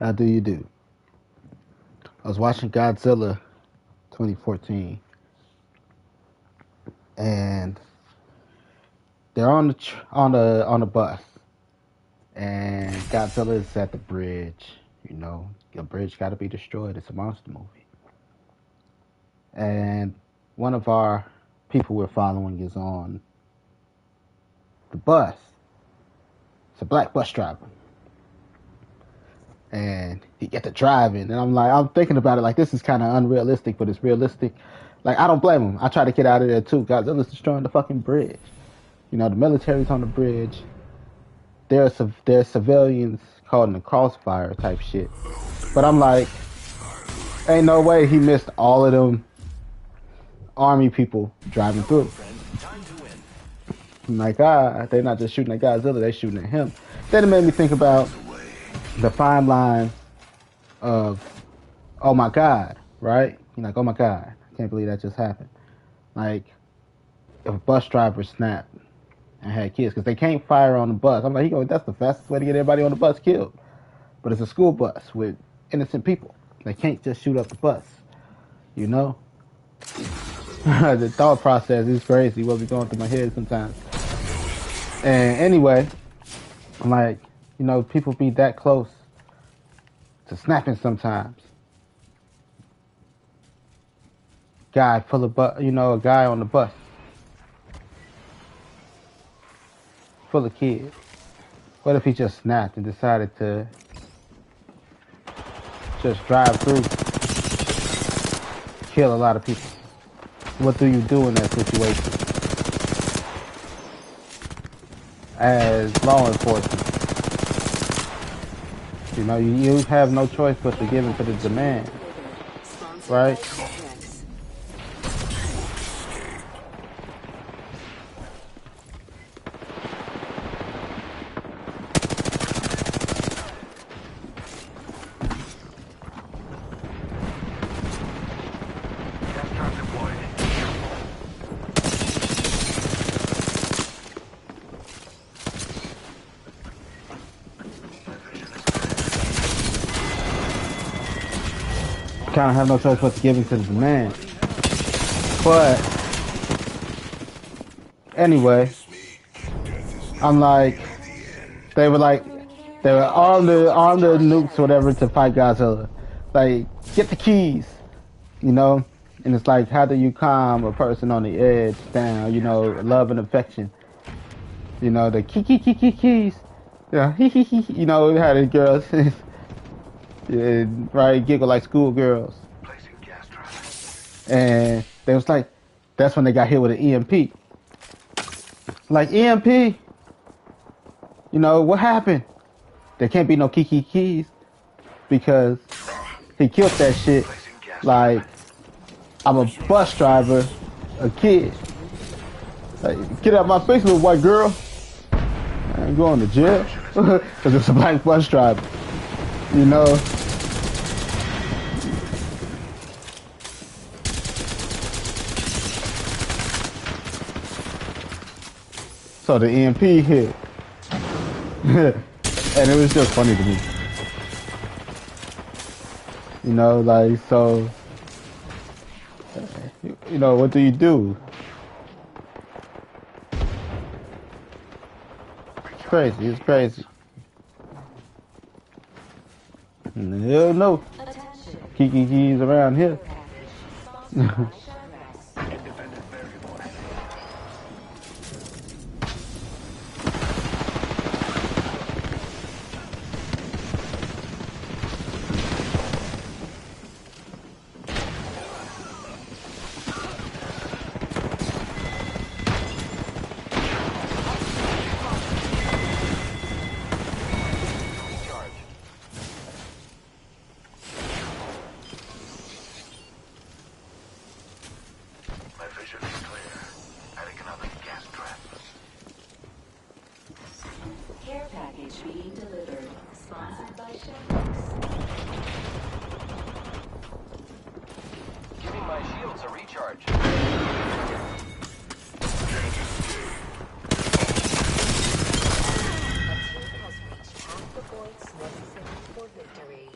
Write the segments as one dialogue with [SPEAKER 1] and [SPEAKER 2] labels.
[SPEAKER 1] How do you do? I was watching Godzilla 2014, and they're on the bus, and Godzilla is at the bridge. You know, the bridge got to be destroyed. It's a monster movie, and one of our people we're following is on the bus. It's a black bus driver, and he get to driving, and I'm thinking about it like this is kind of unrealistic, but it's realistic. Like I don't blame him. I try to get out of there too. Godzilla's destroying the fucking bridge. You know, the military's on the bridge. There's civilians caught in the crossfire type shit. But I'm like, ain't no way he missed all of them army people driving through. I'm like, they're not just shooting at Godzilla, they're shooting at him. Then it made me think about the fine line of, oh my God, right? You're like, oh my God, I can't believe that just happened. Like, if a bus driver snapped and had kids, because they can't fire on the bus. I'm like, that's the fastest way to get everybody on the bus killed. But it's a school bus with innocent people. They can't just shoot up the bus, you know? The thought process is crazy, what be going through my head sometimes. And anyway, I'm like, people be that close to snapping sometimes. Guy full of a guy on the bus full of kids. What if he just snapped and decided to just drive through, kill a lot of people? What do you do in that situation as law enforcement? You have no choice but to give in to the demand, right? Kind of have no choice but to give in to the demand. But anyway, I'm like, they were armed the nukes, whatever, to fight Godzilla. Like, get the keys, and it's like, how do you calm a person on the edge down? Love and affection. The keys. Yeah, how the girls, yeah, right, giggle like schoolgirls. And they was like, that's when they got hit with an EMP. Like, EMP? What happened? There can't be no keys because he killed that shit. Like, I'm a bus driver, a kid. Like, get out my face, little white girl. I ain't going to jail. Because it's a black bus driver. So the EMP hit. And it was just funny to me. So, what do you do? It's crazy. Hell no. Kiki's around here.
[SPEAKER 2] Care package being delivered. Sponsored by Shepix.
[SPEAKER 3] Giving my shields a recharge.
[SPEAKER 2] A team has reached half the points necessary for victory.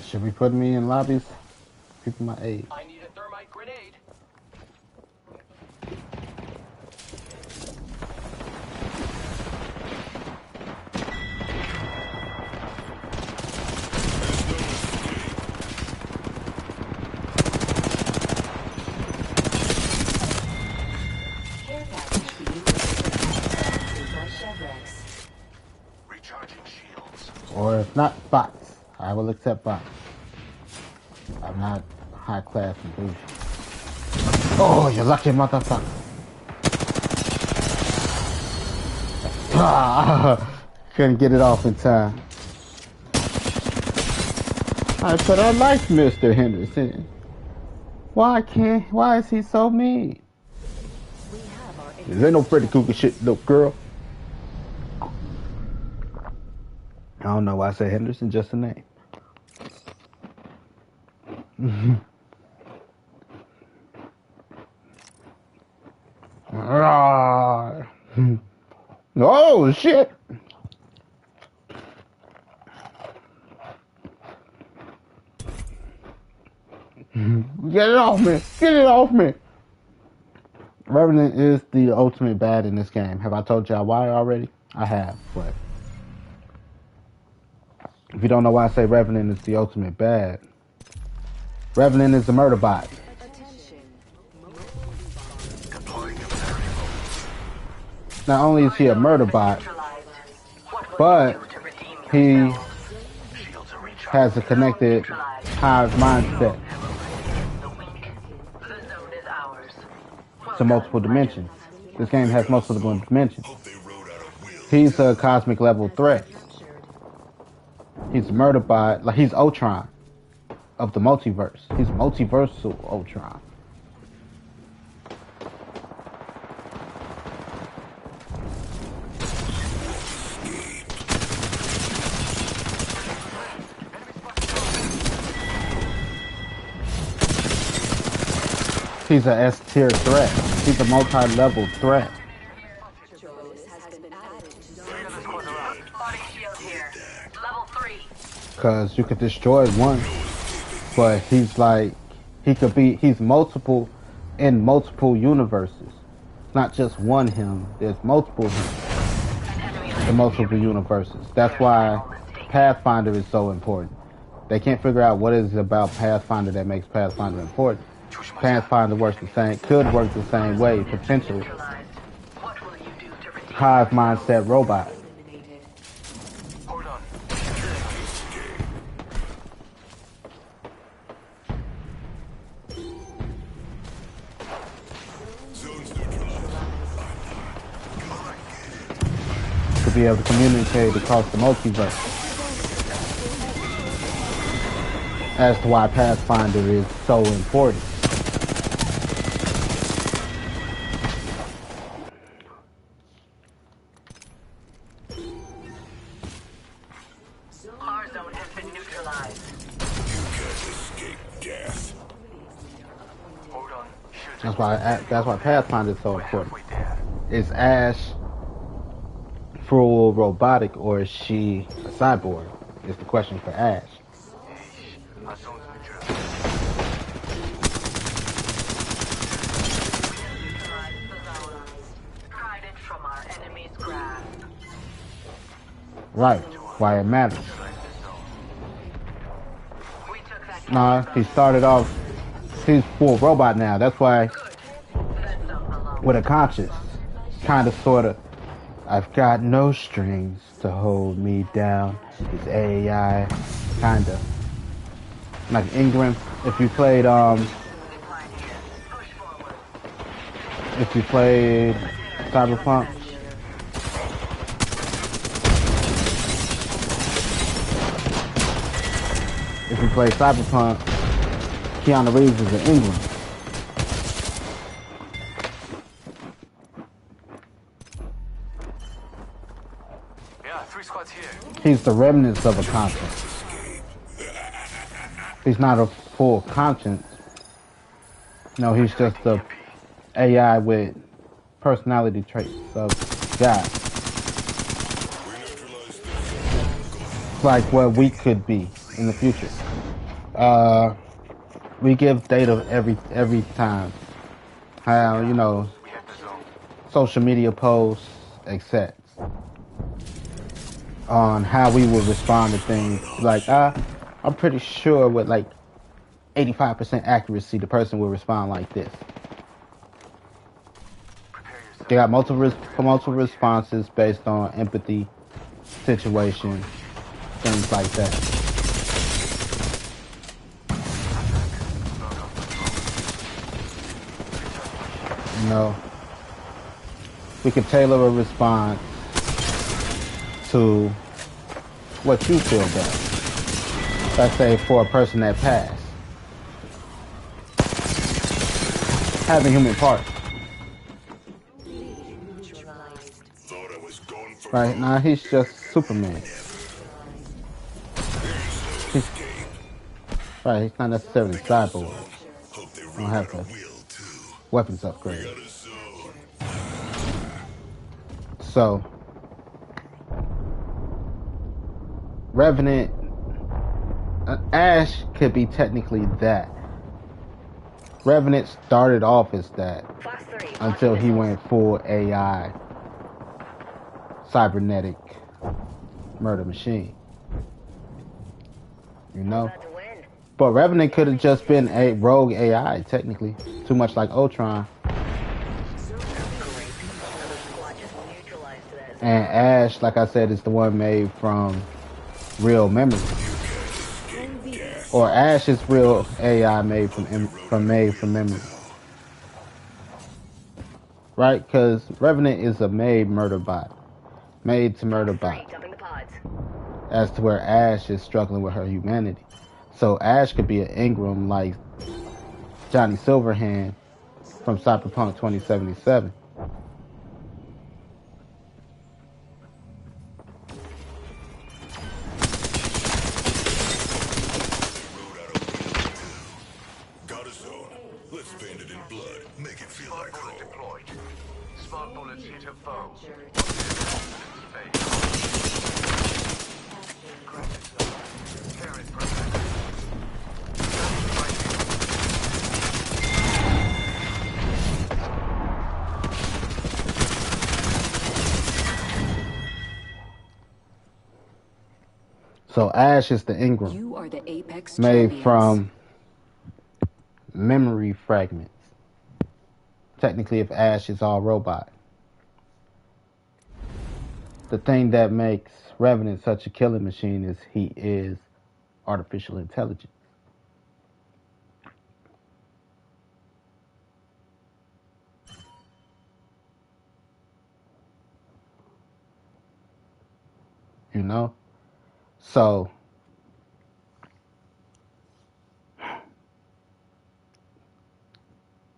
[SPEAKER 1] Should be putting me in lobbies. People my age.
[SPEAKER 3] I need a thermite grenade.
[SPEAKER 2] Care package being delivered. By Chevrex.
[SPEAKER 3] Recharging shields.
[SPEAKER 1] Or if not, bots. I will accept bots. I'm not high class and bougie. Oh, you lucky motherfucker. Ah, couldn't get it off in time. But I like Mr. Henderson. Why is he so mean?
[SPEAKER 2] We have our
[SPEAKER 1] This ain't no Freddy Krueger shit, little girl. I don't know why I say Henderson, just a name. Ah. Oh shit! Get it off me! Get it off me! Revenant is the ultimate bad in this game. Have I told y'all why already? I have, but if you don't know why I say Revenant is the ultimate bad, Revenant is a murder bot.
[SPEAKER 2] attention.
[SPEAKER 1] Not only is he a murder bot, but he has a connected hive mindset to multiple dimensions. This game has multiple dimensions. He's a cosmic level threat. He's a murder bot, like he's Ultron of the multiverse. He's multiversal Ultron. He's a S-tier threat. He's a multi-level threat.
[SPEAKER 2] Has been added to
[SPEAKER 4] Body shield here. Level 3.
[SPEAKER 1] Because you could destroy one, but he's multiple in multiple universes. Not just one him, there's multiple him in multiple universes. That's why Pathfinder is so important. They can't figure out what is about Pathfinder that makes Pathfinder important. Pathfinder could work the same way, potentially.
[SPEAKER 4] What will you do to redeem
[SPEAKER 1] Hive mindset robot.
[SPEAKER 2] eliminated.
[SPEAKER 3] Hold on.
[SPEAKER 1] To be able to communicate across the multiverse. As to why Pathfinder is so important.
[SPEAKER 4] our zone has been neutralized?
[SPEAKER 3] Hold on. Shields
[SPEAKER 1] That's why Pathfinder is so
[SPEAKER 3] are
[SPEAKER 1] important.
[SPEAKER 3] halfway there.
[SPEAKER 1] Is Ash full robotic or is she a cyborg? Is the question for Ash.
[SPEAKER 3] Our zone's neutral.
[SPEAKER 4] Neutralized the zone. Pried it from our enemy's grasp.
[SPEAKER 1] Right. Why it matters.
[SPEAKER 4] We took that
[SPEAKER 1] Nah, he started off. He's full robot now. That's why
[SPEAKER 4] that zone alone.
[SPEAKER 1] with a conscience, kind of, sort of. I've got no strings to hold me down. It's AI, kind of. Like Ingram, if you played
[SPEAKER 4] Push forward.
[SPEAKER 1] if you played Cyberpunk, Keanu Reeves is an Ingram.
[SPEAKER 3] Yeah, 3 squads here.
[SPEAKER 1] He's the remnants of a conscience. He's not a full conscience. No, he's just a AI with personality traits of God. Like what we could be in the future. Uh, we give data every time. How
[SPEAKER 3] We have the zone.
[SPEAKER 1] social media posts, etc. On how we would respond to things. Like I'm pretty sure with like 85% accuracy, the person will respond like this.
[SPEAKER 3] Prepare yourself.
[SPEAKER 1] They got multiple
[SPEAKER 3] Drip
[SPEAKER 1] multiple
[SPEAKER 3] squads here.
[SPEAKER 1] responses based on empathy, situation, things like that. You know, we can tailor a response to what you feel best. Let's say for a person that passed, having human parts.
[SPEAKER 5] Thought I was gone for
[SPEAKER 1] Right now, he's just Superman. He's right. He's not necessarily cyborg.
[SPEAKER 5] Hope they
[SPEAKER 1] Don't
[SPEAKER 5] wrote
[SPEAKER 1] have
[SPEAKER 5] out a
[SPEAKER 1] the
[SPEAKER 5] will too.
[SPEAKER 1] weapons
[SPEAKER 5] We
[SPEAKER 1] upgrade.
[SPEAKER 5] got a zone.
[SPEAKER 1] So, Revenant, Ash could be technically that. Revenant started off as that
[SPEAKER 4] Fast 3.
[SPEAKER 1] until he went full AI, cybernetic murder machine. You know?
[SPEAKER 4] To win.
[SPEAKER 1] But Revenant could have just been a rogue AI, technically. Too much like Ultron. And Ash, like I said, is the one made from real memory. Or Ash is real AI made from memory. Right? Because Revenant is a made murder bot. Made to murder bot.
[SPEAKER 4] Jumping the pods.
[SPEAKER 1] As to where Ash is struggling with her humanity. So Ash could be an Ingram like Johnny Silverhand from Cyberpunk 2077.
[SPEAKER 5] Got a zone. Let's paint it in blood. Make it feel like home.
[SPEAKER 3] Deployed. Smart bullets hit a foe.
[SPEAKER 1] So Ash is the Ingram.
[SPEAKER 2] You are the Apex
[SPEAKER 1] Made
[SPEAKER 2] champions.
[SPEAKER 1] from memory fragments. Technically, if Ash is all robot. The thing that makes Revenant such a killing machine is he is artificial intelligence. You know? So,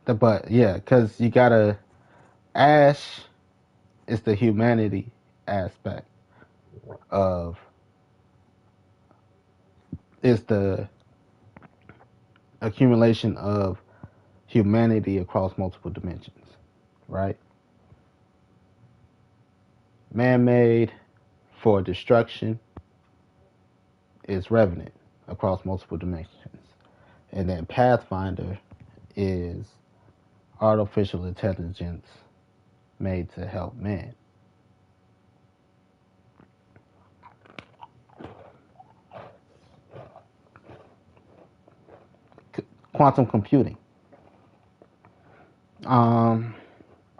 [SPEAKER 1] but yeah, because you gotta, Ash is the humanity aspect of, is the accumulation of humanity across multiple dimensions, right? Man-made for destruction is Revenant across multiple dimensions. And then Pathfinder is artificial intelligence made to help man. Quantum computing.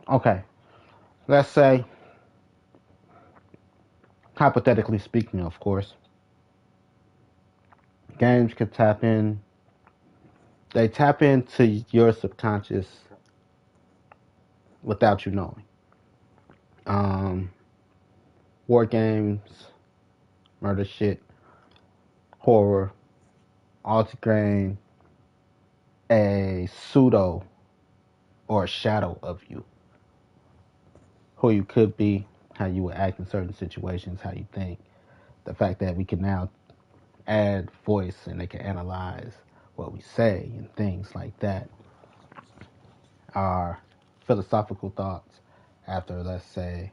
[SPEAKER 1] Okay. Let's say, hypothetically speaking, of course, games could tap in. They tap into your subconscious without you knowing. War games, murder shit, horror, all to gain a pseudo or a shadow of you. Who you could be, how you would act in certain situations, how you think. The fact that we can now add voice and they can analyze what we say and things like that are philosophical thoughts after, let's say,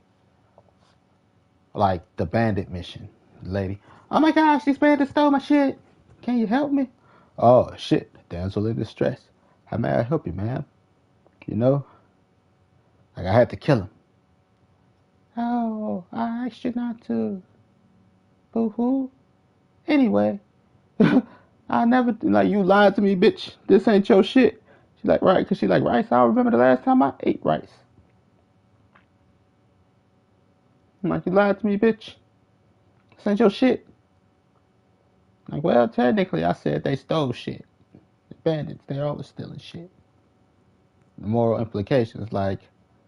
[SPEAKER 1] like the bandit mission. The lady, oh my gosh, these bandits stole my shit. Can you help me? Oh shit, damsel in distress. How may I help you, ma'am? You know, like I had to kill him. Oh, I asked you not to. Boo hoo. Anyway, I never like you lied to me, bitch. This ain't your shit. She's like, right, cause she like rice. I remember the last time I ate rice. I'm like, you lied to me, bitch. This ain't your shit. Like, well, technically, I said they stole shit. The bandits, they always stealing shit. The moral implications, like,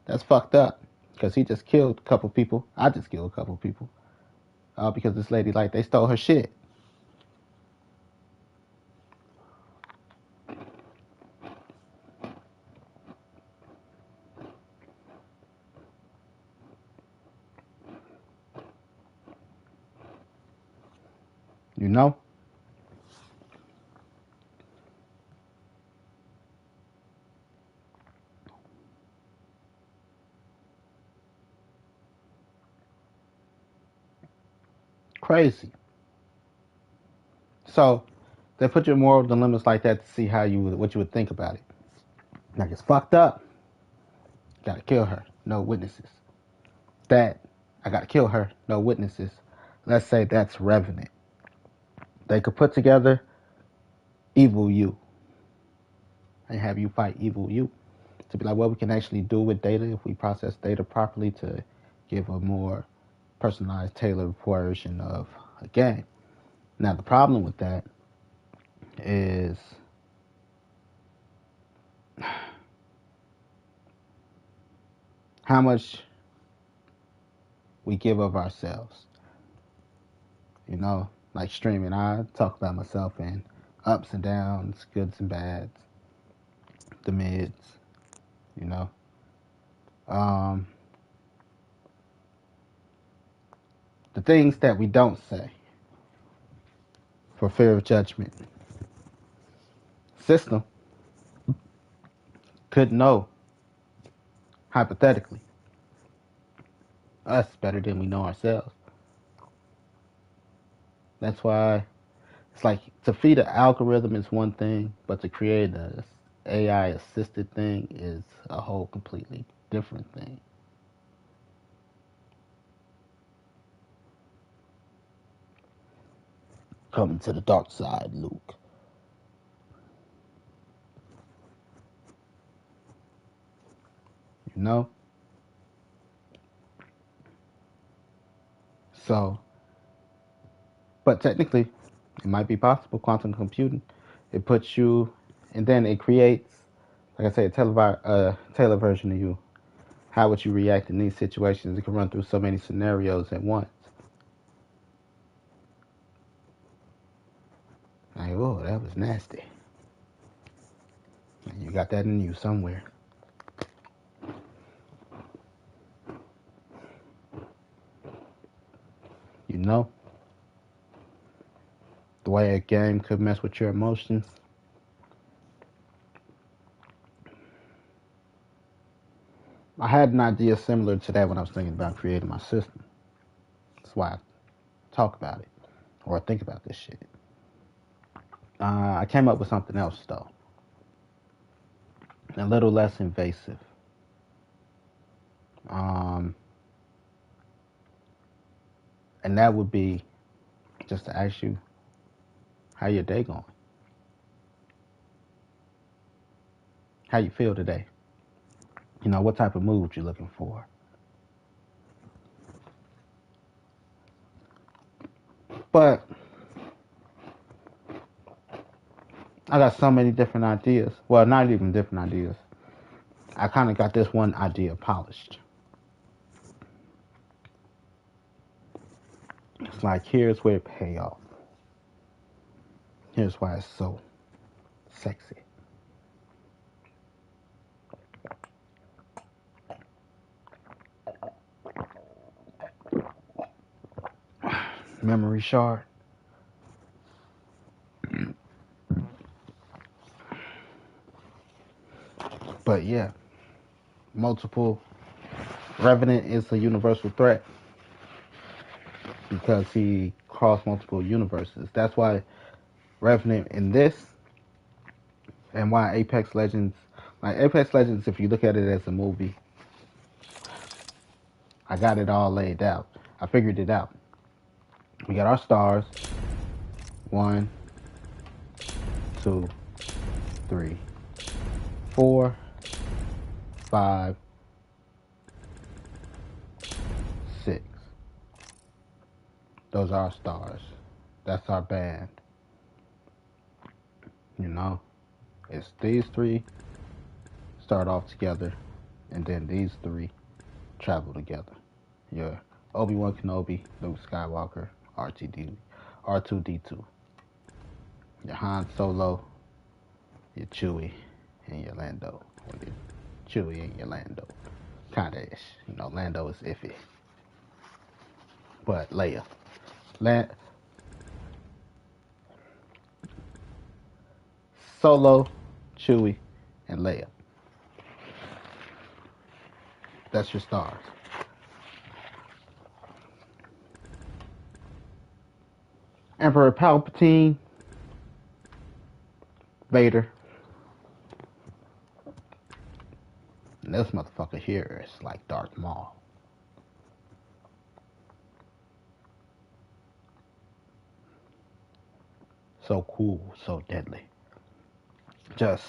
[SPEAKER 1] that's fucked up. Because he just killed a couple people. I just killed a couple people. Because this lady, like, they stole her shit. You know? Crazy. So, they put you in moral dilemmas like that to see what you would think about it. Like, it's fucked up. Gotta kill her. No witnesses. That, I gotta kill her. No witnesses. Let's say that's Revenant. They could put together evil you and have you fight evil you. To be like what we can actually do with data if we process data properly to give a more personalized, tailored version of a game. Now, the problem with that is how much we give of ourselves. You know, like streaming, I talk about myself in ups and downs, goods and bads, the mids, you know. Um, the things that we don't say for fear of judgment. System could know, hypothetically, us better than we know ourselves. That's why it's like to feed an algorithm is one thing, but to create a AI assisted thing is a whole completely different thing. Coming to the dark side, Luke. You know? So, but technically, it might be possible. Quantum computing, it puts you, and then it creates, like I say, a tailored version of you. How would you react in these situations? It can run through so many scenarios at once. Like, oh, that was nasty. And you got that in you somewhere. You know? The way a game could mess with your emotions. I had an idea similar to that when I was thinking about creating my system. That's why I talk about it or think about this shit. I came up with something else though, a little less invasive. Um, and that would be just to ask you how your day going, how you feel today. You know, what type of mood you're looking for. But I got so many different ideas. Well, not even different ideas. I kind of got this one idea polished. It's like, here's where it pay off. Here's why it's so sexy. Memory shard. But yeah, multiple. Revenant is a universal threat because he crossed multiple universes. That's why Revenant in this and why Apex Legends, like Apex Legends, if you look at it as a movie, I got it all laid out. I figured it out. We got our stars. 1, 2, 3, 4, 5, 6. Those are our stars. That's our band. You know, it's these three start off together, and then these three travel together. Your Obi-Wan Kenobi, Luke Skywalker, R2D2. Your Han Solo, your Chewie, and your Lando. Well, your Chewie and your Lando. Kinda ish. You know, Lando is iffy. But Leia. Solo, Chewie, and Leia. That's your stars. Emperor Palpatine, Vader. And this motherfucker here is like Darth Maul. So cool, so deadly. Just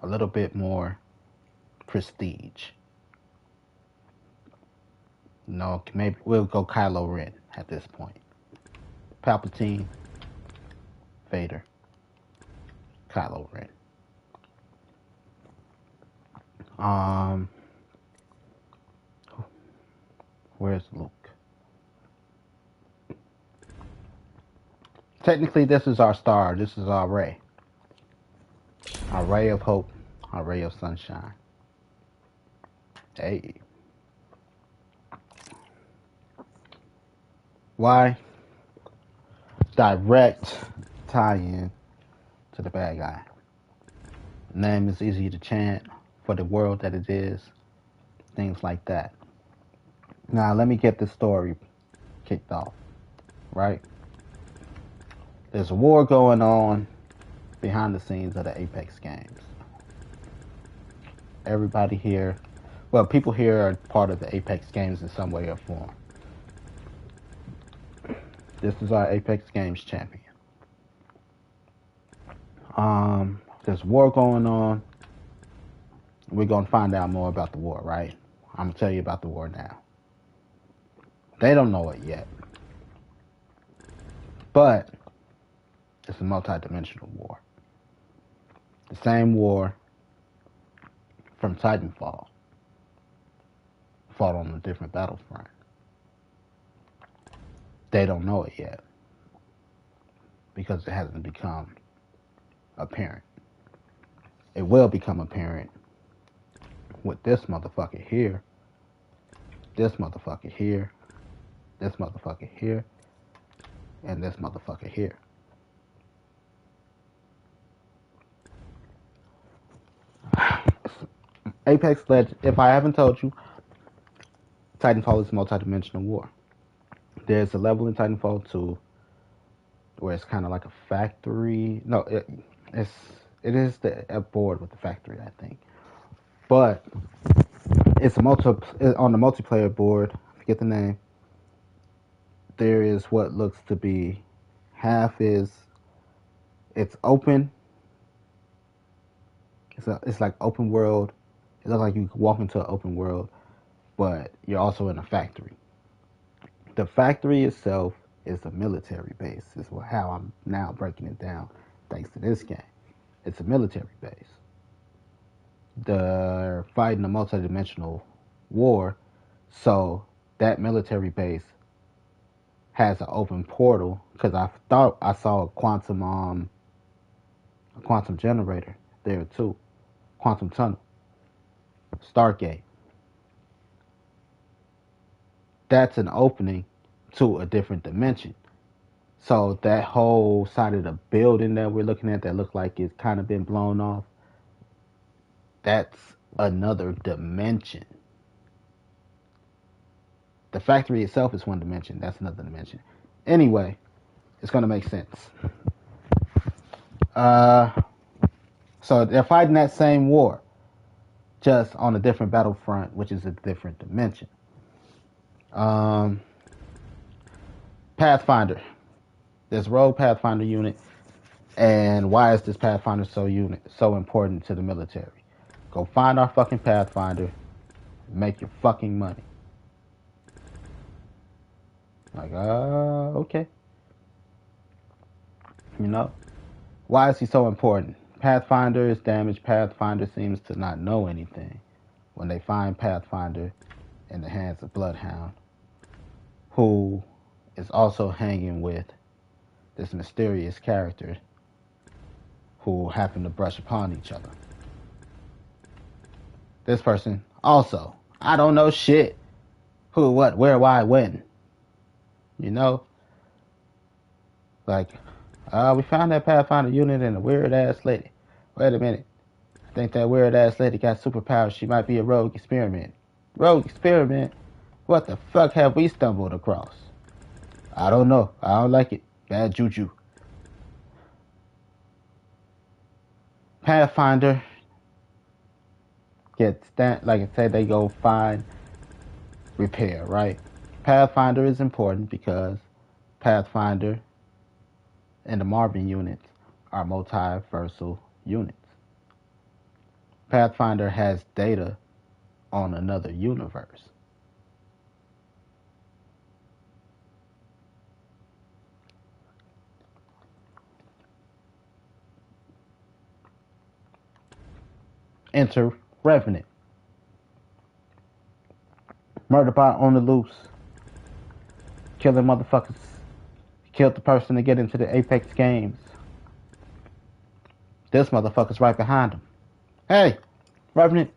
[SPEAKER 1] a little bit more prestige. No, maybe we'll go Kylo Ren at this point. Palpatine, Vader, Kylo Ren. Where's Luke? Technically, this is our star. This is our ray. Our ray of hope. Our ray of sunshine. Hey. Why? Direct tie-in to the bad guy. Name is easy to chant for the world that it is. Things like that. Now, let me get this story kicked off. Right? There's a war going on behind the scenes of the Apex games. Everybody here, well, people here are part of the Apex games in some way or form. This is our Apex Games champion. There's war going on. We're going to find out more about the war, right? I'm going to tell you about the war now. They don't know it yet. But it's a multi-dimensional war. The same war from Titanfall, fought on a different battlefront. They don't know it yet because it hasn't become apparent. It will become apparent with this motherfucker here, this motherfucker here, this motherfucker here, and this motherfucker here. Apex Legends, if I haven't told you, Titanfall is a multi-dimensional war. There's a level in Titanfall 2 where it's kind of like a factory. No, it is a board with the factory, I think. But it's on the multiplayer board. I forget the name. There is what looks to be half is it's open. It's like open world. It looks like you can walk into an open world, but you're also in a factory. The factory itself is a military base. Is how I'm now breaking it down thanks to this game. It's a military base. They're fighting a multi-dimensional war, so that military base has an open portal because I thought I saw a quantum generator there too. Quantum tunnel. Stargate. That's an opening to a different dimension. So that whole side of the building that we're looking at that looked like it's kind of been blown off, that's another dimension. The factory itself is one dimension. That's another dimension. Anyway, it's going to make sense. So they're fighting that same war, just on a different battlefront, which is a different dimension. Um, Pathfinder. This rogue Pathfinder unit, and why is this Pathfinder so important to the military? Go find our fucking Pathfinder, make your fucking money. Like, okay. You know, why is he so important? Pathfinder is damaged. Pathfinder seems to not know anything. When they find Pathfinder in the hands of Bloodhound, who is also hanging with this mysterious character who happen to brush upon each other. This person also, I don't know shit. Who, what, where, why, when. You know? Like, we found that Pathfinder unit in a weird ass lady. Wait a minute. I think that weird ass lady got superpowers. She might be a rogue experiment. Rogue experiment? What the fuck have we stumbled across? I don't know. I don't like it. Bad juju. Pathfinder gets that, like I said, they go find repair, right? Pathfinder is important because Pathfinder and the Marvin units are multiversal units. Pathfinder has data on another universe. Enter Revenant. Murderbot on the loose. Killing motherfuckers. Killed the person to get into the Apex games. This motherfucker's right behind him. Hey, Revenant,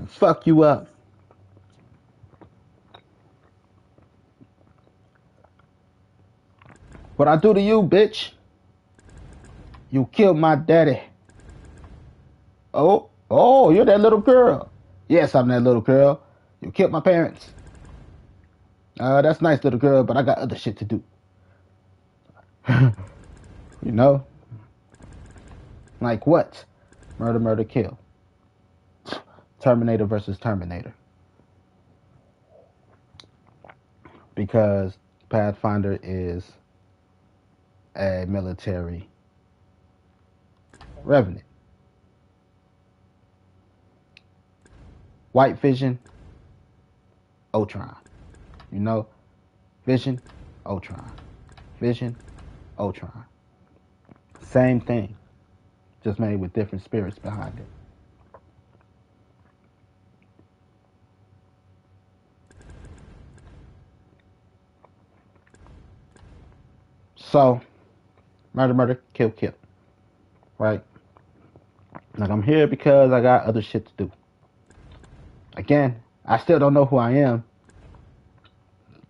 [SPEAKER 1] fuck you up. What I do to you, bitch? You killed my daddy. Oh, you're that little girl. Yes, I'm that little girl. You killed my parents. That's nice, little girl, but I got other shit to do. You know? Like what? Murder, murder, kill. Terminator versus Terminator. Because Pathfinder is a military revenant. White Vision, Ultron. You know? Vision, Ultron. Vision, Ultron. Same thing, just made with different spirits behind it. So, murder, murder, kill, kill. Right? Like, I'm here because I got other shit to do. Again, I still don't know who I am.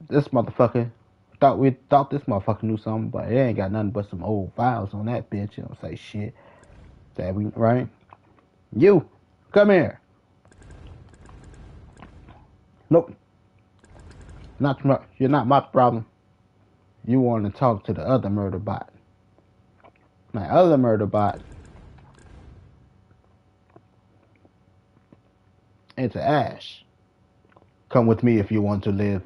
[SPEAKER 1] This motherfucker thought this motherfucker knew something, but it ain't got nothing but some old files on that bitch. You don't say shit. That we right? You, come here. Nope. You're not my problem. You want to talk to the other murder bot. My other murder bot. It's Ash. Come with me if you want to live.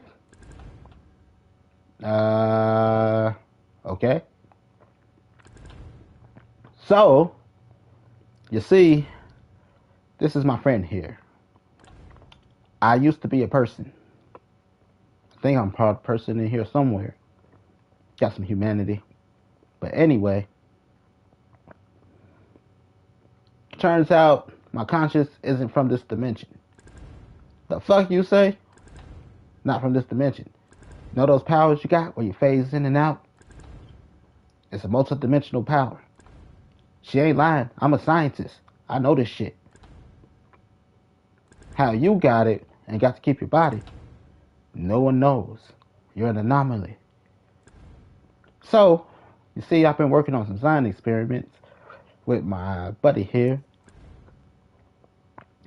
[SPEAKER 1] Okay. So, you see, this is my friend here. I used to be a person. I think I'm part of a person in here somewhere. Got some humanity. But anyway, turns out my conscience isn't from this dimension. The fuck you say? Not from this dimension. You know those powers you got where you phase in and out? It's a multi-dimensional power. She ain't lying. I'm a scientist. I know this shit. How you got it and got to keep your body, no one knows. You're an anomaly. So, you see, I've been working on some science experiments with my buddy here.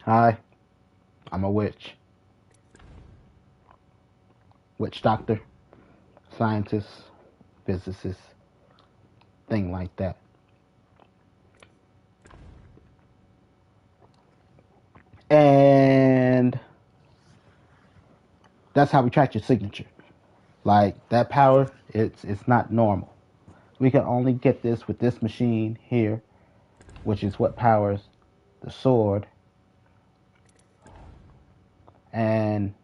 [SPEAKER 1] Hi, I'm a witch. Witch doctor, scientist, physicist, thing like that. That's how we track your signature. Like that power, it's not normal. We can only get this with this machine here, which is what powers the sword and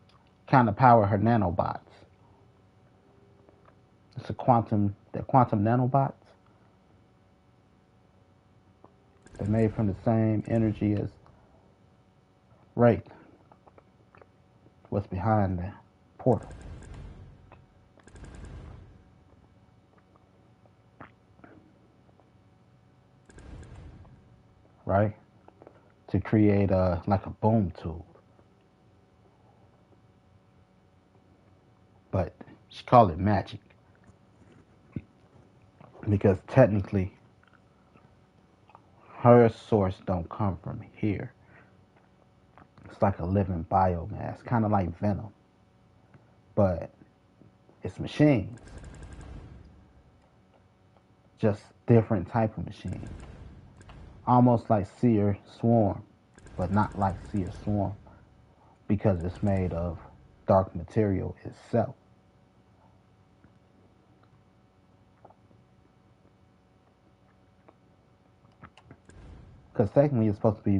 [SPEAKER 1] kind of power her nanobots. It's they're quantum nanobots. They're made from the same energy as Wraith. What's behind the portal? Right? To create like a boom tube. But she called it magic. Because technically her source don't come from here. It's like a living biomass, kind of like venom. But it's machines. Just different type of machines. Almost like Seer Swarm, but not like Seer Swarm because it's made of dark material itself. Because technically it's supposed to be,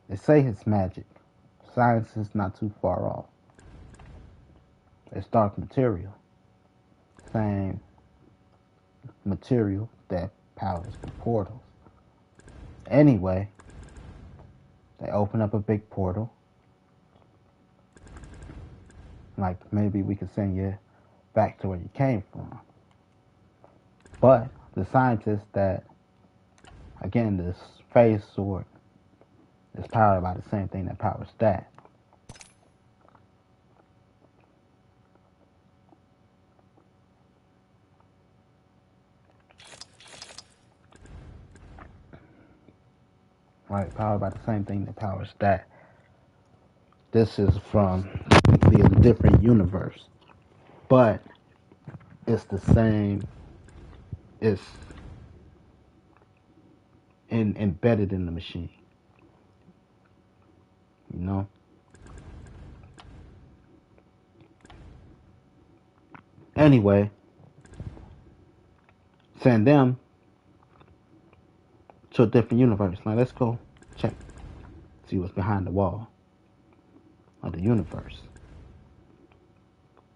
[SPEAKER 1] they say it's magic. Science is not too far off. It's dark material. Same material that powers the portals. Anyway, they open up a big portal. Like maybe we could send you back to where you came from. But the scientists that, again, this phase sword is powered by the same thing that powers that. Right, powered by the same thing that powers that. This is from technically a different universe, but it's the same. It's embedded in the machine. You know. Anyway, send them to a different universe. Now let's go check, see what's behind the wall of the universe.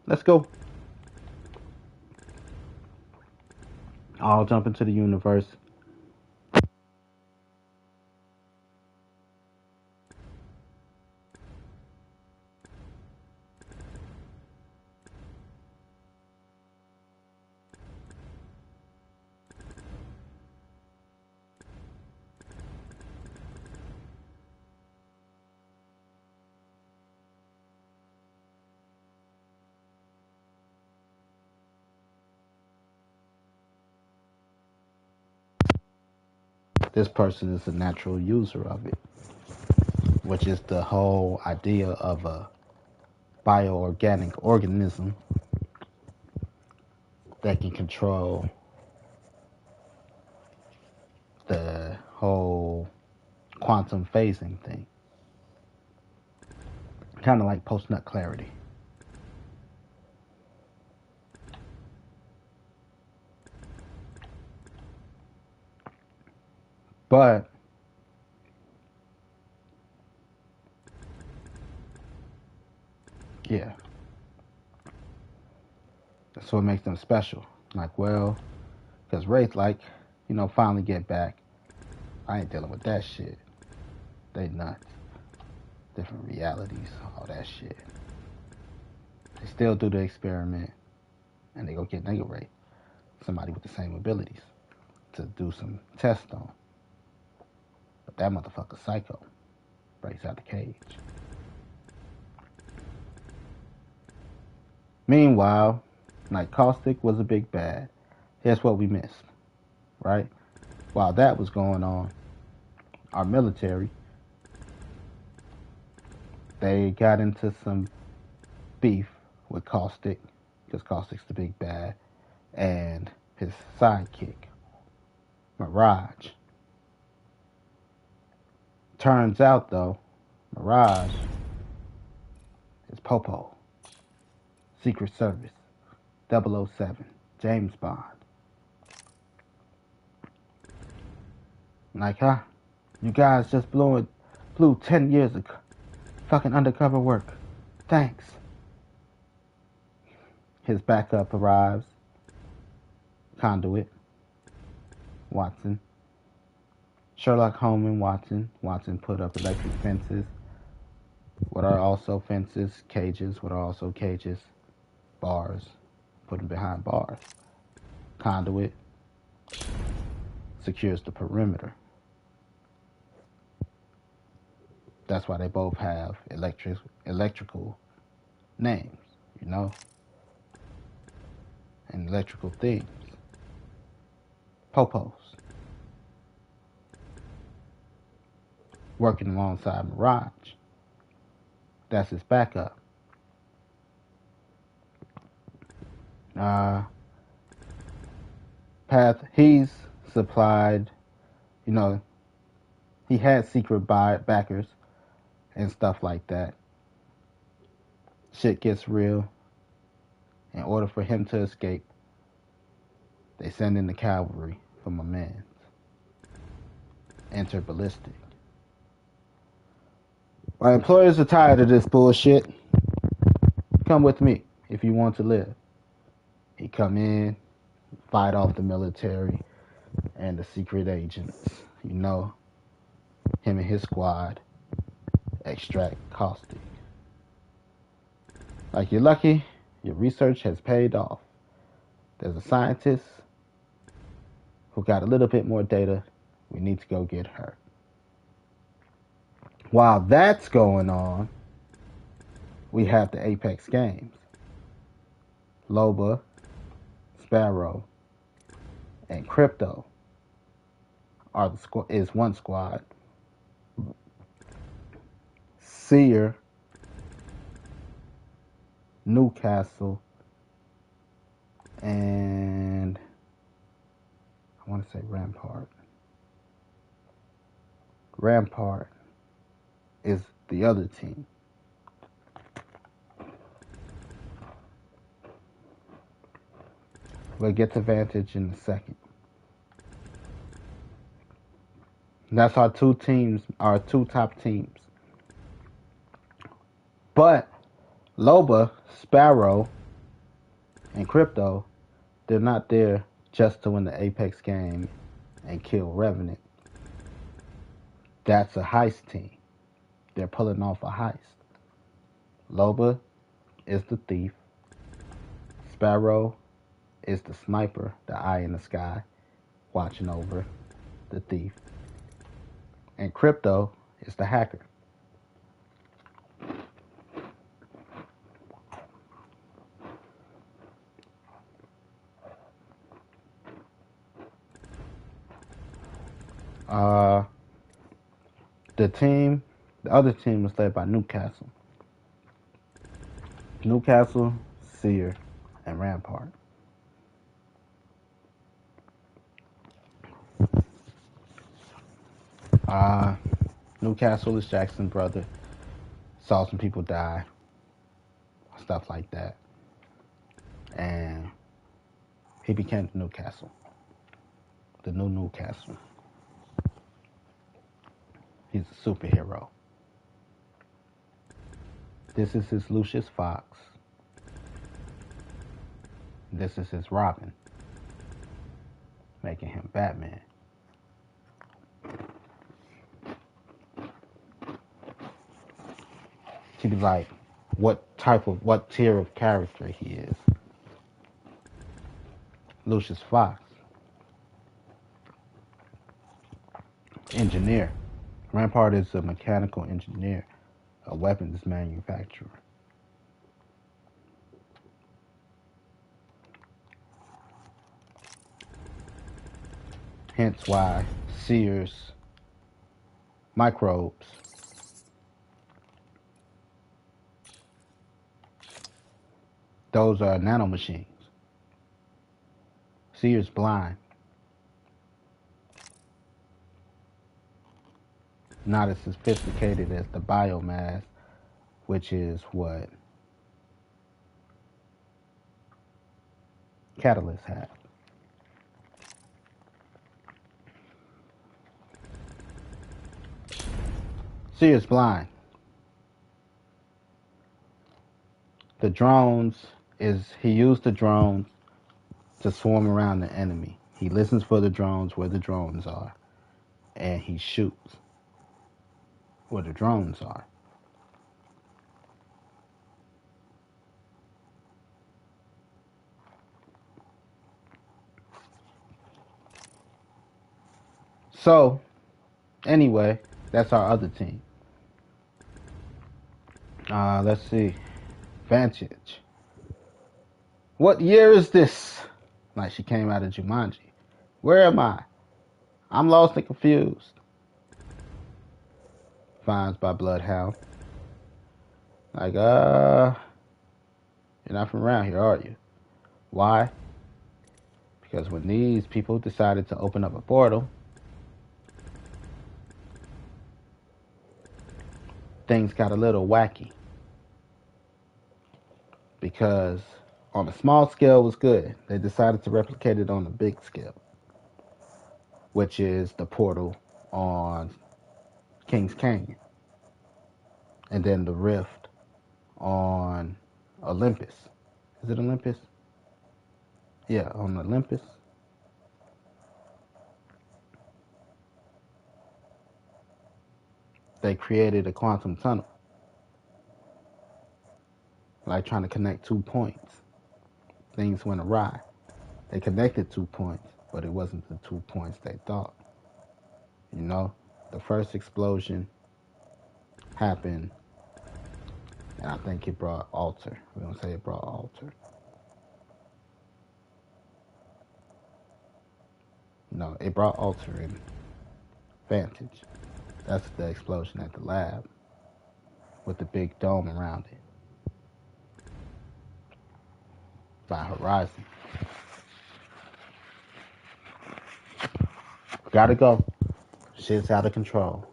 [SPEAKER 1] Let's go. I'll jump into the universe. This person is a natural user of it, which is the whole idea of a bioorganic organism that can control the whole quantum phasing thing. Kind of like post-nut clarity. But yeah, that's what makes them special. Like, well, because Wraith, like, finally get back. I ain't dealing with that shit. They nuts. Different realities, all that shit. They still do the experiment, and they go get Nigga Wraith, somebody with the same abilities, to do some tests on. But that motherfucker psycho. Breaks out the cage. Meanwhile, like Caustic was a big bad. Here's what we missed, right? While that was going on, our military, they got into some beef with Caustic, because Caustic's the big bad, and his sidekick, Mirage. Turns out, though, Mirage is Popo, Secret Service, 007, James Bond. Like, huh? You guys just blew 10 years of fucking undercover work. Thanks. His backup arrives. Conduit. Watson. Sherlock Holmes and Watson. Watson put up electric fences. What are also fences? Cages. What are also cages? Bars. Put them behind bars. Conduit secures the perimeter. That's why they both have electrical names, you know, and electrical themes. Popos. Working alongside Mirage. That's his backup. Path, he's supplied, you know, he had secret backers and stuff like that. Shit gets real. In order for him to escape, they send in the cavalry for my man. Enter Ballistic. My employers are tired of this bullshit. Come with me if you want to live. He come in, fight off the military and the secret agents. You know, him and his squad extract caustic. Like, you're lucky, your research has paid off. There's a scientist who got a little bit more data. We need to go get her. While that's going on, we have the Apex games. Loba, Sparrow, and Crypto is one squad. Seer, Newcastle, and I want to say Rampart. Rampart is the other team. We'll get to Vantage in a second. That's our two top teams. But Loba, Sparrow, and Crypto, they're not there just to win the Apex game and kill Revenant. That's a heist team. They're pulling off a heist. Loba is the thief. Sparrow is the sniper, the eye in the sky, watching over the thief. And Crypto is the hacker. The other team was led by Newcastle. Newcastle, Seer, and Rampart. Newcastle is Jackson's brother. Saw some people die, stuff like that. And he became the Newcastle. The new Newcastle. He's a superhero. This is his Lucius Fox. This is his Robin. Making him Batman. He's like, what tier of character he is. Lucius Fox. Engineer. Rampart is a mechanical engineer, a weapons manufacturer. Hence why Seer's microbes those are nanomachines. Seer's blind. Not as sophisticated as the biomass which is what Catalyst had. Seer's blind. The drones he used the drones to swarm around the enemy. He listens for the drones where the drones are, and he shoots where the drones are. So, anyway, that's our other team. Let's see. Vantage. What year is this? Like she came out of Jumanji. Where am I? I'm lost and confused. Finds by Bloodhound. Like, you're not from around here, are you? Why? Because when these people decided to open up a portal, things got a little wacky. Because on a small scale was good. They decided to replicate it on a big scale, which is the portal on Kings Canyon. And then the rift on Olympus. Is it Olympus? Yeah, on Olympus. They created a quantum tunnel. Like trying to connect 2 points. Things went awry. They connected 2 points, but it wasn't the 2 points they thought. You know, the first explosion happened, and I think it brought Alter. We're going to say it brought Alter. No, it brought Alter in Vantage. That's the explosion at the lab with the big dome around it. By Horizon. Gotta go. Shit's out of control.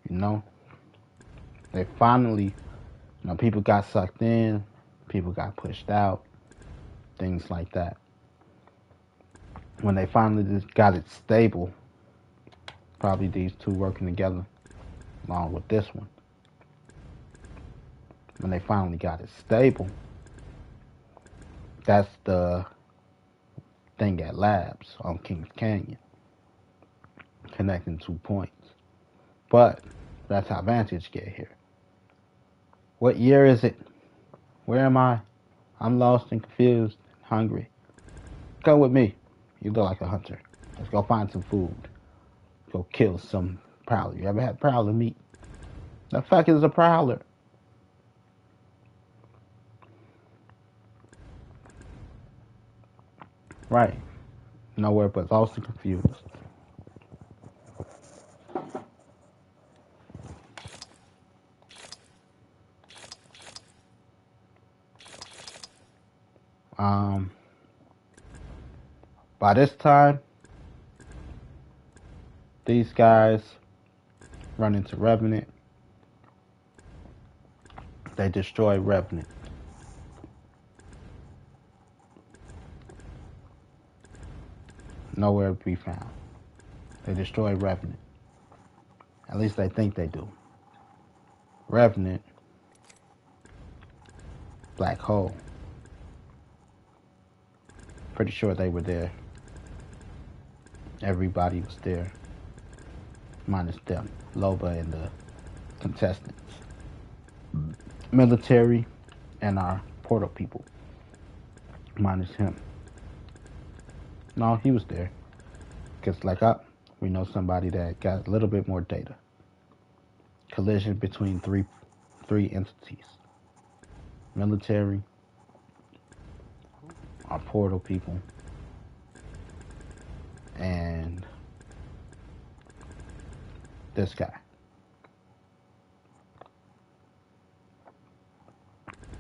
[SPEAKER 1] You know? They finally, people got sucked in, people got pushed out, things like that. When they finally just got it stable, probably these two working together, along with this one. When they finally got it stable, that's the thing at Labs on Kings Canyon, connecting 2 points. But that's how Vantage get here. What year is it? Where am I? I'm lost and confused, hungry. Come with me. You look like a hunter. Let's go find some food. Go kill some prowler. You ever had prowler meat? The fuck is a prowler? Right. Nowhere but lost and confused. By this time, these guys run into Revenant. They destroy Revenant. Nowhere to be found. They destroy Revenant. At least they think they do. Revenant, black hole. Pretty sure they were there. Everybody was there. Minus them. Loba and the contestants. Military and our portal people. Minus him. No, he was there. Because we know somebody that got a little bit more data. Collision between three entities. Military, our portal people, and this guy.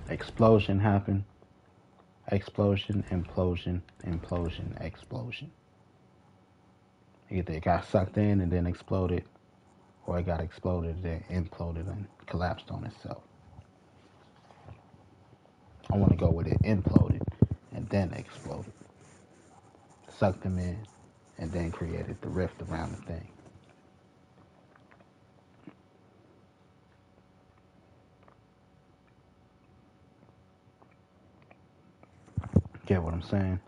[SPEAKER 1] Explosion happened. Explosion, implosion, implosion, explosion. Either it got sucked in and then exploded, or it got exploded and imploded and collapsed on itself. I want to go with it imploded and then exploded, sucked them in, and then created the rift around the thing. Get what I'm saying?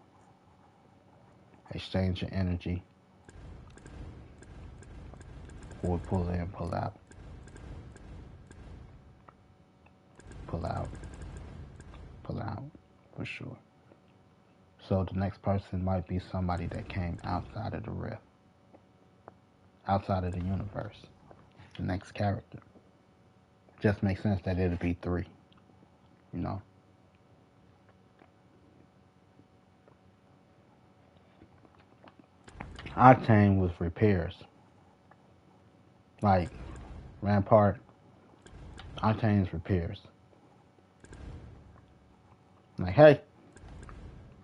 [SPEAKER 1] Exchange your energy. Or pull in, pull out. Pull out. Pull out. For sure. So the next person might be somebody that came outside of the rift. Outside of the universe. The next character. Just makes sense that it'll be 3. You know? Octane was repairs. Like Rampart, Octane's repairs. Like, hey,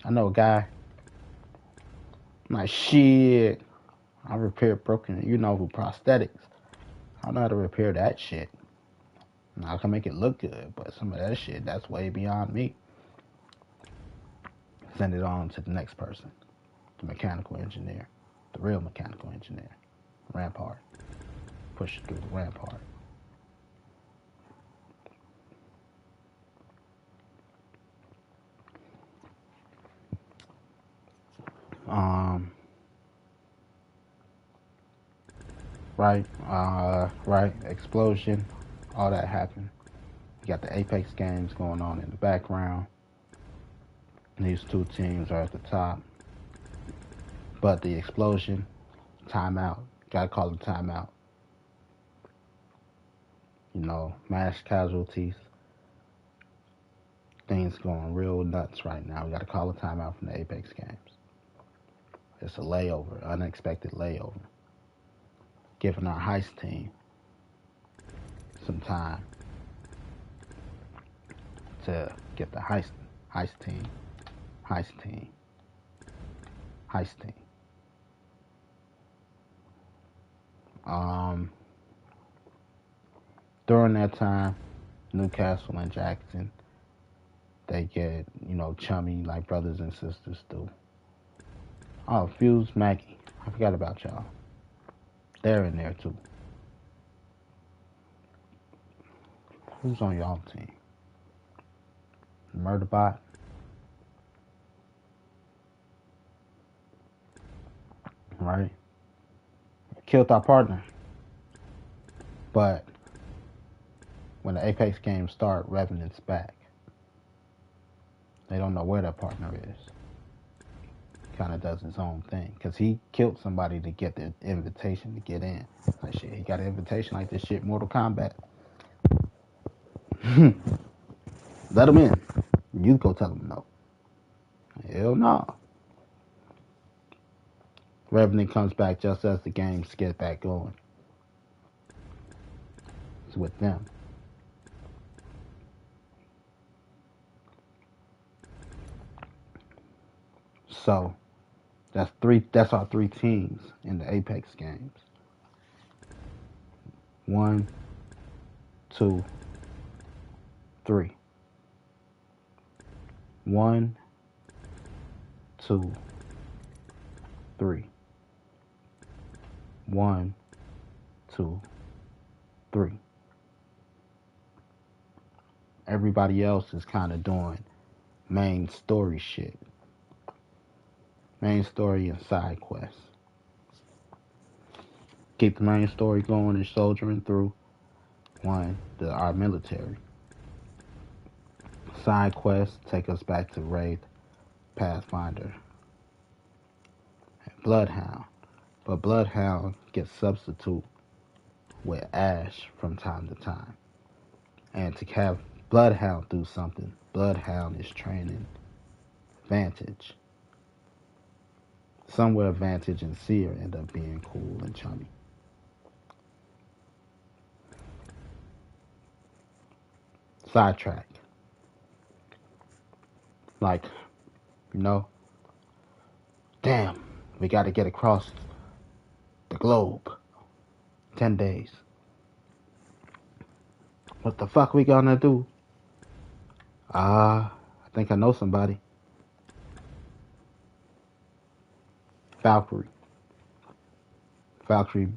[SPEAKER 1] I know a guy. I'm like, shit, I repair broken, prosthetics. I know how to repair that shit. Now, I can make it look good, but some of that shit, that's way beyond me. Send it on to the next person, the mechanical engineer, the real mechanical engineer, Rampart. Push it through the Rampart. Right, explosion, all that happened. You got the Apex games going on in the background. These 2 teams are at the top. But the explosion, timeout. Gotta call it timeout. Mass casualties. Things going real nuts right now. We gotta call a timeout from the Apex games. It's a layover, unexpected layover. Giving our heist team some time to get the heist team. During that time, Newcastle and Jackson, they get, chummy like brothers and sisters do. Oh, Fuse, Mackie, I forgot about y'all. They're in there too. Who's on y'all team? Murderbot. Right? Killed our partner. But when the Apex games start, Revenant's back. They don't know where their partner is. Kind of does his own thing. Because he killed somebody to get the invitation to get in. Like shit, he got an invitation like this shit, Mortal Kombat. Let him in. You go tell him no. Hell no. Revenant comes back just as the games get back going. It's with them. So that's our 3 teams in the Apex games. 1, 2, 3. 1, 2, 3. 1, 2, 3. Everybody else is kind of doing main story shit. Main story and side quests. Keep the main story going and soldiering through. Our military. Side quests take us back to Wraith, Pathfinder, and Bloodhound. But Bloodhound gets substituted with Ash from time to time. And to have Bloodhound do something, Bloodhound is training Vantage. Somewhere Vantage and Seer end up being cool and chummy. Sidetrack. Like, damn, we gotta get across the globe. 10 days. What the fuck we gonna do? I think I know somebody. Valkyrie. Valkyrie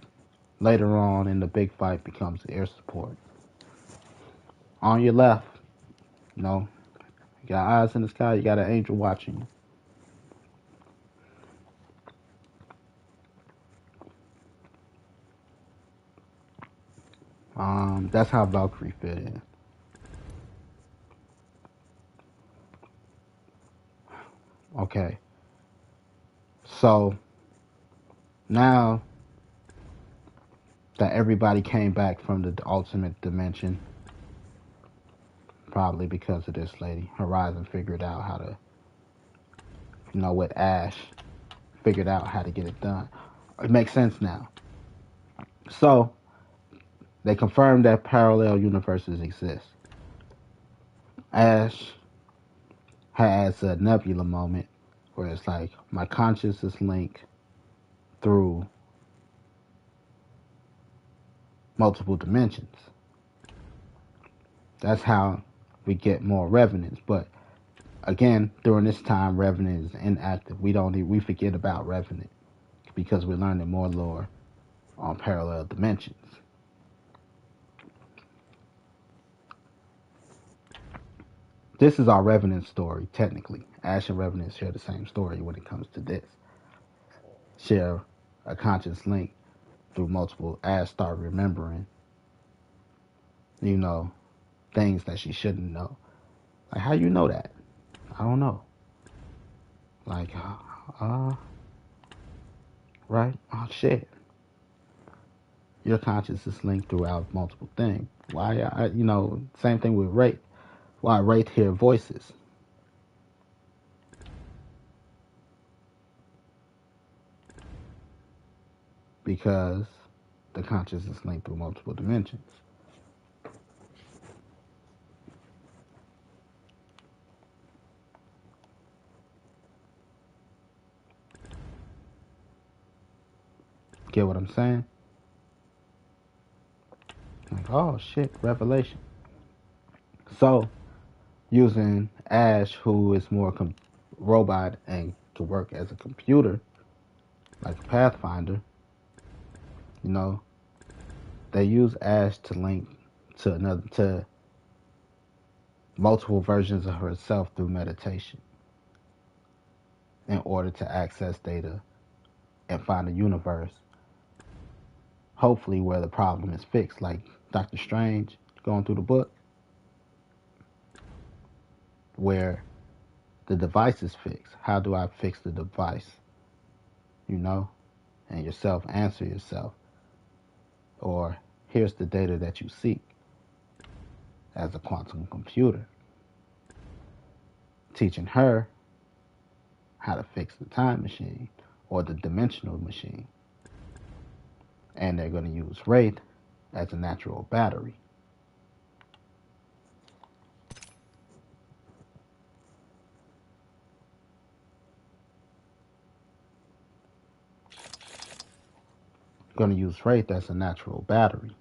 [SPEAKER 1] later on in the big fight becomes air support. On your left, you know, you got eyes in the sky, you got an angel watching you. That's how Valkyrie fit in. Okay. So now that everybody came back from the ultimate dimension, probably because of this lady, Horizon figured out how to, with Ash, figured out how to get it done. It makes sense now. So they confirmed that parallel universes exist. Ash has a Nebula moment where it's like my consciousness link through multiple dimensions. That's how we get more revenants. But again, during this time, Revenant is inactive. We forget about Revenant because we're learning more lore on parallel dimensions. This is our Revenant story, technically. Ash and Revenant share the same story when it comes to this. Share a conscious link through multiple. Ash start remembering, things that she shouldn't know. Like, how you know that? I don't know. Like, right? Oh, shit. Your consciousness is linked throughout multiple things. Why, same thing with Wraith. Why Wraith hear voices? Because the consciousness is linked through multiple dimensions. Get what I'm saying? Like, oh shit, revelation. So, using Ash, who is more robot and can work as a computer, like a Pathfinder, they use Ash to link to multiple versions of herself through meditation in order to access data and find a universe, hopefully where the problem is fixed, like Doctor Strange going through the book, where the device is fixed. How do I fix the device? And yourself answer yourself. Or here's the data that you seek as a quantum computer. Teaching her how to fix the time machine or the dimensional machine. And they're going to use Wraith as a natural battery. Going to use Wraith as a natural battery.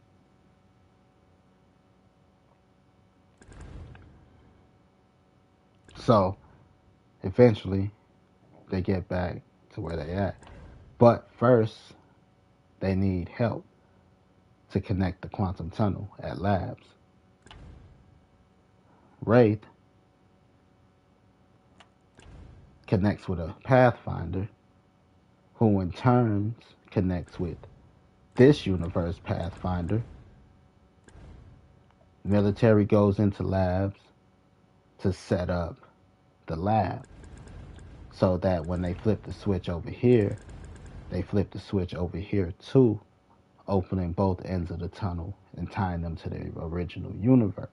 [SPEAKER 1] So, eventually, they get back to where they at. But first, they need help to connect the quantum tunnel at labs. Wraith connects with a Pathfinder, who in turn connects with this universe Pathfinder. Military goes into labs to set up the lab so that when they flip the switch over here, they flip the switch over here too, opening both ends of the tunnel and tying them to the original universe.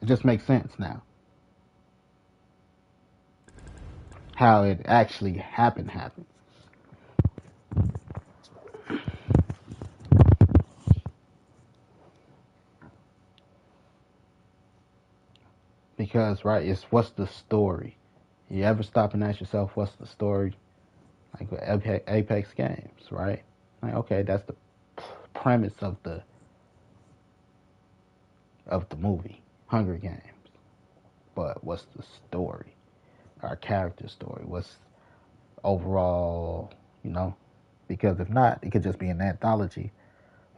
[SPEAKER 1] It just makes sense now. How it actually happened. Because, right, it's what's the story? You ever stop and ask yourself, what's the story? Like with Apex games, right? Like, okay, that's premise of the movie, Hunger Games. But what's the story? Our character story? What's overall, you know? Because if not, it could just be an anthology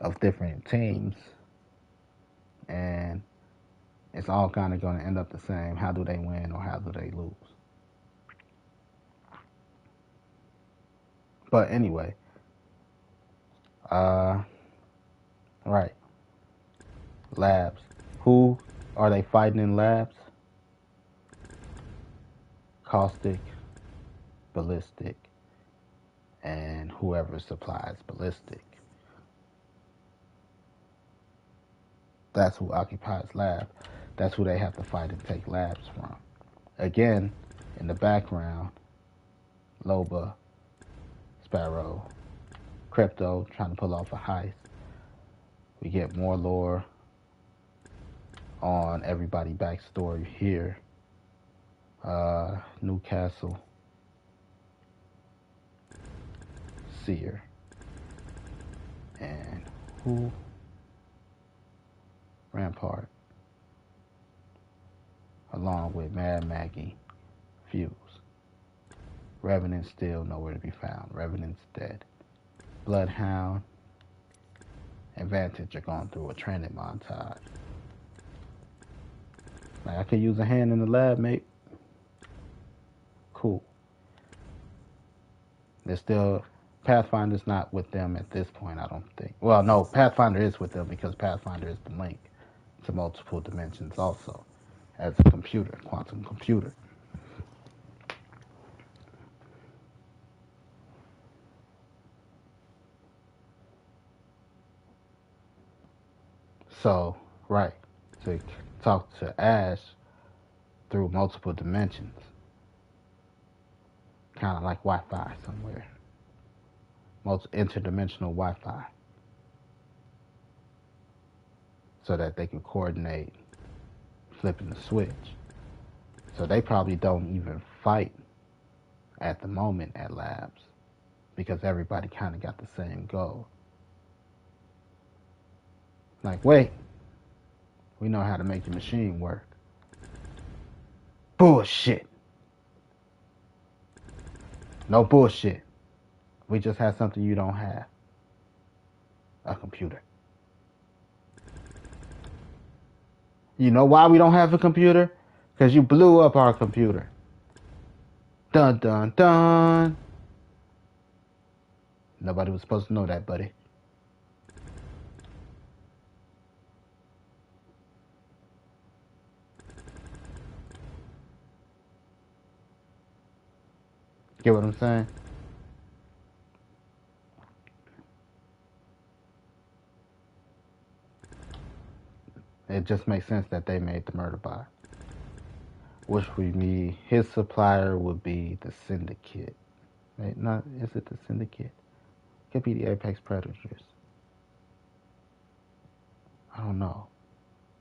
[SPEAKER 1] of different teams, and it's all kind of going to end up the same. How do they win or how do they lose? But anyway, right. Labs. Who are they fighting in labs? Caustic, Ballistic, and whoever supplies Ballistic. That's who occupies lab. That's who they have to fight and take labs from. Again, in the background, Loba, Sparrow, Crypto trying to pull off a heist. We get more lore on everybody backstory here. Newcastle, Seer, and who? Rampart, along with Mad Maggie, Fuse. Revenant's still nowhere to be found. Revenant's dead. Bloodhound and Vantage are going through a training montage. Like, I could use a hand in the lab, mate. Cool. They're still... Pathfinder's not with them at this point, I don't think. Well, no, Pathfinder is with them because Pathfinder is the link to multiple dimensions also, as a computer, quantum computer. So, right, to talk to Ash through multiple dimensions, kind of like Wi-Fi somewhere, interdimensional Wi-Fi, so that they can coordinate flipping the switch. So they probably don't even fight at the moment at labs because everybody kind of got the same goal. Like, wait, we know how to make your machine work. Bullshit. No bullshit. We just have something you don't have. A computer. You know why we don't have a computer? Because you blew up our computer. Dun dun dun. Nobody was supposed to know that, buddy. Get what I'm saying? It just makes sense that they made the murder bot. Which would be, his supplier would be the Syndicate. Right? Not, is it the Syndicate? Could be the Apex Predators. I don't know.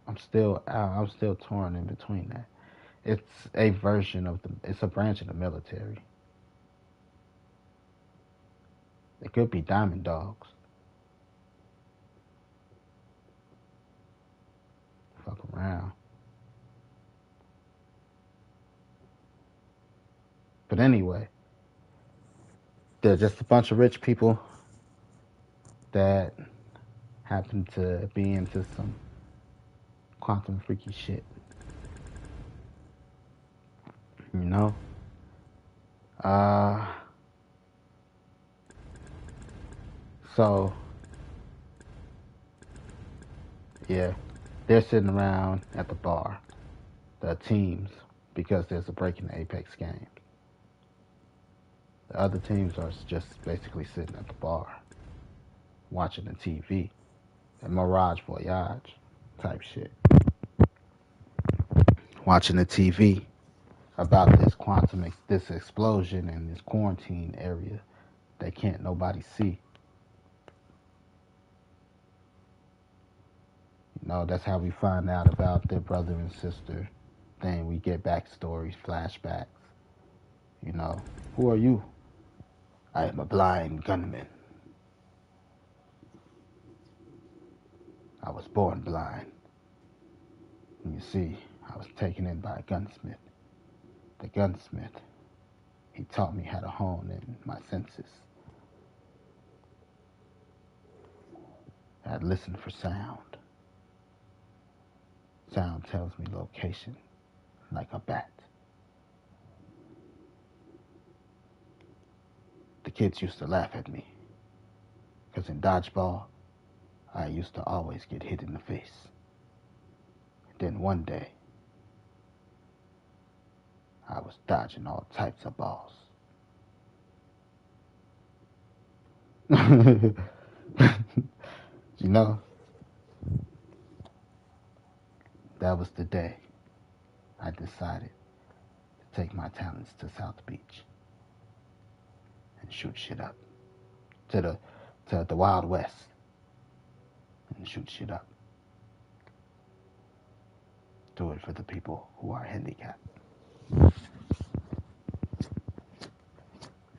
[SPEAKER 1] I'm still torn in between that. It's a version of it's a branch of the military. It could be Diamond Dogs. Fuck around. But anyway, they're just a bunch of rich people that happen to be into some quantum freaky shit. You know? So, yeah, they're sitting around at the bar, the teams, because there's a break in the Apex game. The other teams are just basically sitting at the bar, watching the TV, a Mirage Voyage type shit. Watching the TV about this explosion in this quarantine area that can't nobody see. You know, that's how we find out about their brother and sister thing. We get backstories, flashbacks. You know, who are you? I am a blind gunman. I was born blind. And you see, I was taken in by a gunsmith. The gunsmith, he taught me how to hone in my senses. I'd listen for sound. Sound tells me location, like a bat. The kids used to laugh at me, because in dodgeball, I used to always get hit in the face. Then one day, I was dodging all types of balls. You know, that was the day I decided to take my talents to South Beach and shoot shit up. To the Wild West and shoot shit up. Do it for the people who are handicapped.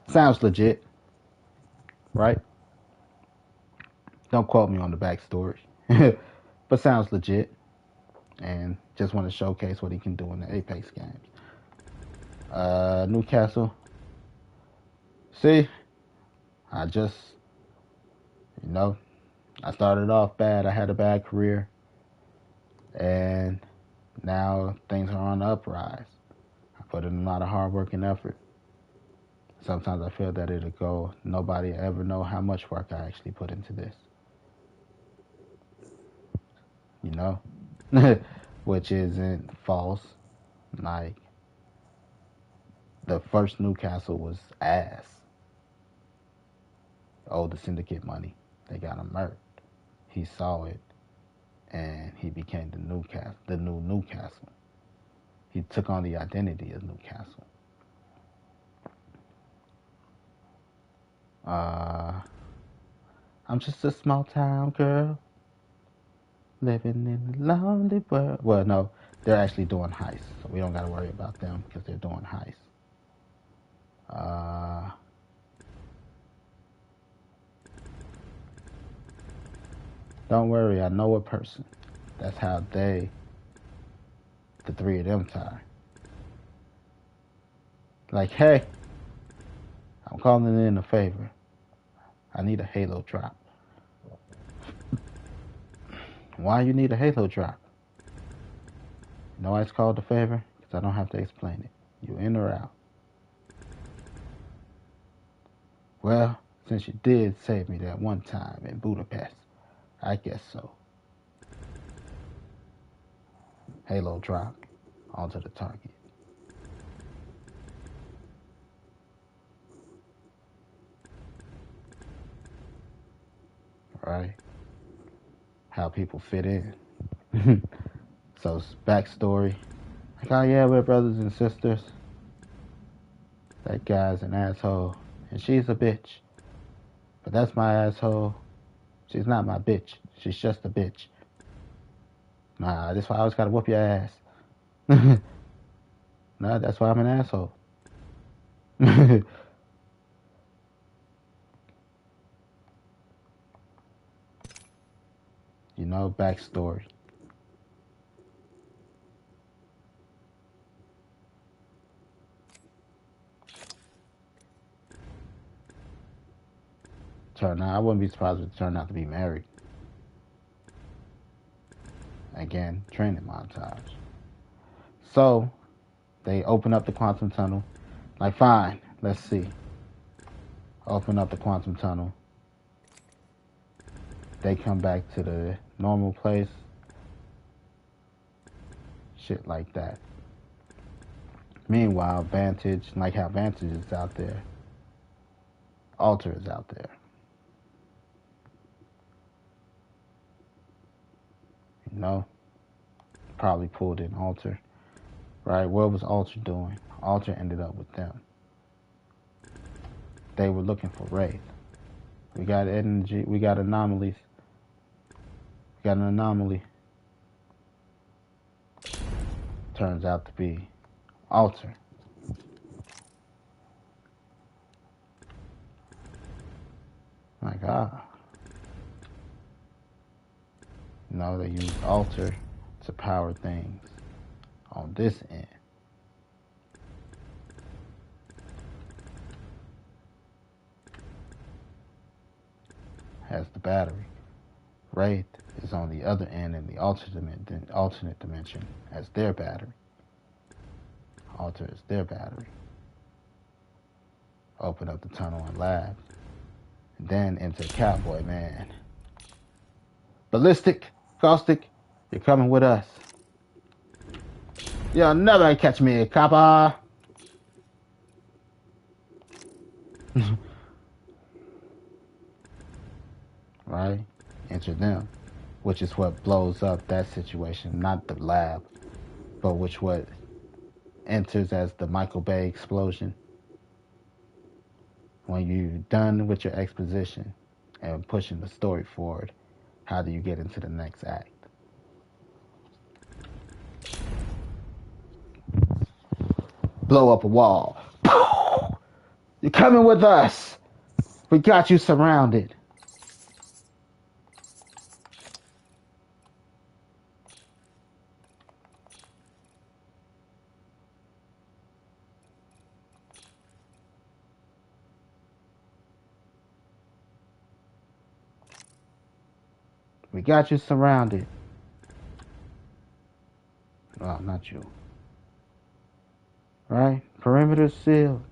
[SPEAKER 1] Sounds legit, right? Don't quote me on the backstory, but sounds legit. And just want to showcase what he can do in the Apex games. Newcastle. See, I just, I started off bad. I had a bad career, and now things are on the uprise. I put in a lot of hard work and effort. Sometimes I feel that it'll go, nobody ever know how much work I actually put into this. Which isn't false. Like, the first Newcastle was ass. Oh, the syndicate money. They got him murdered. He saw it, and he became the new Newcastle. He took on the identity of Newcastle. I'm just a small town girl living in a lonely world. Well, no, they're actually doing heists, so we don't got to worry about them because they're doing heists. Don't worry, I know a person. That's how the three of them tie. Like, hey, I'm calling in a favor. I need a Halo drop. Why you need a Halo drop? You know why it's called a favor? Because I don't have to explain it. You in or out? Well, since you did save me that one time in Budapest, I guess so. Halo drop onto the target. Right? How people fit in. So, backstory. Like, oh yeah, we're brothers and sisters. That guy's an asshole. And she's a bitch. But that's my asshole. She's not my bitch. She's just a bitch. Nah, that's why I always gotta whoop your ass. Nah, that's why I'm an asshole. Backstory. I wouldn't be surprised if it turned out to be married. Again, training montage. So, they open up the quantum tunnel. Like, fine, let's see. Open up the quantum tunnel. They come back to the normal place. Shit like that. Meanwhile, Vantage, like how Vantage is out there, Alter is out there. Probably pulled in Alter. Right? What was Alter doing? Alter ended up with them. They were looking for Wraith. We got energy. We got anomalies. We got an anomaly. Turns out to be Alter. My God. know, they use alter to power things on this end. Has the battery. Wraith is on the other end in the alternate dimension as their battery. Alter is their battery. Open up the tunnel and labs. And then enter Cowboy Man. Ballistic, Caustic, you're coming with us. You'll never catch me, copper. Right? Enter them, which is what blows up that situation, not the lab, but which what enters as the Michael Bay explosion. When you're done with your exposition and pushing the story forward, how do you get into the next act? Blow up a wall. You're coming with us. We got you surrounded. We got you surrounded. Well, not you. Right? Perimeter sealed.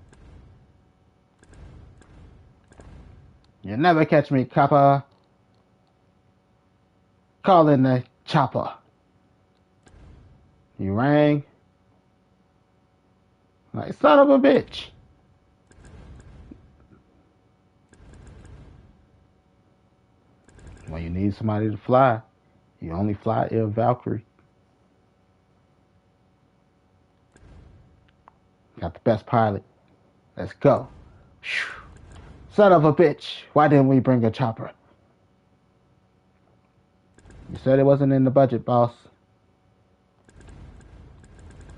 [SPEAKER 1] You'll never catch me, copper. Call in the chopper. You rang? Like, son of a bitch. When you need somebody to fly, you only fly Air Valkyrie. Got the best pilot. Let's go. Son of a bitch. Why didn't we bring a chopper? You said it wasn't in the budget, boss.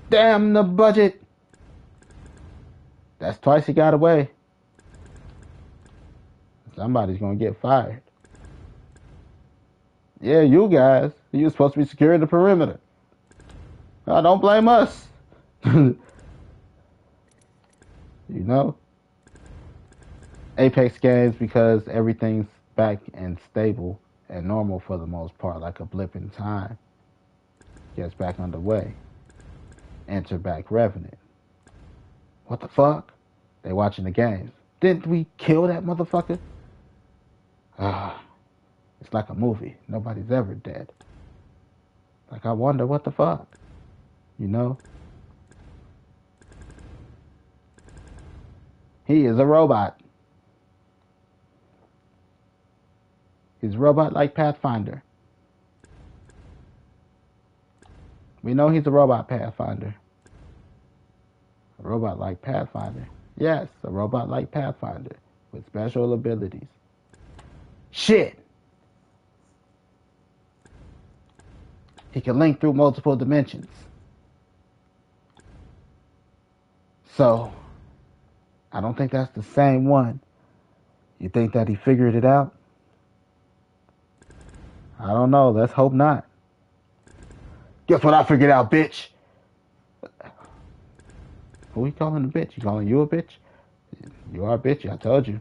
[SPEAKER 1] Damn the budget. That's twice he got away. Somebody's gonna get fired. Yeah, you guys. You're supposed to be securing the perimeter. Oh, don't blame us. You know? Apex games, because everything's back and stable and normal for the most part, like a blip in time, gets back underway. Enter back Revenant. What the fuck? They watching the games. Didn't we kill that motherfucker? It's like a movie. Nobody's ever dead. Like, I wonder what the fuck. You know? He is a robot. He's a robot like Pathfinder. We know he's a robot Pathfinder. A robot like Pathfinder. Yes, a robot like Pathfinder with special abilities. Shit! He can link through multiple dimensions. So, I don't think that's the same one. You think that he figured it out? I don't know. Let's hope not. Guess what I figured out, bitch? Who you calling a bitch? You calling you a bitch? You are a bitch. I told you.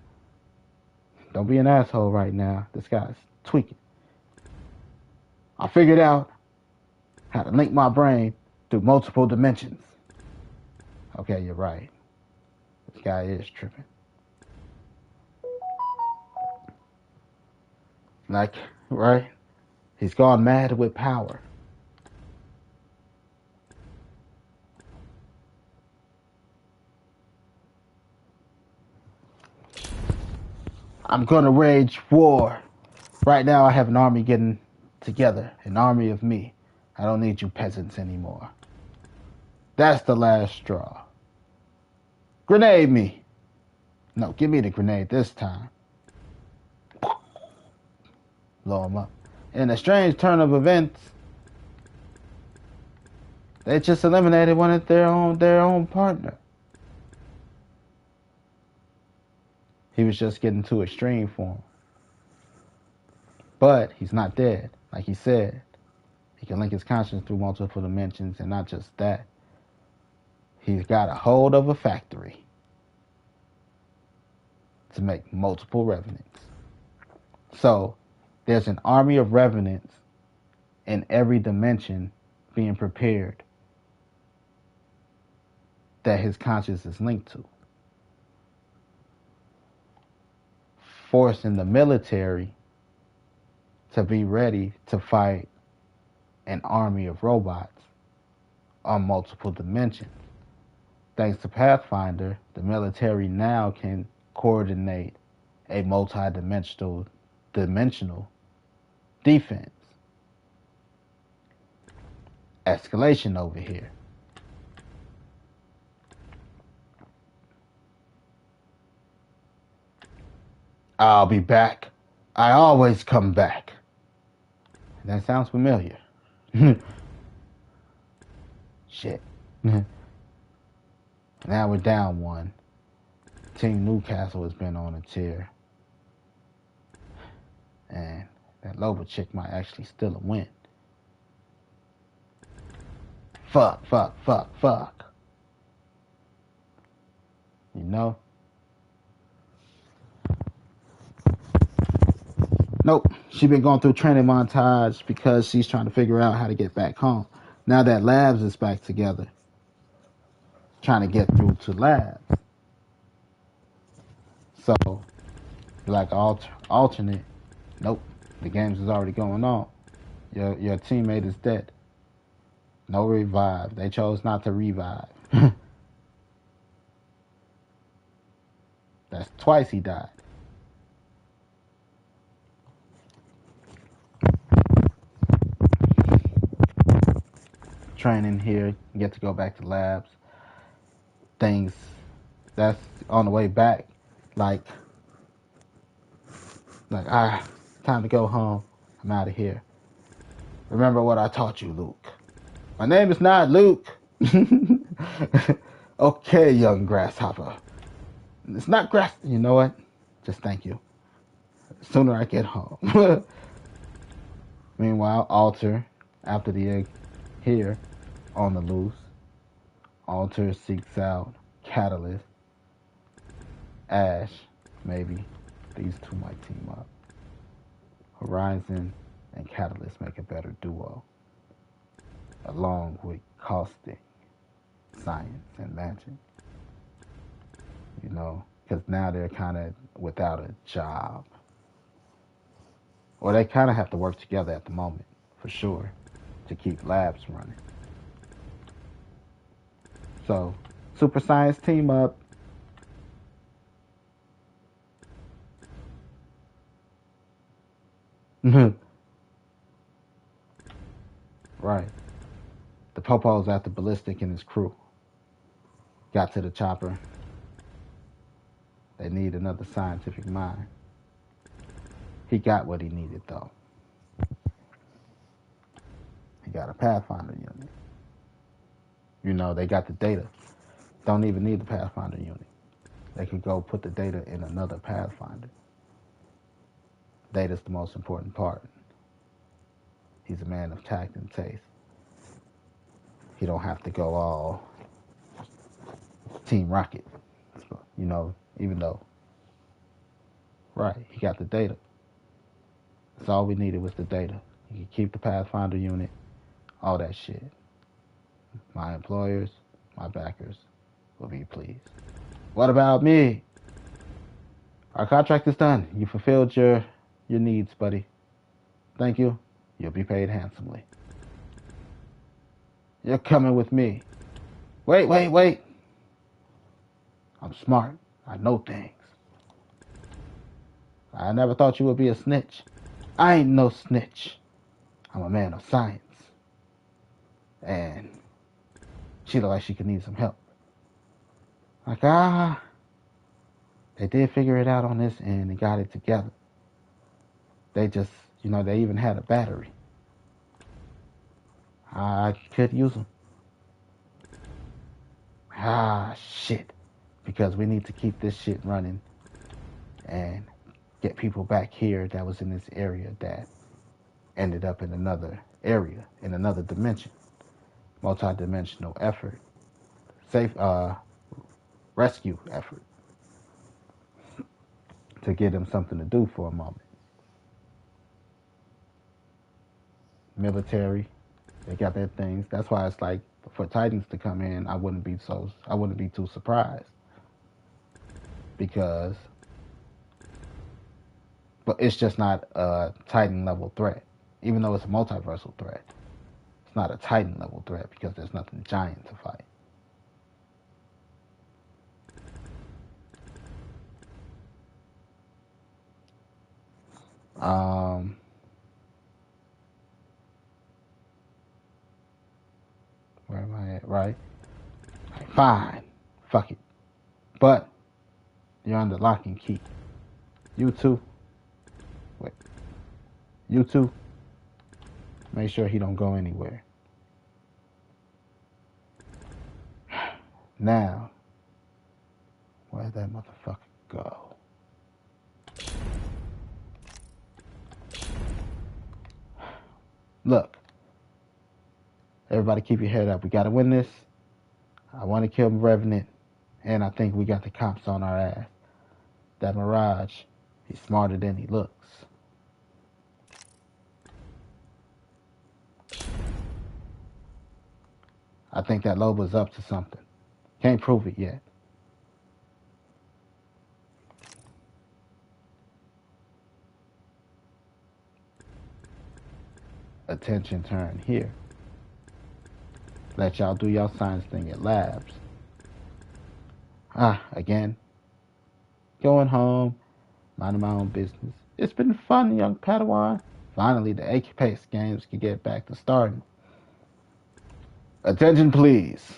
[SPEAKER 1] Don't be an asshole right now. This guy's tweaking. I figured out how to link my brain through multiple dimensions. Okay, you're right. This guy is tripping. Like, right? He's gone mad with power. I'm gonna wage war. Right now I have an army getting together. An army of me. I don't need you peasants anymore. That's the last straw. Grenade me. No, give me the grenade this time. Blow him up. In a strange turn of events, they just eliminated one of their own partner. He was just getting too extreme for him. But he's not dead, like he said. can link his conscience through multiple dimensions, and not just that. He's got a hold of a factory to make multiple revenants. So there's an army of revenants in every dimension being prepared that his conscience is linked to, forcing the military to be ready to fight an army of robots on multiple dimensions. Thanks to Pathfinder, the military now can coordinate a multi-dimensional defense. Escalation over here. I'll be back. I always come back. That sounds familiar. Shit. Now we're down one. Team Newcastle has been on a tear. And that Loba chick might actually steal a win. Fuck. You know? Nope. She been going through training montage because she's trying to figure out how to get back home. Now that Labs is back together, trying to get through to Labs. So, like alternate. Nope. The games is already going on. Your teammate is dead. No revive. They chose not to revive. That's twice he died. Training here, get to go back to Labs. Things that's on the way back. Like, time to go home. I'm out of here. Remember what I taught you, Luke. My name is not Luke. Okay, young grasshopper. It's not grass. You know what? Just thank you. Sooner I get home. Meanwhile, Alter, after the egg here, on the loose. Alter seeks out Catalyst. Ash, maybe. These two might team up. Horizon and Catalyst make a better duo, along with Caustic, Science, and Magic. You know, because now they're kind of without a job. Or they kind of have to work together at the moment, for sure, to keep Labs running. So, Super Science team up. Right. The Popo's after Ballistic and his crew. Got to the chopper. They need another scientific mind. He got what he needed, though. He got a Pathfinder unit. You know, they got the data. Don't even need the Pathfinder unit. They could go put the data in another Pathfinder. Data's the most important part. He's a man of tact and taste. He don't have to go all Team Rocket. You know, even though, right, he got the data. That's all we needed was the data. He could keep the Pathfinder unit, all that shit. My employers, my backers will be pleased. What about me? Our contract is done. You fulfilled your needs, buddy. Thank you. You'll be paid handsomely. You're coming with me. Wait. I'm smart. I know things. I never thought you would be a snitch. I ain't no snitch. I'm a man of science. And she looked like she could need some help. Like, they did figure it out on this end and got it together. They just, you know, they even had a battery. I could use them. Shit. Because we need to keep this shit running and get people back here that was in this area that ended up in another area in another dimension. Multi-dimensional effort. Safe rescue effort. To give them something to do for a moment. Military, they got their things. That's why it's like for Titans to come in, I wouldn't be too surprised. Because but it's just not a Titan level threat. Even though it's a multiversal threat. It's not a Titan level threat because there's nothing giant to fight. Where am I at? Right? Fine. Fuck it. But you're under lock and key. You two. Wait. You two. Make sure he don't go anywhere. Now, where'd that motherfucker go? Look. Everybody keep your head up. We gotta win this. I want to kill Revenant. And I think we got the cops on our ass. That Mirage, he's smarter than he looks. I think that Loba's up to something. Can't prove it yet. Attention turn here. Let y'all do y'all science thing at labs. Again. Going home. Minding my own business. It's been fun, young Padawan. Finally, the Apex games can get back to starting. Attention, please.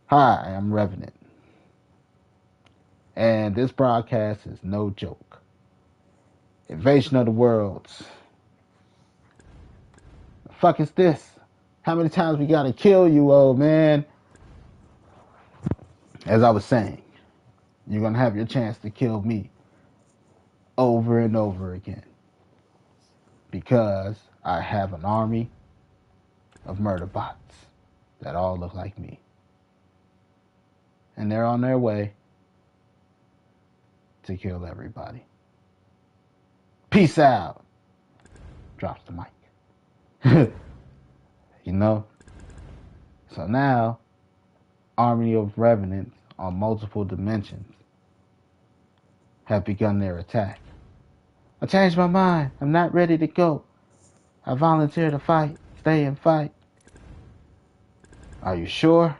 [SPEAKER 1] Hi, I'm Revenant. And this broadcast is no joke. Invasion of the Worlds. The fuck is this? How many times we gotta kill you, old man? As I was saying, you're gonna have your chance to kill me over and over again. Because I have an army of murder bots that all look like me. And they're on their way to kill everybody. Peace out. Drops the mic. You know? So now, army of revenants on multiple dimensions have begun their attack. I changed my mind. I'm not ready to go. I volunteer to fight. Stay and fight. Are you sure?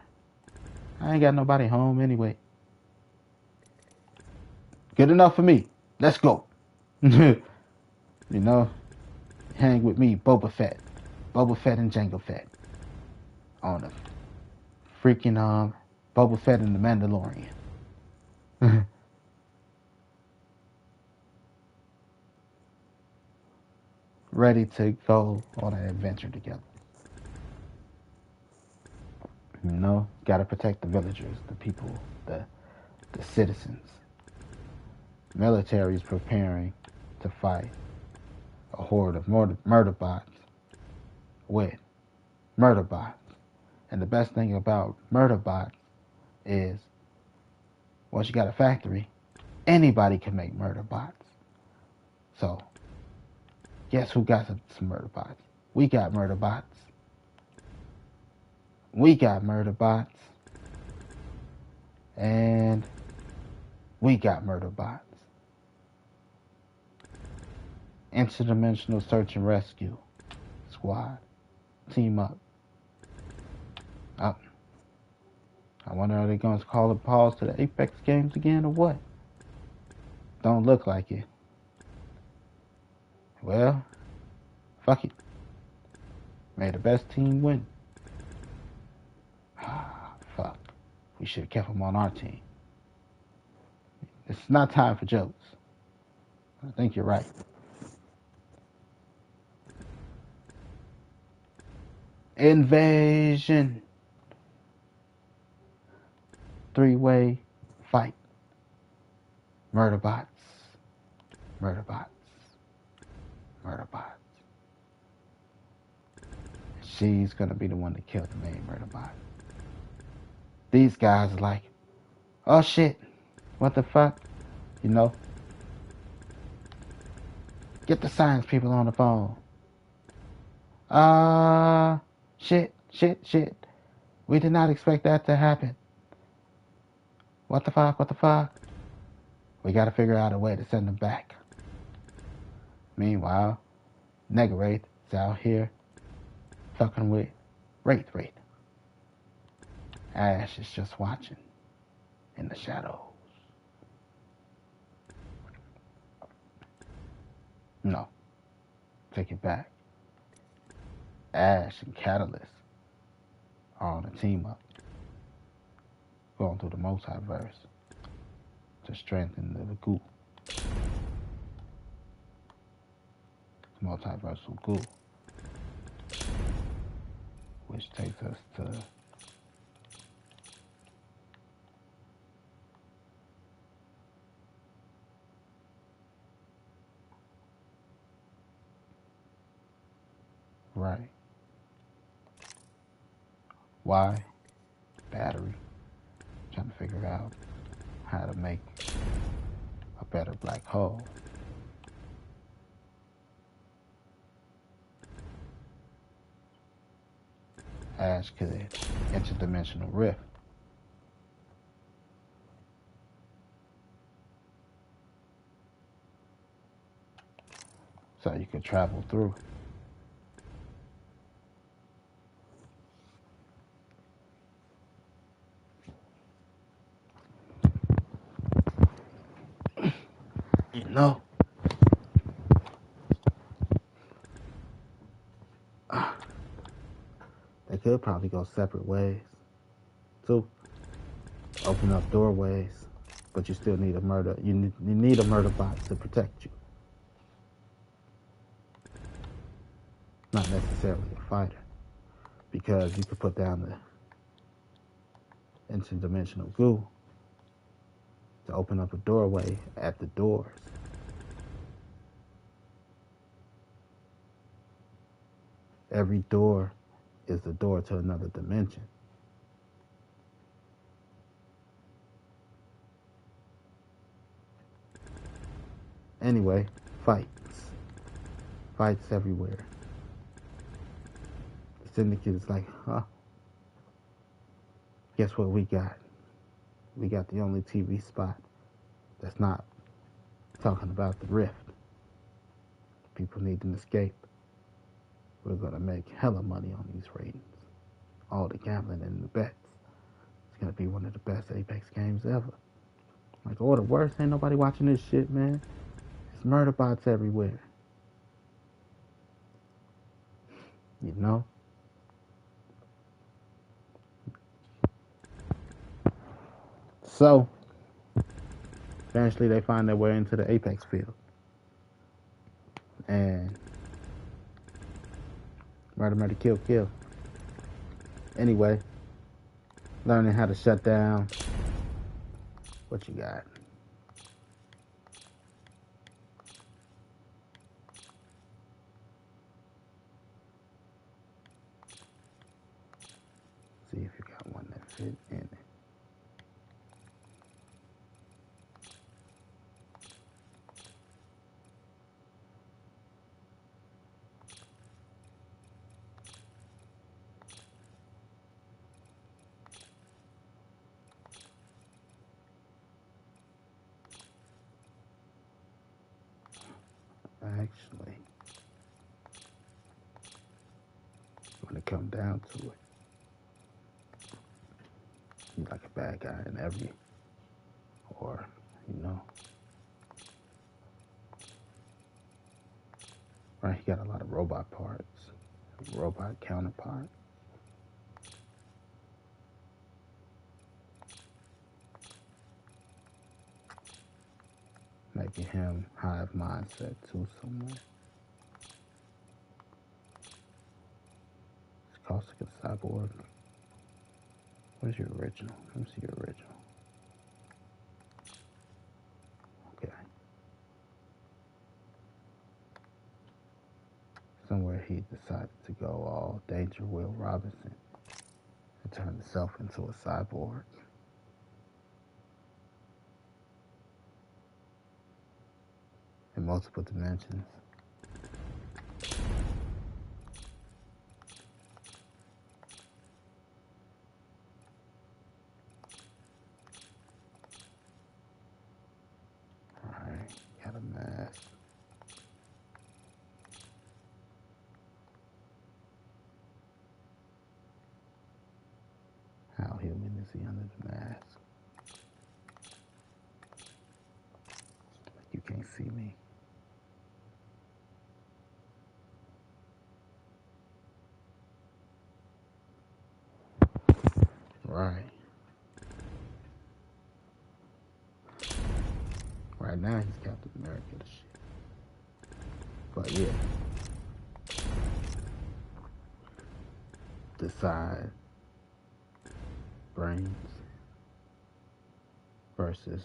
[SPEAKER 1] I ain't got nobody home anyway. Good enough for me. Let's go. You know, hang with me, Boba Fett. Boba Fett and Jango Fett. On the freaking Boba Fett and the Mandalorian. Ready to go on an adventure together. You know, gotta protect the villagers, the people, the citizens. Military is preparing to fight a horde of murder bots with murder bots. And the best thing about murder bots is once you got a factory, anybody can make murder bots. So, guess who got some murder bots? We got murder bots. We got murder bots. And we got murder bots. Interdimensional search and rescue squad. Team up. Up. I wonder, are they going to call a pause to the Apex games again or what? Don't look like it. Well, fuck it. May the best team win. Fuck. We should have kept him on our team. It's not time for jokes. I think you're right. Invasion. 3-way fight. Murder bots. Murder bots. Murder bots. she's gonna be the one to kill the main murder bot. These guys are like, oh shit, what the fuck? You know? Get the science people on the phone. Shit. We did not expect that to happen. What the fuck? We gotta figure out a way to send them back. Meanwhile, Negarath is out here fucking with Wraith. Ash is just watching in the shadows. No, take it back. Ash and Catalyst are on a team up, going through the multiverse to strengthen the goo. Multiversal goo. Which takes us to right. Why? Battery. Trying to figure out how to make a better black hole. Ash could interdimensional rift. So you could travel through. You know? They could probably go separate ways. Too. Open up doorways. But you still need a murder. You need a murder bot to protect you. Not necessarily a fighter. Because you could put down the interdimensional goo to open up a doorway at the doors. Every door is the door to another dimension. Anyway, fights. Fights everywhere. The Syndicate is like, huh? Guess what we got? We got the only TV spot that's not talking about the rift. People need an escape. We're gonna make hella money on these ratings. All the gambling and the bets. It's gonna be one of the best Apex games ever. Like, or the worst, ain't nobody watching this shit, man. There's murder bots everywhere. You know? So, eventually they find their way into the Apex field. And murder, kill. Anyway, learning how to shut down. What you got? See if you got one that fit in it. Actually, when it comes down to it, he's like a bad guy in every, or, you know, right? He got a lot of robot parts, robot counterpart. Maybe him hive mindset too somewhere. It's Caustic a cyborg. Where's your original? Let me see your original. Okay. Somewhere he decided to go all Danger Will Robinson and turn himself into a cyborg. In multiple dimensions. Alright, got a mask. How human is he under the mask? You can't see me. Right. Right now he's Captain America the shit. But yeah. Decide brains versus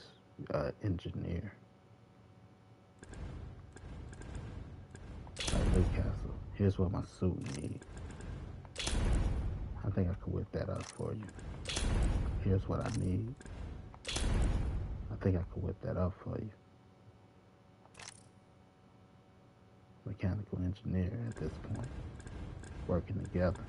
[SPEAKER 1] engineer. Like Newcastle. Here's what my suit needs. I think I could whip that up for you. Here's what I need. I think I could whip that up for you. Mechanical engineer at this point. Working together.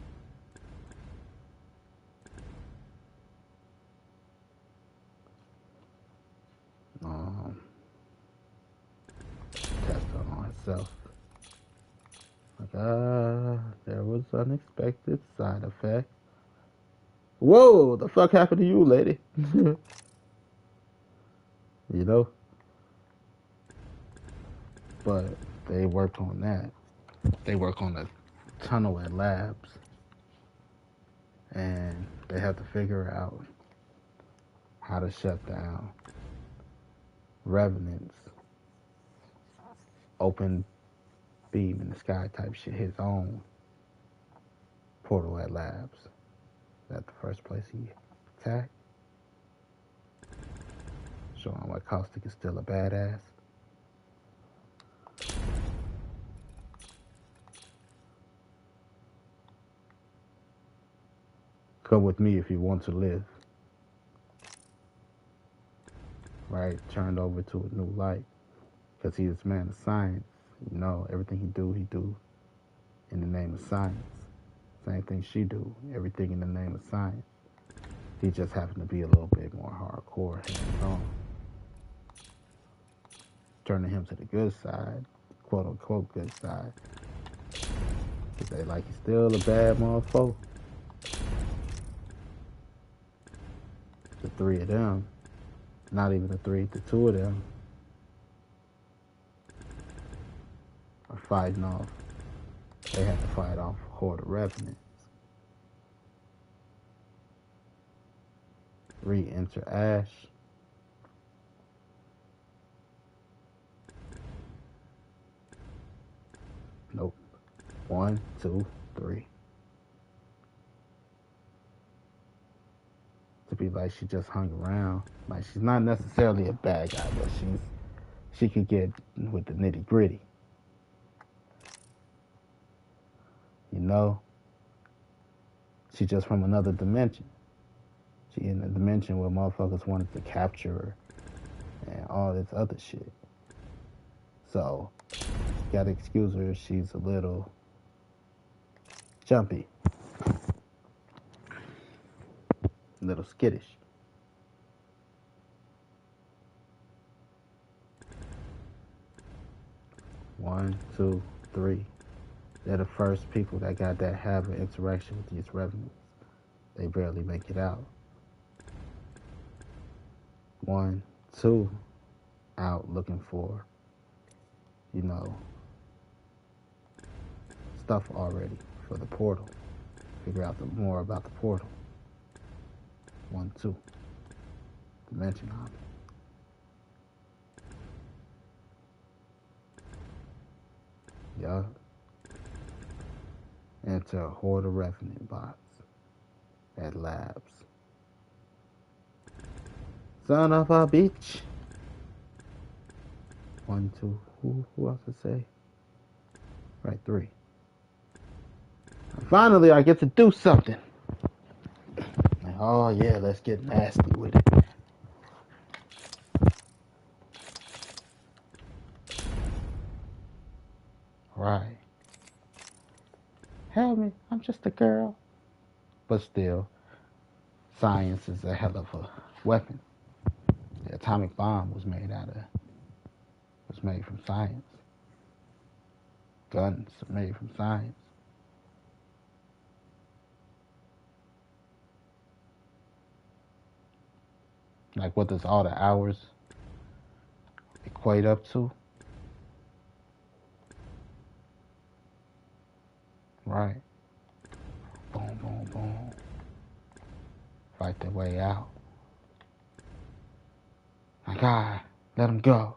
[SPEAKER 1] Test on himself. Like, there was unexpected side effect. Whoa, the fuck happened to you, lady? You know? But they work on that. They work on the tunnel at labs. And they have to figure out how to shut down Revenant's open beam in the sky type shit, his own portal at labs. That's the first place he attacked. Showing why Caustic is still a badass. Come with me if you want to live. Right? Turned over to a new light. Because he's a man of science. You know, everything he do in the name of science. Same thing she do, everything in the name of science. He just happened to be a little bit more hardcore, hands-on. Turning him to the good side, quote-unquote good side. Cause they like he's still a bad motherfucker. The three of them, not even the three, the two of them are fighting off. They have to fight off a horde of revenants. Re-enter Ash. Nope. 1, 2, 3. To be like she just hung around. Like she's not necessarily a bad guy, but she could get with the nitty gritty. You know? She's just from another dimension. She in a dimension where motherfuckers wanted to capture her and all this other shit. So, gotta excuse her if she's a little jumpy. A little skittish. One, two, three. They're the first people that got that have an interaction with these revenants. They barely make it out. 1, 2, out looking for, you know, stuff already for the portal. Figure out more about the portal. 1, 2. Dimension hop. Yup. Enter a horde of revenant bots at labs. Son of a bitch. 1, 2. Who else to say? Right, 3. Finally, I get to do something. Like, oh yeah, let's get nasty with it. Right. Help me, I'm just a girl. But still, science is a hell of a weapon. The atomic bomb was made from science. Guns are made from science. Like, what does all the hours equate up to? Right. Boom, boom, boom. Fight their way out. My God, let them go.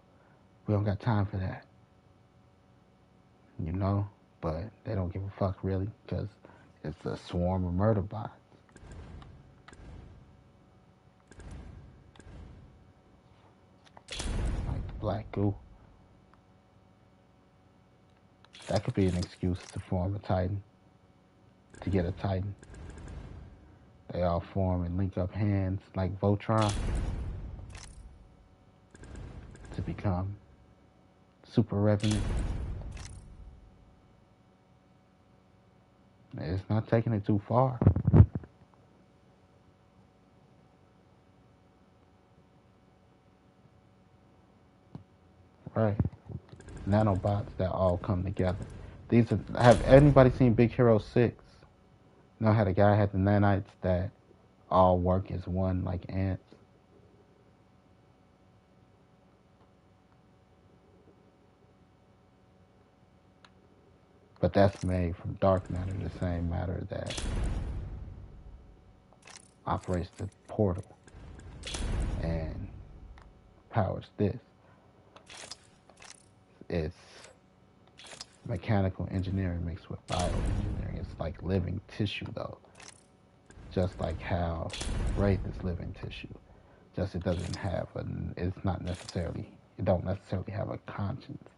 [SPEAKER 1] We don't got time for that. You know? But they don't give a fuck really, because it's a swarm of murder bots. Like the black goo. That could be an excuse to form a Titan. To get a Titan. They all form and link up hands like Voltron to become Super Revenant. It's not taking it too far. Right. Nanobots that all come together. These are, have anybody seen Big Hero 6? You know how the guy had the nanites that all work as one like ants? But that's made from dark matter, the same matter that operates the portal and powers this. It's mechanical engineering mixed with bioengineering. It's like living tissue though. Just like how Wraith is living tissue. Just it doesn't have it don't necessarily have a conscience.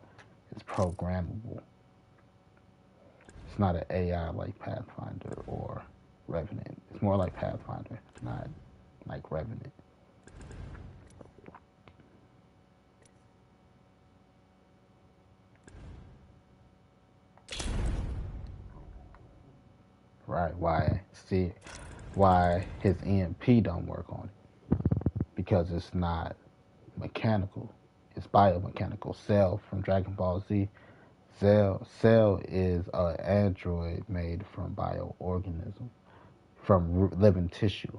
[SPEAKER 1] It's programmable. It's not an AI like Pathfinder or Revenant. It's more like Pathfinder, not like Revenant. Right? Why his EMP don't work on it? Because it's not mechanical. It's biomechanical. Cell from Dragon Ball Z. Cell is an android made from bioorganism, from living tissue.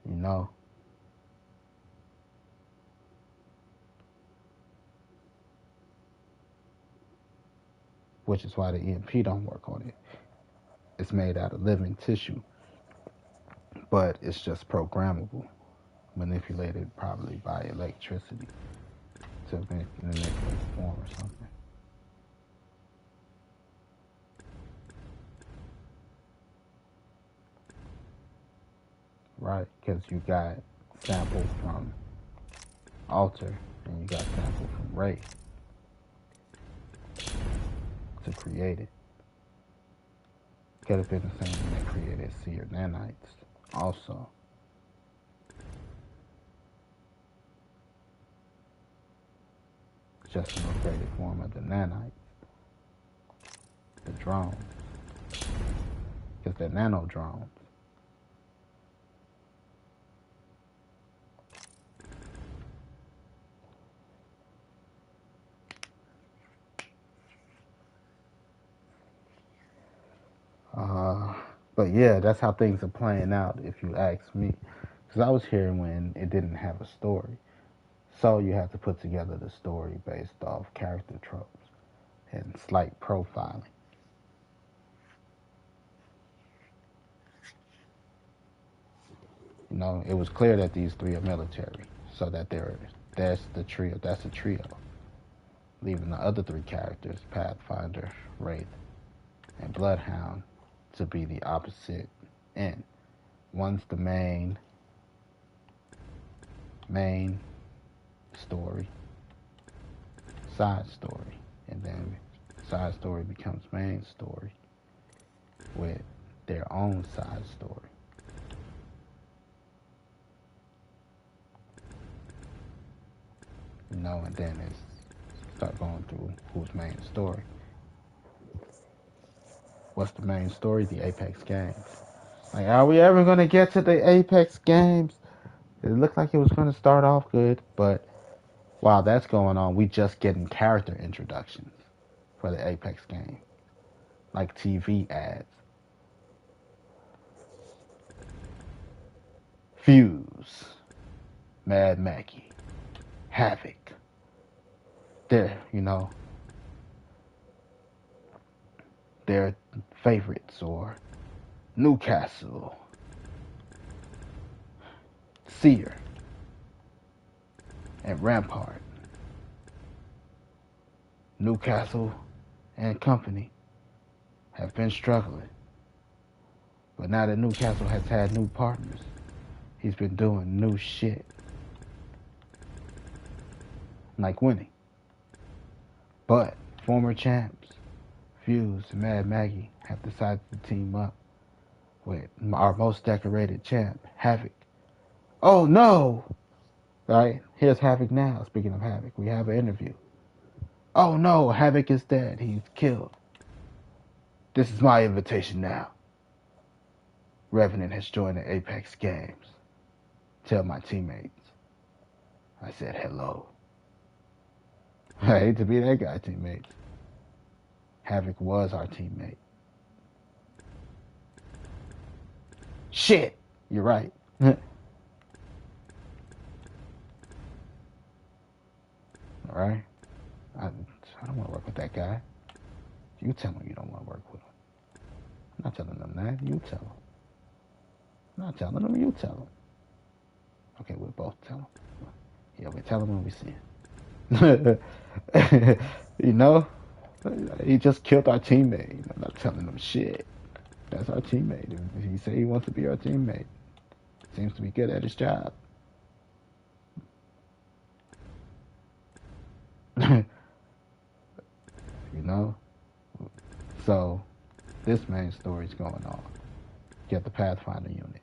[SPEAKER 1] You know, which is why the EMP don't work on it. It's made out of living tissue, but it's just programmable, manipulated probably by electricity to manipulate form or something. Right? Because you got sample from Alter and you got sample from Ray to create it. Could have been the same when they created Seer nanites also. Just an upgraded form of the nanites. The drones. Because they're nano drones. But yeah, that's how things are playing out, if you ask me. Because I was here when it didn't have a story. So you have to put together the story based off character tropes and slight profiling. You know, it was clear that these three are military, so that that's the trio. Leaving the other three characters, Pathfinder, Wraith, and Bloodhound, to be the opposite end. One's the main story, side story, and then side story becomes main story with their own side story. You know, and then it's start going through who's main story. What's the main story? The Apex games. Like, are we ever gonna get to the Apex games? It looked like it was gonna start off good, but while that's going on, we just getting character introductions for the Apex game, like TV ads. Fuse, Mad Maggie, Havoc. They're, their favorites, or Newcastle, Seer, and Rampart. Newcastle and company have been struggling, but now that Newcastle has had new partners, he's been doing new shit, like winning. But former champs, Fuse and Mad Maggie, have decided to team up with our most decorated champ, Havoc. Oh no! Right? Here's Havoc now. Speaking of Havoc, we have an interview. Oh no, Havoc is dead. He's killed. This is my invitation now. Revenant has joined the Apex Games. Tell my teammates I said hello. I hate to be that guy, teammates. Havoc was our teammate. Shit! You're right. Alright? I don't want to work with that guy. You tell him you don't want to work with him. I'm not telling them that. You tell him. I'm not telling him. You tell him. Okay, we'll both tell him. Yeah, we tell him when we see him. You know? He just killed our teammate. I'm not telling him shit. That's our teammate. If he say he wants to be our teammate, seems to be good at his job. You know? So, this main story is going on. Get the Pathfinder unit.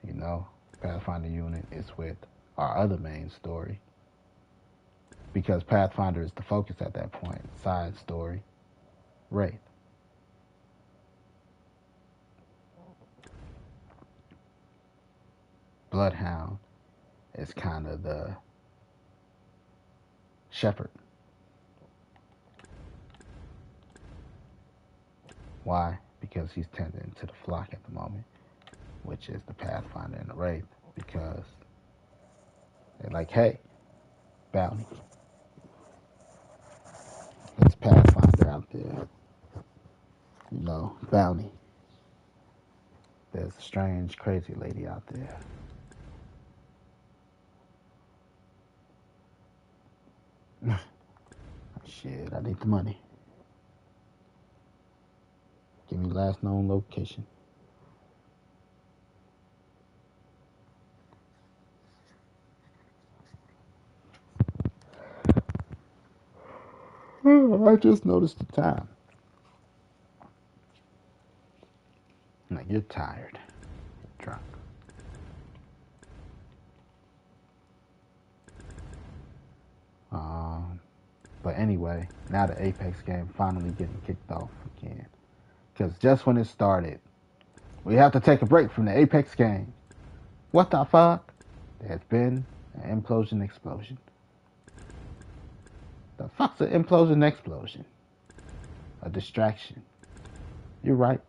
[SPEAKER 1] You know? Pathfinder unit is with our other main story. Because Pathfinder is the focus at that point. Side story. Wraith. Bloodhound is kind of the shepherd. Why? Because he's tending to the flock at the moment, which is the Pathfinder and the Wraith, because they're like, hey, bounty. There's Pathfinder out there. You know, bounty. There's a strange, crazy lady out there. Shit, I need the money. Give me last known location. I just noticed the time. Like, you're tired. You're drunk. But anyway, now the Apex game finally getting kicked off again. Because just when it started, we have to take a break from the Apex game. What the fuck? There's been an implosion explosion. The fuck's an implosion explosion? A distraction. You're right.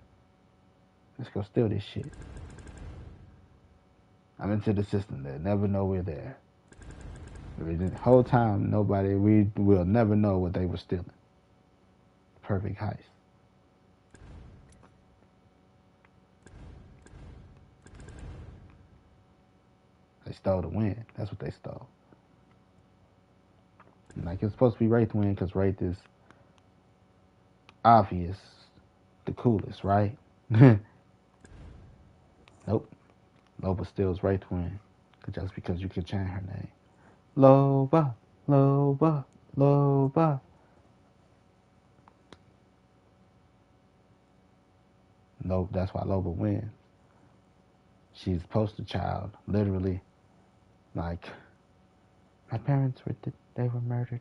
[SPEAKER 1] Let's go steal this shit. I'm into the system. They'll never know we're there. The whole time, we will never know what they were stealing. Perfect heist. They stole the win. That's what they stole. Like, it's supposed to be Wraith win because Wraith is obvious, the coolest, right? Nope. Loba steals Wraith win just because you can change her name. Loba, Loba, Loba. No, that's why Loba wins. She's poster child, literally. Like, my parents they were murdered.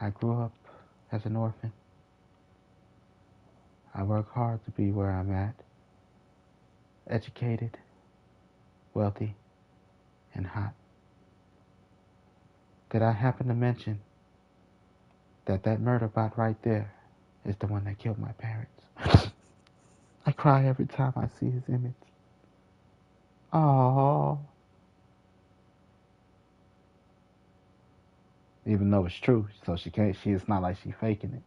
[SPEAKER 1] I grew up as an orphan. I work hard to be where I'm at. Educated, wealthy, and hot. Did I happen to mention that murder bot right there is the one that killed my parents? I cry every time I see his image. Oh, even though it's true, so she can't. It's not like she's faking it.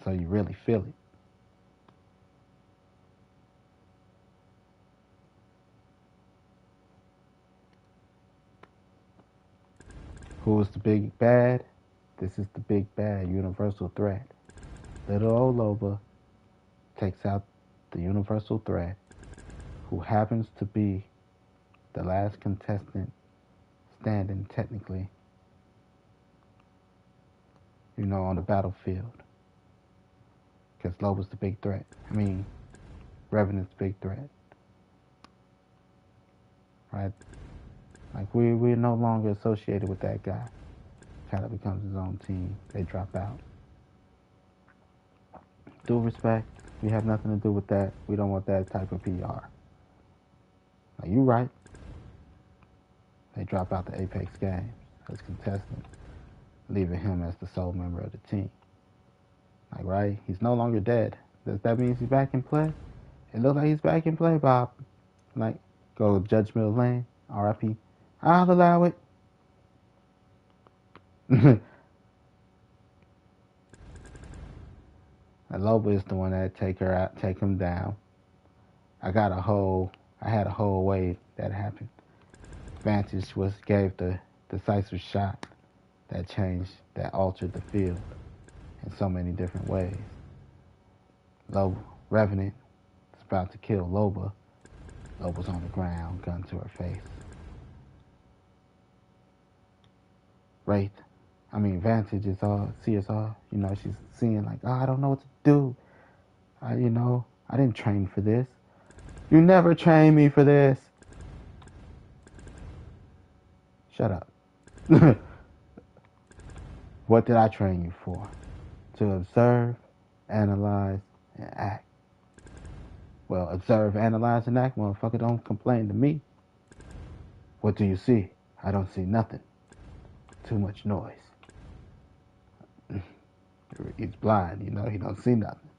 [SPEAKER 1] So you really feel it. Who is the big bad? This is the big bad universal threat. Little old Loba takes out the universal threat, who happens to be the last contestant standing technically, on the battlefield. Because Loba's the big threat. Revenant's the big threat. Right? Like, we're no longer associated with that guy. Kind of becomes his own team. They drop out. Due respect, we have nothing to do with that. We don't want that type of PR. Now, you right. They drop out the Apex games as contestant, leaving him as the sole member of the team. Like, right? He's no longer dead. Does that mean he's back in play? It looks like he's back in play, Bob. Like, go Judge Mills Lane, RIP. I'll allow it. And Loba is the one that take him down. I had a whole wave that happened. Vantage gave the decisive shot that altered the field in so many different ways. Revenant is about to kill Loba. Loba's on the ground, gun to her face. Vantage is all CSR. She's seeing like, oh, I don't know what to do. I didn't train for this. You never trained me for this. Shut up. What did I train you for? To observe, analyze, and act. Well, observe, analyze, and act, motherfucker, don't complain to me. What do you see? I don't see nothing. Too much noise. He's blind, he don't see nothing.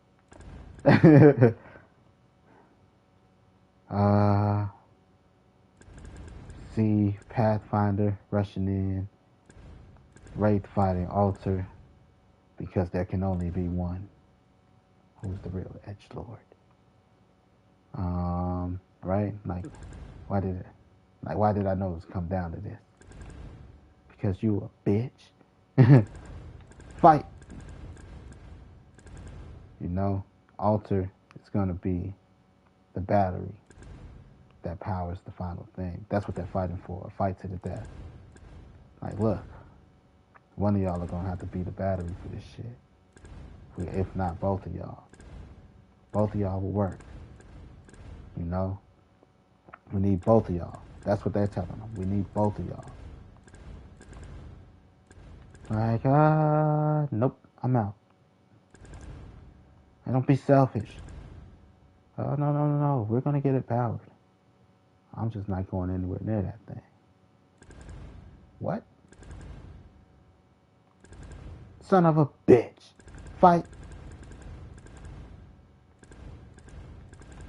[SPEAKER 1] See Pathfinder rushing in, Wraith fighting Alter, because there can only be one. Who's the real edgelord? Right? Why did I know it's come down to this? Because you a bitch. Fight. Alter is gonna be the battery that powers the final thing. That's what they're fighting for, a fight to the death. Like, look, one of y'all are gonna have to be the battery for this shit. If not both of y'all. Both of y'all will work. We need both of y'all. That's what they're telling them. We need both of y'all. Like, nope, I'm out. And don't be selfish. Oh, no. We're gonna get it powered. I'm just not going anywhere near that thing. What? Son of a bitch. Fight.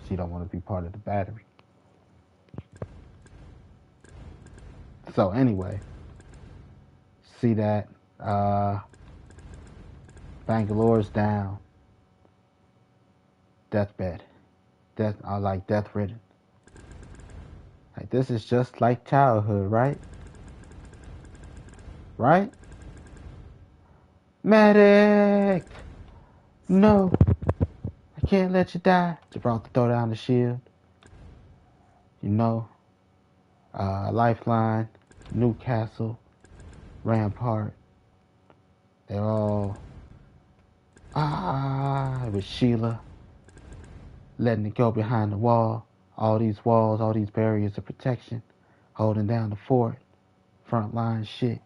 [SPEAKER 1] She don't want to be part of the battery. So anyway, see that Bangalore's down. Deathbed. Death-ridden. Like, this is just like childhood, right? Right? Medic! No! I can't let you die. Gibraltar throw down the shield. Lifeline, Newcastle, Rampart. They're all it was Sheila letting it go behind the wall. All these walls, all these barriers of protection, holding down the fort, front line shit.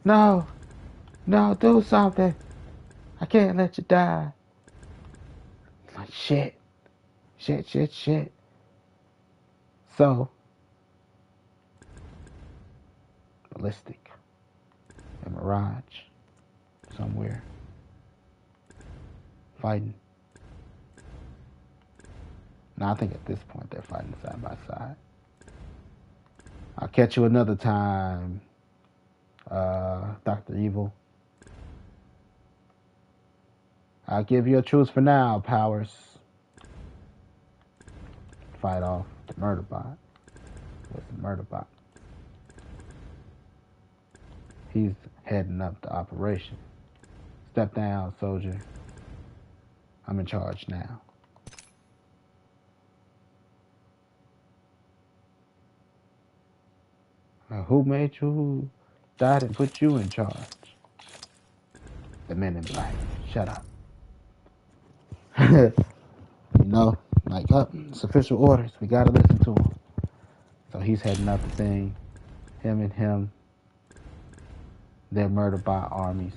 [SPEAKER 1] No, do something. I can't let you die. Like shit. So, Ballistic and Mirage somewhere fighting. Now I think at this point they're fighting side by side. I'll catch you another time, Dr. Evil. I'll give you a truce for now, Powers. Fight off the Murderbot. What's the Murderbot? He's heading up the operation. Step down, soldier. I'm in charge now. Who made you? Who died and put you in charge? The Men in Black. Shut up. Like, it's official orders. We gotta listen to him. So he's heading up the thing. Him, their Murderbot armies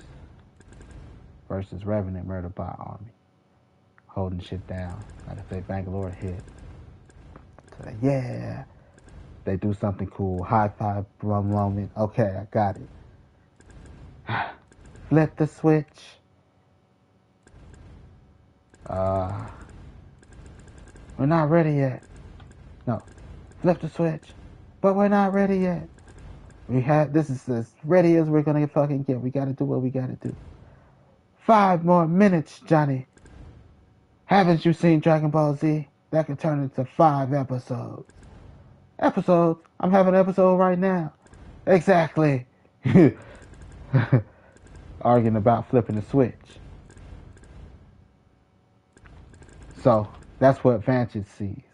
[SPEAKER 1] versus Revenant Murderbot army. Holding shit down. Like I say, Bangalore hit. So yeah. They do something cool. High five moment. Okay, I got it. Flip the switch. We're not ready yet. No. Flip the switch. But we're not ready yet. This is as ready as we're gonna fucking get. We gotta do what we gotta do. 5 more minutes, Johnny. Haven't you seen Dragon Ball Z? That could turn into 5 episodes. Episodes? I'm having an episode right now. Exactly. Arguing about flipping the switch. So, that's what Vantage sees.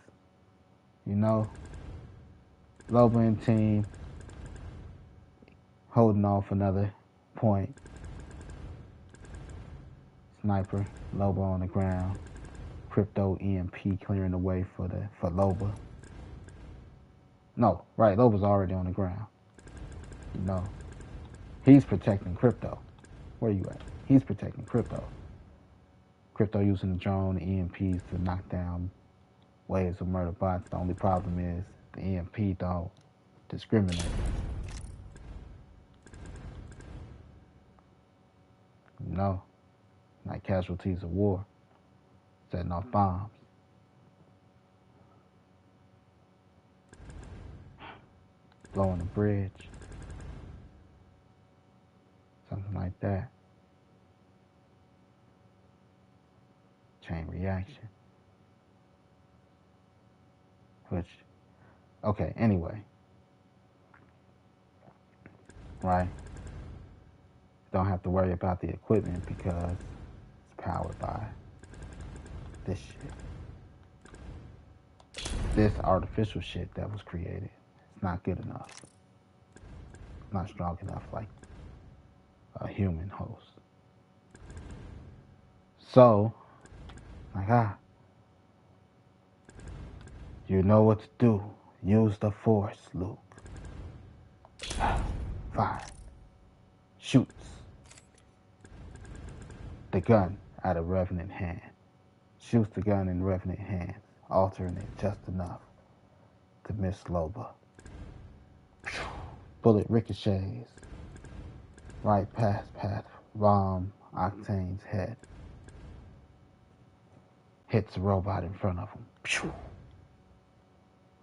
[SPEAKER 1] Loba and team holding off another point. Sniper, Loba on the ground. Crypto EMP clearing the way for Loba. No, right, Loba's already on the ground. He's protecting Crypto. Where you at? He's protecting Crypto. Crypto using the drone, the EMPs to knock down waves of Murderbots. The only problem is the EMP don't discriminate. Like casualties of war, setting off bombs. Blowing a bridge. Something like that. Chain reaction. Anyway. Right? Don't have to worry about the equipment because it's powered by this shit. This artificial shit that was created. It's not good enough. It's not strong enough like a human host. So, you know what to do. Use the Force, Luke. Fine. Shoots the gun out of Revenant hand. Shoots the gun in Revenant hands, altering it just enough to miss Loba. Bullet ricochets right past Rom Octane's head. Hits the robot in front of him.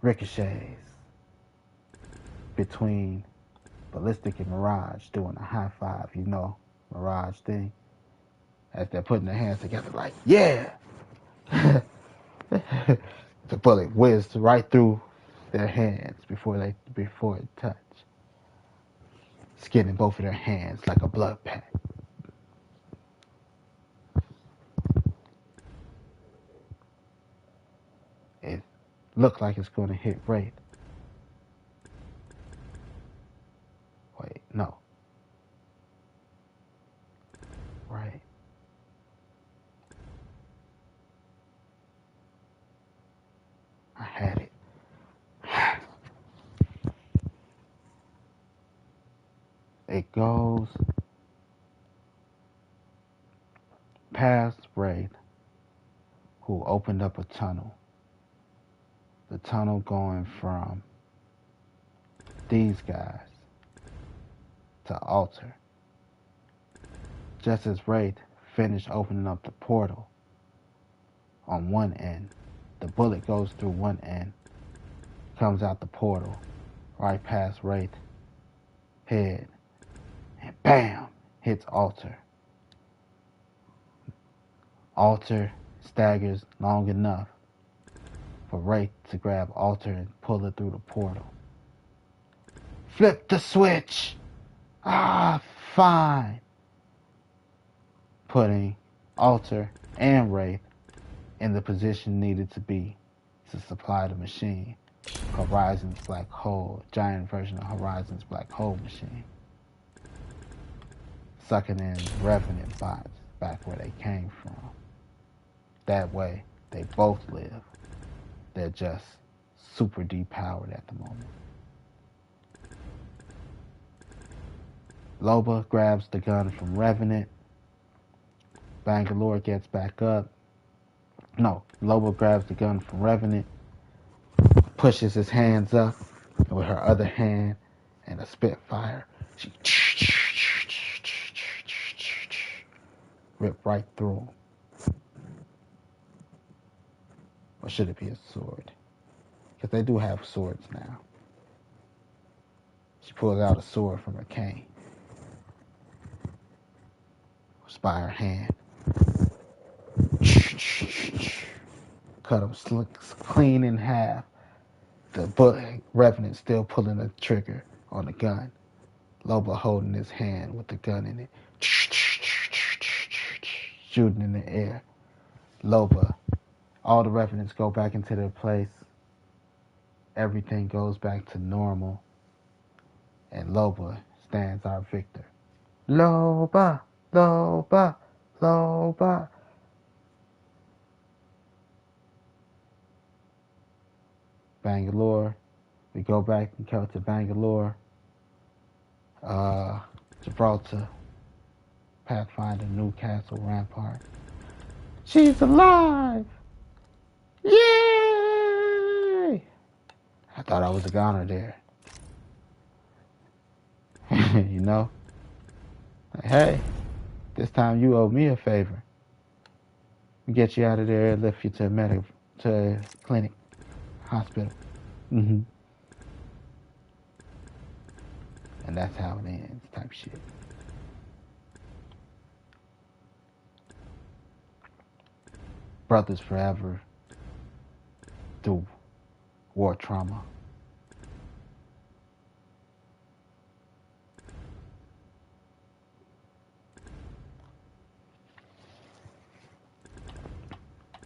[SPEAKER 1] Ricochets between Ballistic and Mirage doing a high five, Mirage thing. As they're putting their hands together like, yeah! The bullet whizzed right through their hands before it touched. Skinning both of their hands like a blood pack. It looked like it's going to hit Wraith. it goes past Wraith, who opened up a tunnel. The tunnel going from these guys to Alter. Just as Wraith finished opening up the portal on one end, the bullet goes through one end, comes out the portal, right past Wraith's head, and BAM! Hits Alter. Alter staggers long enough for Wraith to grab Alter and pull it through the portal. Flip the switch! Ah, fine! Putting Alter and Wraith in the position needed to be to supply the machine. Horizon's black hole, giant version of Horizon's black hole machine. Sucking in Revenant bots back where they came from. That way, they both live. They're just super depowered at the moment. Loba grabs the gun from Revenant. Bangalore gets back up. No, Loba grabs the gun from Revenant, pushes his hands up, and with her other hand and a Spitfire, she ripped right through him. Or should it be a sword? Because they do have swords now. She pulls out a sword from her cane. It's by her hand. Cut him clean in half. The bullet, Revenant still pulling the trigger on the gun. Loba holding his hand with the gun in it. Shooting in the air. Loba, all the Revenants go back into their place. Everything goes back to normal. And Loba stands our victor. Loba, Loba, Loba. Bangalore. We go back and go to Bangalore. Gibraltar. Pathfinder, Newcastle, Rampart. She's alive! Yay! I thought I was a goner there. You know? Like, hey, this time you owe me a favor. We get you out of there and lift you to a clinic, hospital. And that's how it ends, type shit. Brothers forever through war trauma.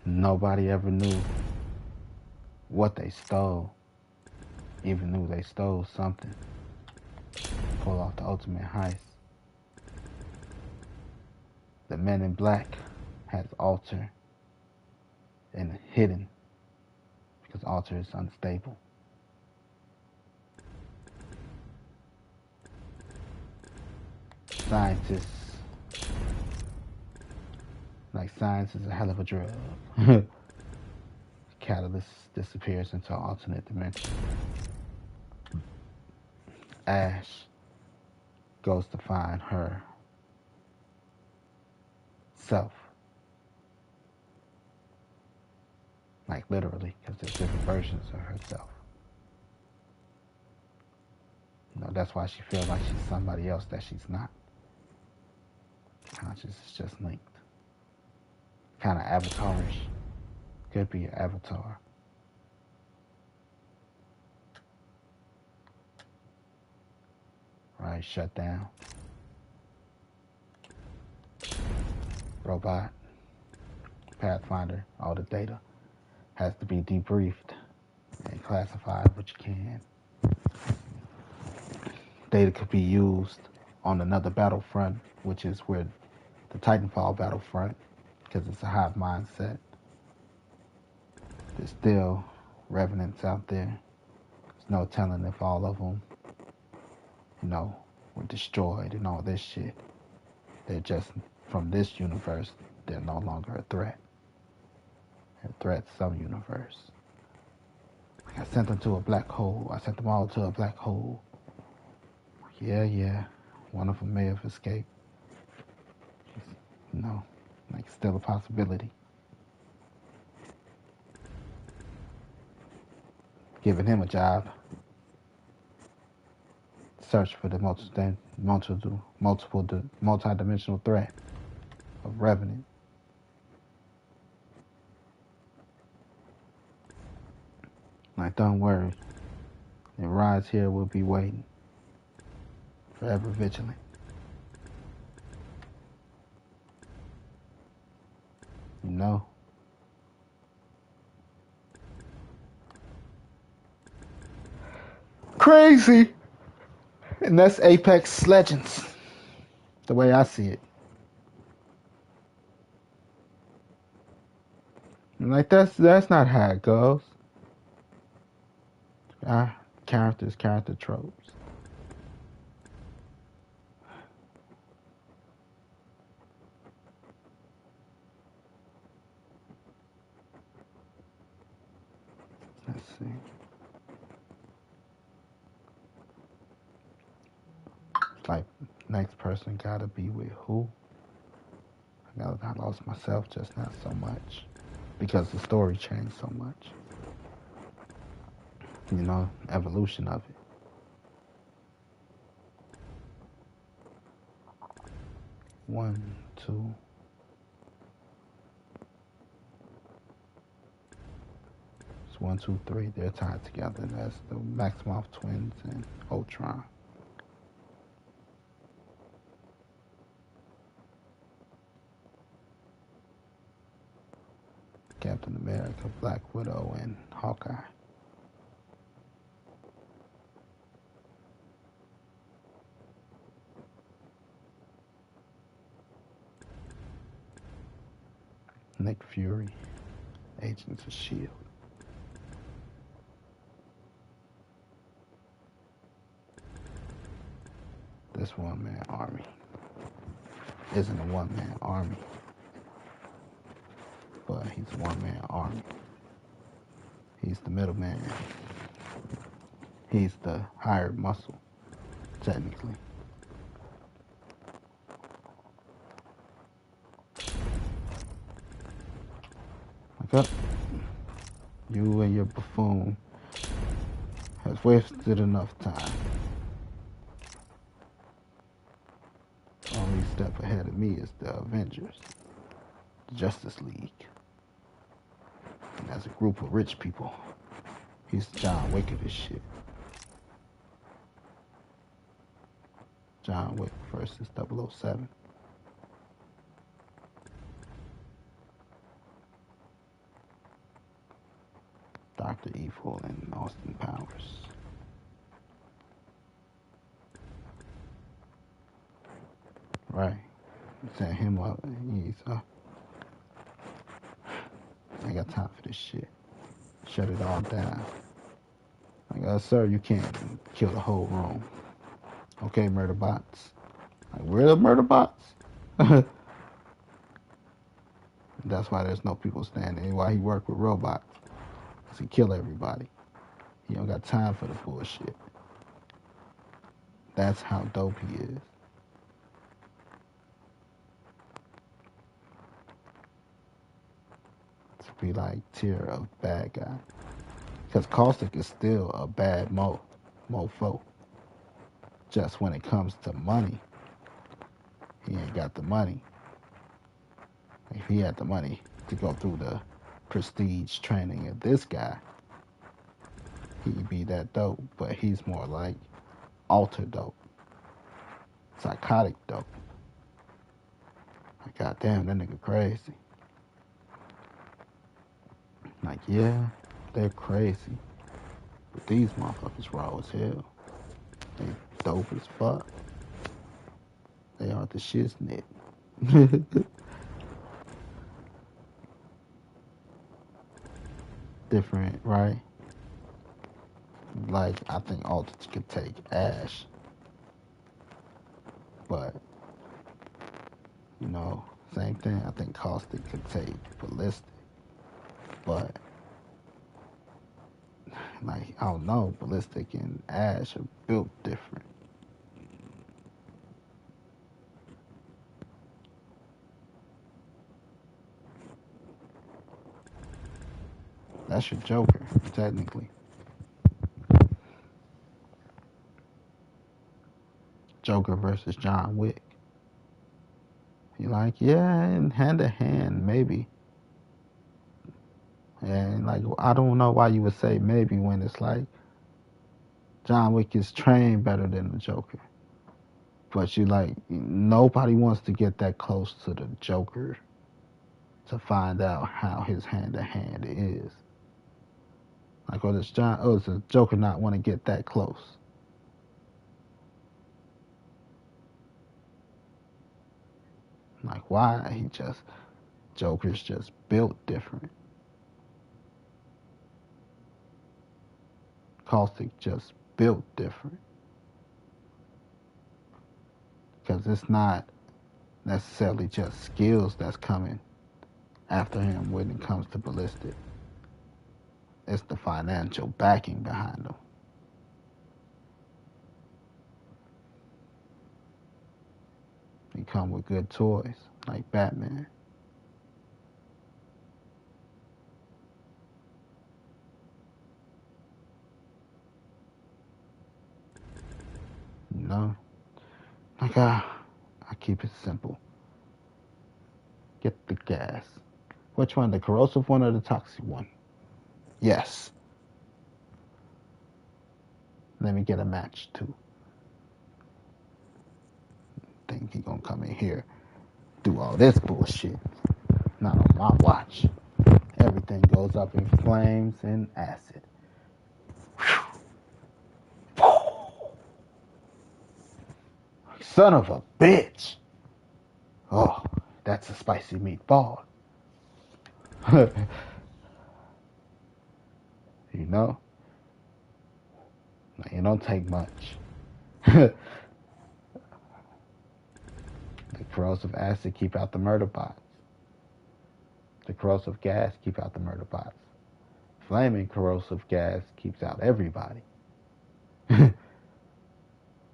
[SPEAKER 1] Nobody ever knew what they stole, even knew they stole something. Pull off the ultimate heist. The Men in Black has Alter and hidden because Alter is unstable. Scientists, like science is a hell of a drug. Catalyst disappears into an alternate dimension. Ash goes to find her self. Like literally, because there's different versions of herself. You know, that's why she feels like she's somebody else that she's not. Conscious is just linked. Kind of avatarish. Could be an avatar. Right, shut down. Robot. Pathfinder, all the data has to be debriefed and classified what you can. Data could be used on another battlefront, which is where the Titanfall battlefront, because it's a hive mindset. There's still revenants out there. There's no telling if all of them, you know, were destroyed and all this shit. They're just from this universe. They're no longer a threat. They're a threat to some universe. I sent them to a black hole. I sent them all to a black hole. Yeah. One of them may have escaped. You know, like still a possibility. Giving him a job. Search for the multi-dimensional threat of Revenant. Like, don't worry. And Rise here will be waiting. Forever vigilant. You know? Crazy! And that's Apex Legends. The way I see it. And like, that's not how it goes. Character tropes. Let's see. Like, next person gotta be with who? I lost myself just not so much. Because the story changed so much. You know, evolution of it. One, two. It's 1, 2, 3. They're tied together. That's the Maximoff twins and Ultron. Captain America, Black Widow, and Hawkeye. Nick Fury, Agents of S.H.I.E.L.D. This one-man army isn't a one-man army, but he's a one-man army. He's the middleman. He's the hired muscle, technically. Wake up. You and your buffoon has wasted enough time. Only step ahead of me is the Avengers, the Justice League. And as a group of rich people, he's John Wick of this shit. John Wick versus 007. Dr. Evil and Austin Powers. Right. Set him up. He's I got time for this shit. Shut it all down. Like, sir, you can't kill the whole room. Okay, murder bots. Like, we're the murder bots? That's why there's no people standing. Why he work with robots. Because he kill everybody. He don't got time for the bullshit. That's how dope he is. To be like tier of bad guy. Because Caustic is still a bad mofo. Just when it comes to money, he ain't got the money. If he had the money to go through the prestige training of this guy, he'd be that dope. But he's more like alter dope. Psychotic dope. Like, goddamn, that nigga crazy. Like, yeah, they're crazy. But these motherfuckers raw as hell. They dope as fuck. They are the shiznit. Different, right? Like, I think Aldrich could take Ash. But, you know, same thing. I think Caustic could take Ballistic. But, like, I don't know. Ballistic and Ash are built different. That's your Joker, technically. Joker versus John Wick. You're like, yeah, and hand to hand, maybe. And like, I don't know why you would say maybe when it's like John Wick is trained better than the Joker. But you like, nobody wants to get that close to the Joker to find out how his hand to hand is. Like, does the Joker not want to get that close? Like, why? Joker's just built different. Caustic just built different. Because it's not necessarily just skills that's coming after him when it comes to Ballistic. It's the financial backing behind him. He come with good toys, like Batman. You know? Like, I keep it simple. Get the gas. Which one, the corrosive one or the toxic one? Yes. Let me get a match too. Think he gonna come in here, do all this bullshit. Not on my watch. Everything goes up in flames and acid. Son of a bitch. Oh, that's a spicy meatball. You know? It don't take much. The corrosive acid keep out the murder bots. The corrosive gas keep out the murder bots. Flaming corrosive gas keeps out everybody.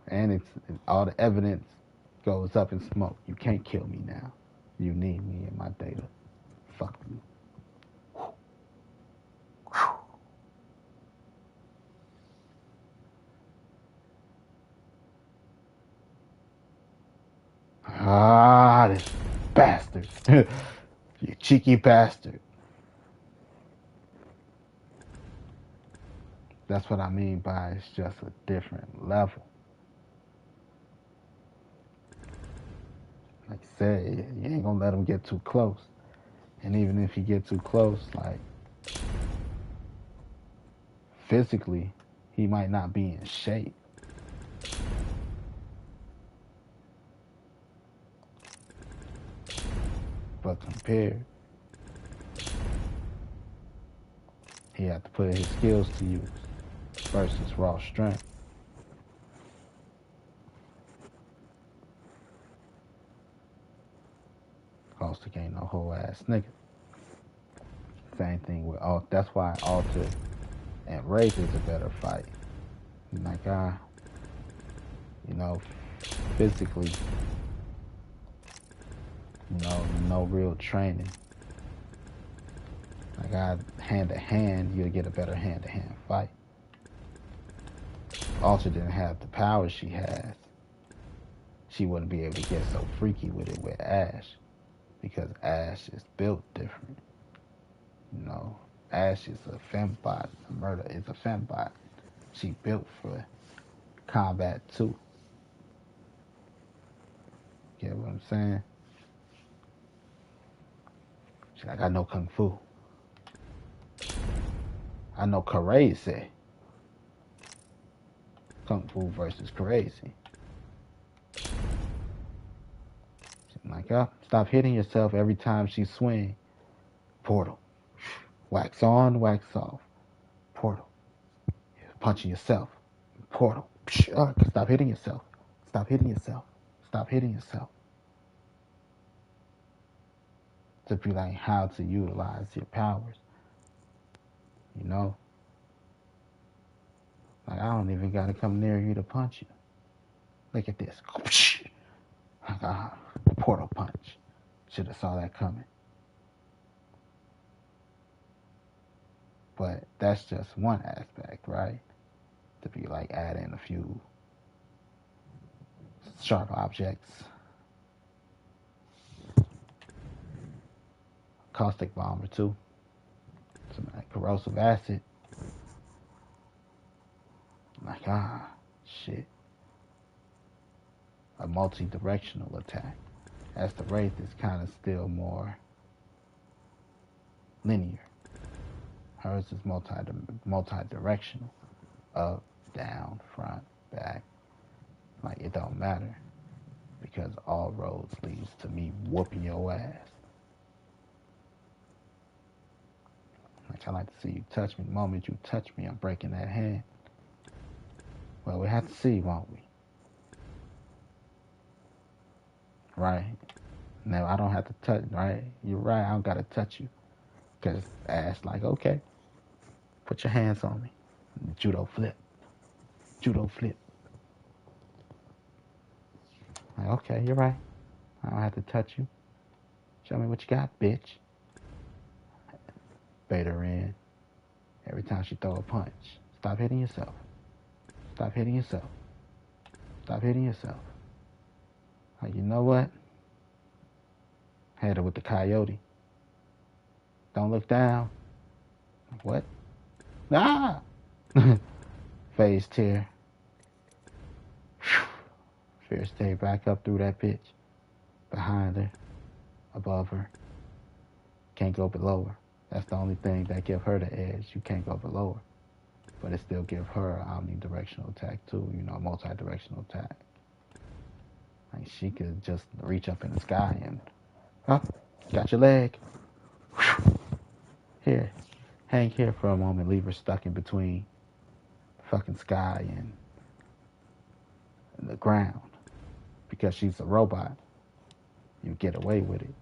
[SPEAKER 1] And all the evidence goes up in smoke. You can't kill me now. You need me in my data. Fuck you. Ah, this bastard. You cheeky bastard. That's what I mean by it's just a different level. Like I said, you ain't gonna let him get too close. And even if you get too close, like, physically, he might not be in shape. But compared, he had to put his skills to use versus raw strength. Caustic ain't no whole ass nigga. Same thing with Alt. That's why Alter and Wraith is a better fight. Like, you know, physically, you know, no real training. Like, hand to hand, you'll get a better hand to hand fight. Alter didn't have the power she has. She wouldn't be able to get so freaky with it with Ash, because Ash is built different. You know, Ash is a fembot. Murder is a fembot. She built for combat too. Get what I'm saying? She's like, I know Kung Fu. I know crazy. Kung Fu versus crazy. She's like, oh, stop hitting yourself every time she swing. Portal. Wax on, wax off. Portal. You're punching yourself. Portal. Stop hitting yourself. Stop hitting yourself. Stop hitting yourself. To be like how to utilize your powers. You know? Like I don't even gotta come near you to punch you. Look at this. Like portal punch. Should have saw that coming. But that's just one aspect, right? To be like adding a few sharp objects. Caustic bomb or two. Some like corrosive acid. Like shit. A multi-directional attack. As the Wraith is kind of still more linear. Hers is multi-directional. Up, down, front, back. Like it don't matter. Because all roads leads to me whooping your ass. Like I like to see you touch me. The moment you touch me, I'm breaking that hand. Well, we have to see, won't we? Right? No, I don't have to touch, right? You're right, I don't gotta touch you. Because ass like, okay, put your hands on me. Judo flip. Judo flip. Like, okay, you're right. I don't have to touch you. Show me what you got, bitch. Bait her in. Every time she throw a punch. Stop hitting yourself. Stop hitting yourself. Stop hitting yourself. Like, you know what? Had her with the coyote. Don't look down. What? Ah! Phase tear. Fierce stay back up through that bitch. Behind her. Above her. Can't go below her. That's the only thing that give her the edge. You can't go below her. But it still give her an omnidirectional attack too. You know, multi-directional attack. Like she could just reach up in the sky and, got your leg. Here, hang here for a moment. Leave her stuck in between the fucking sky and the ground. Because she's a robot. You get away with it.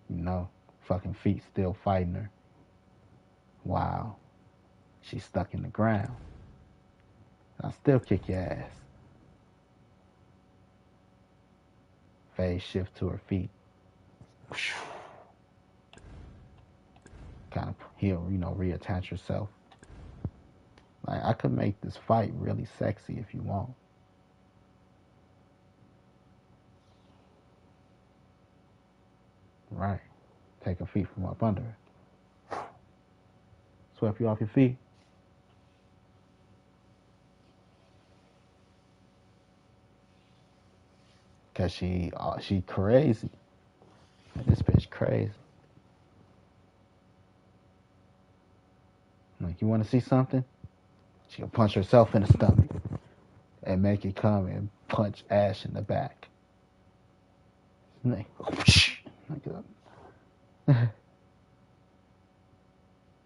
[SPEAKER 1] You know, fucking feet still fighting her. Wow. She's stuck in the ground. I'll still kick your ass. Phase shift to her feet. Kind of heal, reattach herself. Like, I could make this fight really sexy if you want. Right. Take her feet from up under her. Sweep you off your feet. Cause she crazy. This bitch crazy. Like, you want to see something? She'll punch herself in the stomach and make it come and punch Ash in the back. Like,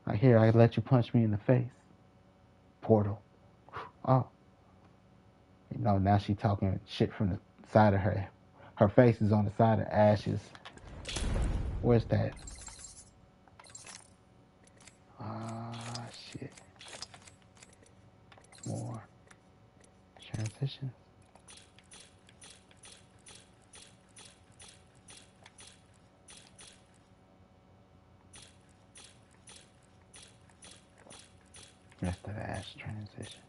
[SPEAKER 1] I hear I let you punch me in the face. Portal. Oh. Now she talking shit from the side of her. Her face is on the side of Ash's. Where's that? Shit. More. Transition. That's the Ash transition.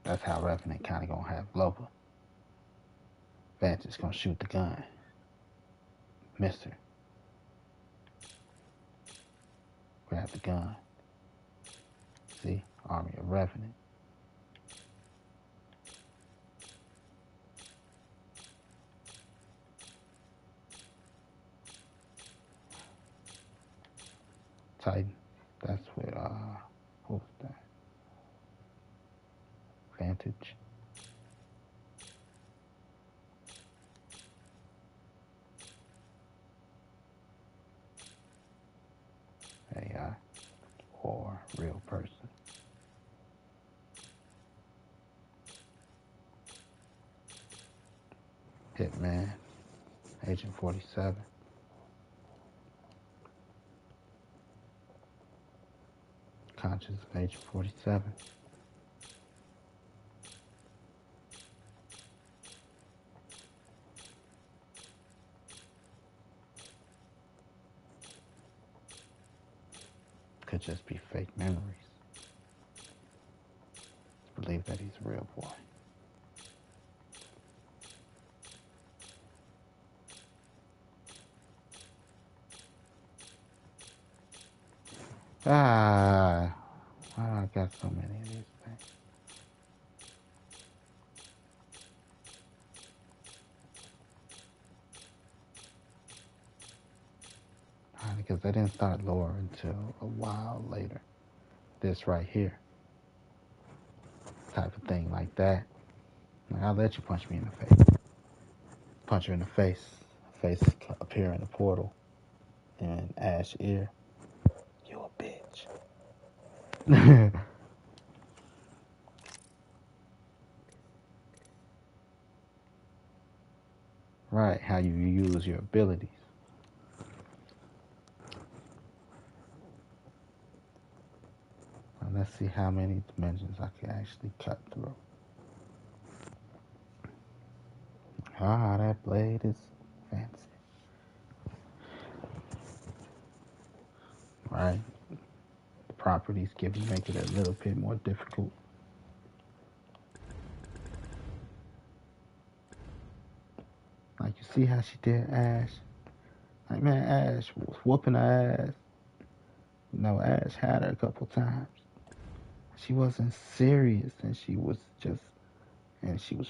[SPEAKER 1] That's how Revenant kind of gonna have Blopa. Vantage gonna shoot the gun. Missed her. Grab the gun. See? Army of Revenant. Titan. That's with, who was that? Vantage. AI or real person. Hitman, Agent 47. Conscious of Agent 47. Could just be fake memories. Believe that he's a real boy. Why do I got so many of these things? Because they didn't start lore until a while later. This right here. Type of thing like that. Like, I'll let you punch me in the face. Punch her in the face. Face appear in the portal. And Ash ear. You a bitch. Right, how you use your abilities. Now let's see how many dimensions I can actually cut through. Ah, that blade is fancy. Right? The properties make it a little bit more difficult. Like, you see how she did Ash? Like, man, Ash was whooping her ass. You know, Ash had her a couple times. She wasn't serious, and she was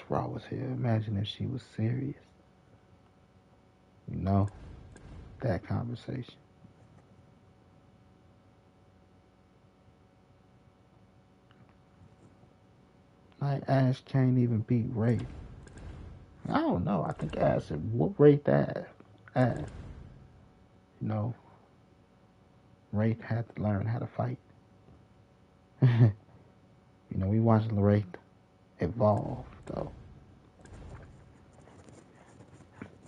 [SPEAKER 1] raw as hell. Imagine if she was serious. You know, that conversation. Like, Ash can't even beat Wraith. I don't know. I think Ash would whoop Wraith ass. You know, Wraith had to learn how to fight. You know, we watched Wraith evolve, though.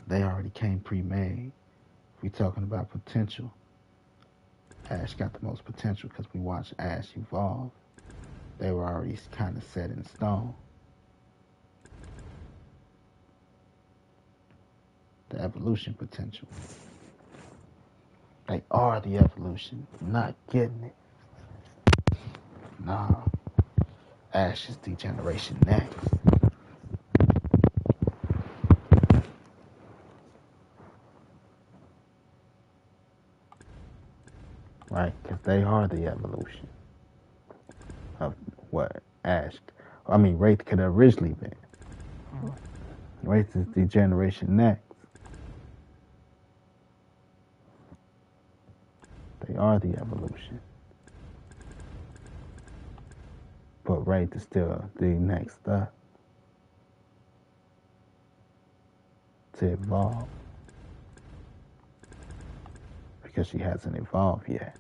[SPEAKER 1] They already came pre-made. We talking about potential. Ash got the most potential because we watched Ash evolve. They were already kind of set in stone. The evolution potential. They are the evolution. Not getting it. Nah. Ash is degeneration next. Right? Because they are the evolution of what Wraith could have originally been. Wraith is degeneration next. They are the evolution. But Wraith is still the next up to evolve. Because she hasn't evolved yet.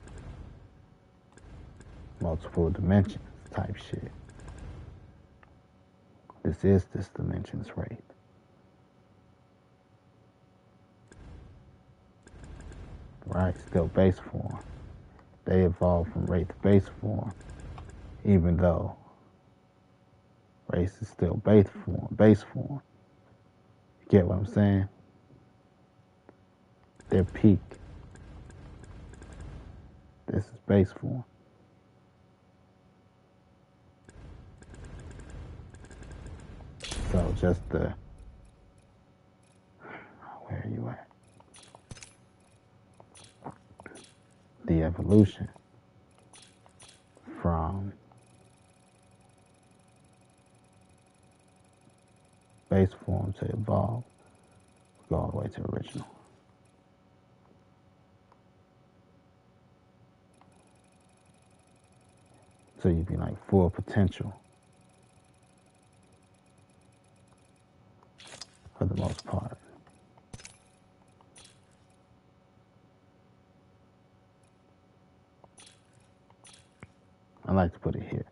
[SPEAKER 1] Multiple dimensions type shit. This is this dimension's Wraith. Right, still base form. They evolved from Wraith base form, even though Wraith is still base form. You get what I'm saying? Their peak. This is base form. So just where are you at? The evolution from base form to evolve, go all the way to original. So you'd be like full potential for the most part. I like to put it here.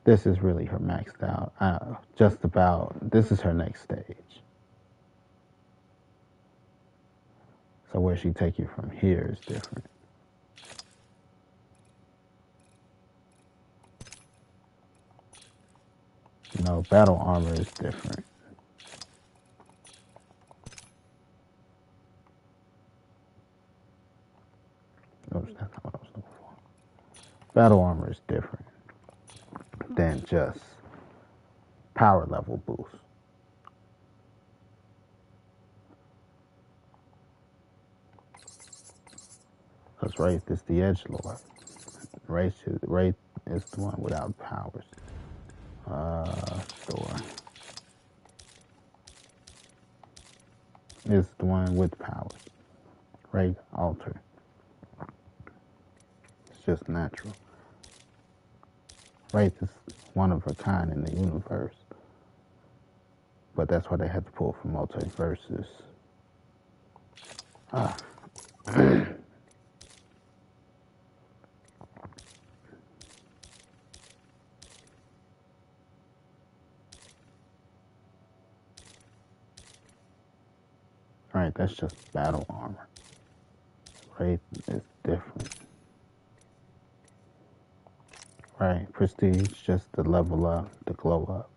[SPEAKER 1] This is really her maxed out. Just about. This is her next stage. So where she take you from here is different. You know, battle armor is different. Notice that's not what I was looking for. Battle armor is different than just power level boost. Because Wraith is the edgelord. Wraith is the one without powers. Store is the one with powers. Wraith alter. It's just natural. Wraith is one of a kind in the universe. But that's why they had to pull from multiverses. Right, that's just battle armor. Wraith is different. Right, prestige just the level up, the glow up.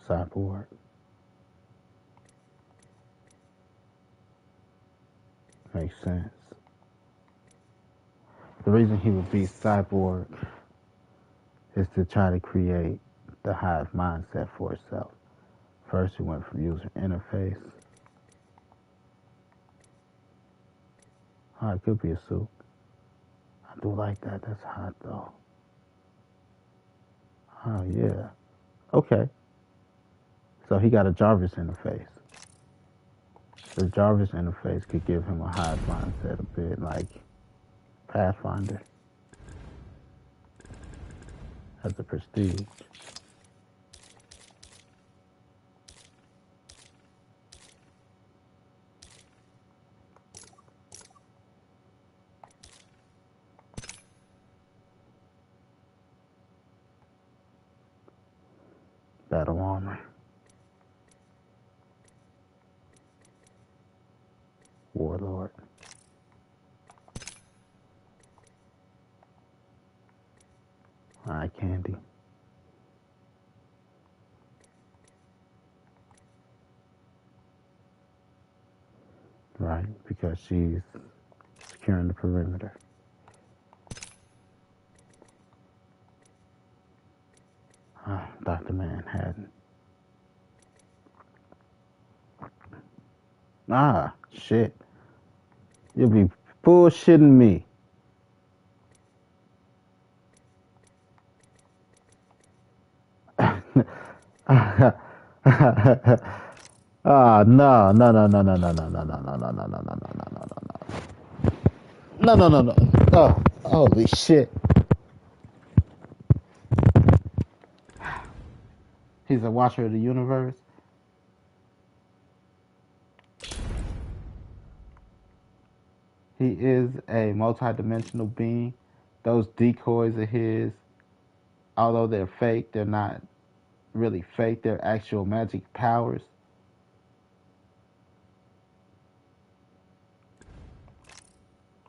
[SPEAKER 1] Cyborg. Makes sense. The reason he would be Cyborg is to try to create the hive mindset for itself. First, he went from user interface. Oh, it could be a suit. I do like that. That's hot, though. Oh, yeah. Okay. So he got a Jarvis interface. The Jarvis interface could give him a hive mindset, a bit like Pathfinder. As a prestige. Battle armor. Warlord. Eye candy. Right, because she's securing the perimeter. Dr. Manhattan. Shit. You'll be bullshitting me. No. Oh, holy shit. He's a watcher of the universe. He is a multi-dimensional being. Those decoys of his, although they're fake, they're not really fake. They're actual magic powers.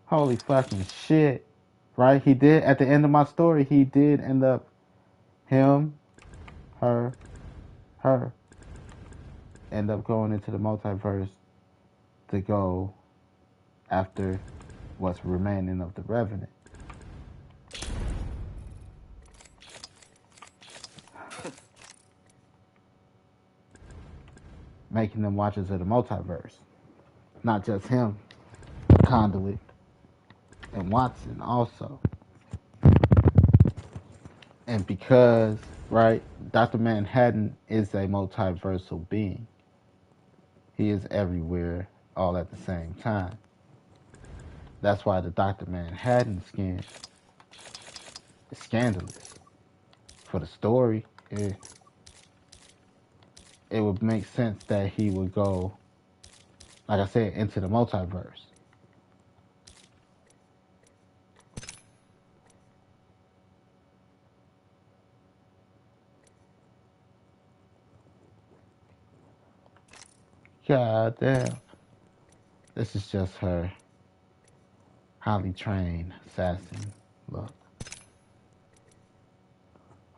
[SPEAKER 1] Holy fucking shit. Right? He did, at the end of my story, he did end up, him, her, end up going into the multiverse to go after what's remaining of the Revenant. Making them watchers of the multiverse. Not just him, Conduit, and Watson also. And because, right, Dr. Manhattan is a multiversal being. He is everywhere all at the same time. That's why the Dr. Manhattan skin is scandalous. For the story, it would make sense that he would go, like I said, into the multiverse. God damn. This is just her highly trained assassin look.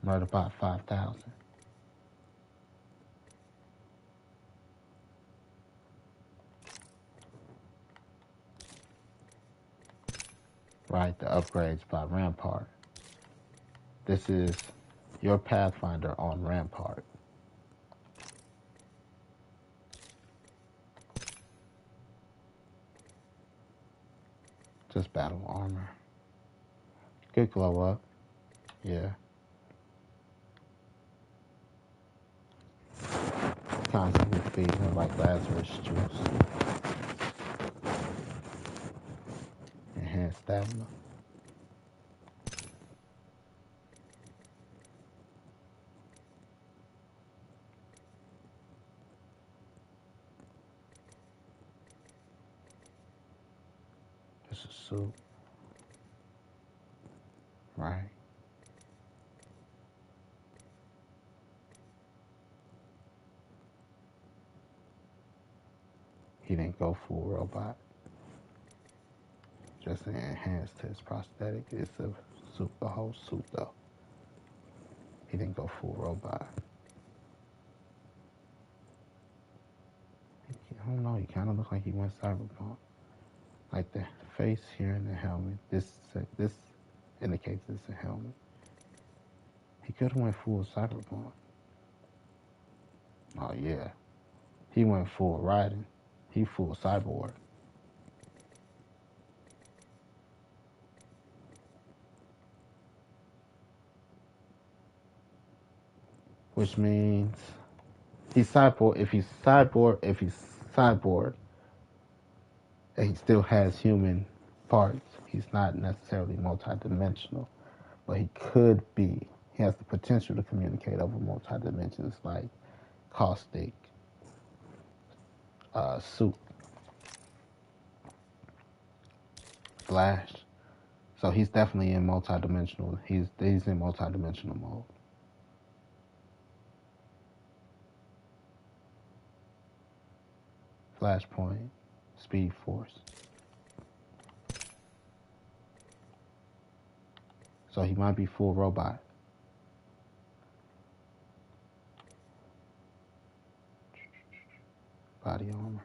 [SPEAKER 1] Murderbot 5000. Right, the upgrades by Rampart. This is your Pathfinder on Rampart. Just battle armor. Good glow up. Yeah. Constantly feeding her like Lazarus juice. Enhanced stamina. This is soup. Right. He didn't go full robot. Just enhanced his prosthetic. It's a whole suit though. He didn't go full robot. I don't know. He kind of looks like he went cyberpunk. Like the face here and the helmet. This indicates it's a helmet. He could have went full cyberpunk. Oh yeah, he went full riding. He full cyborg. Which means he's cyborg. If he's cyborg, and he still has human parts, he's not necessarily multidimensional, but he could be. He has the potential to communicate over multi-dimensions, like caustic, soup, Flash. So he's definitely in multi-dimensional. He's in multi-dimensional mode. Flashpoint, Speed Force. So he might be full robot. Body armor.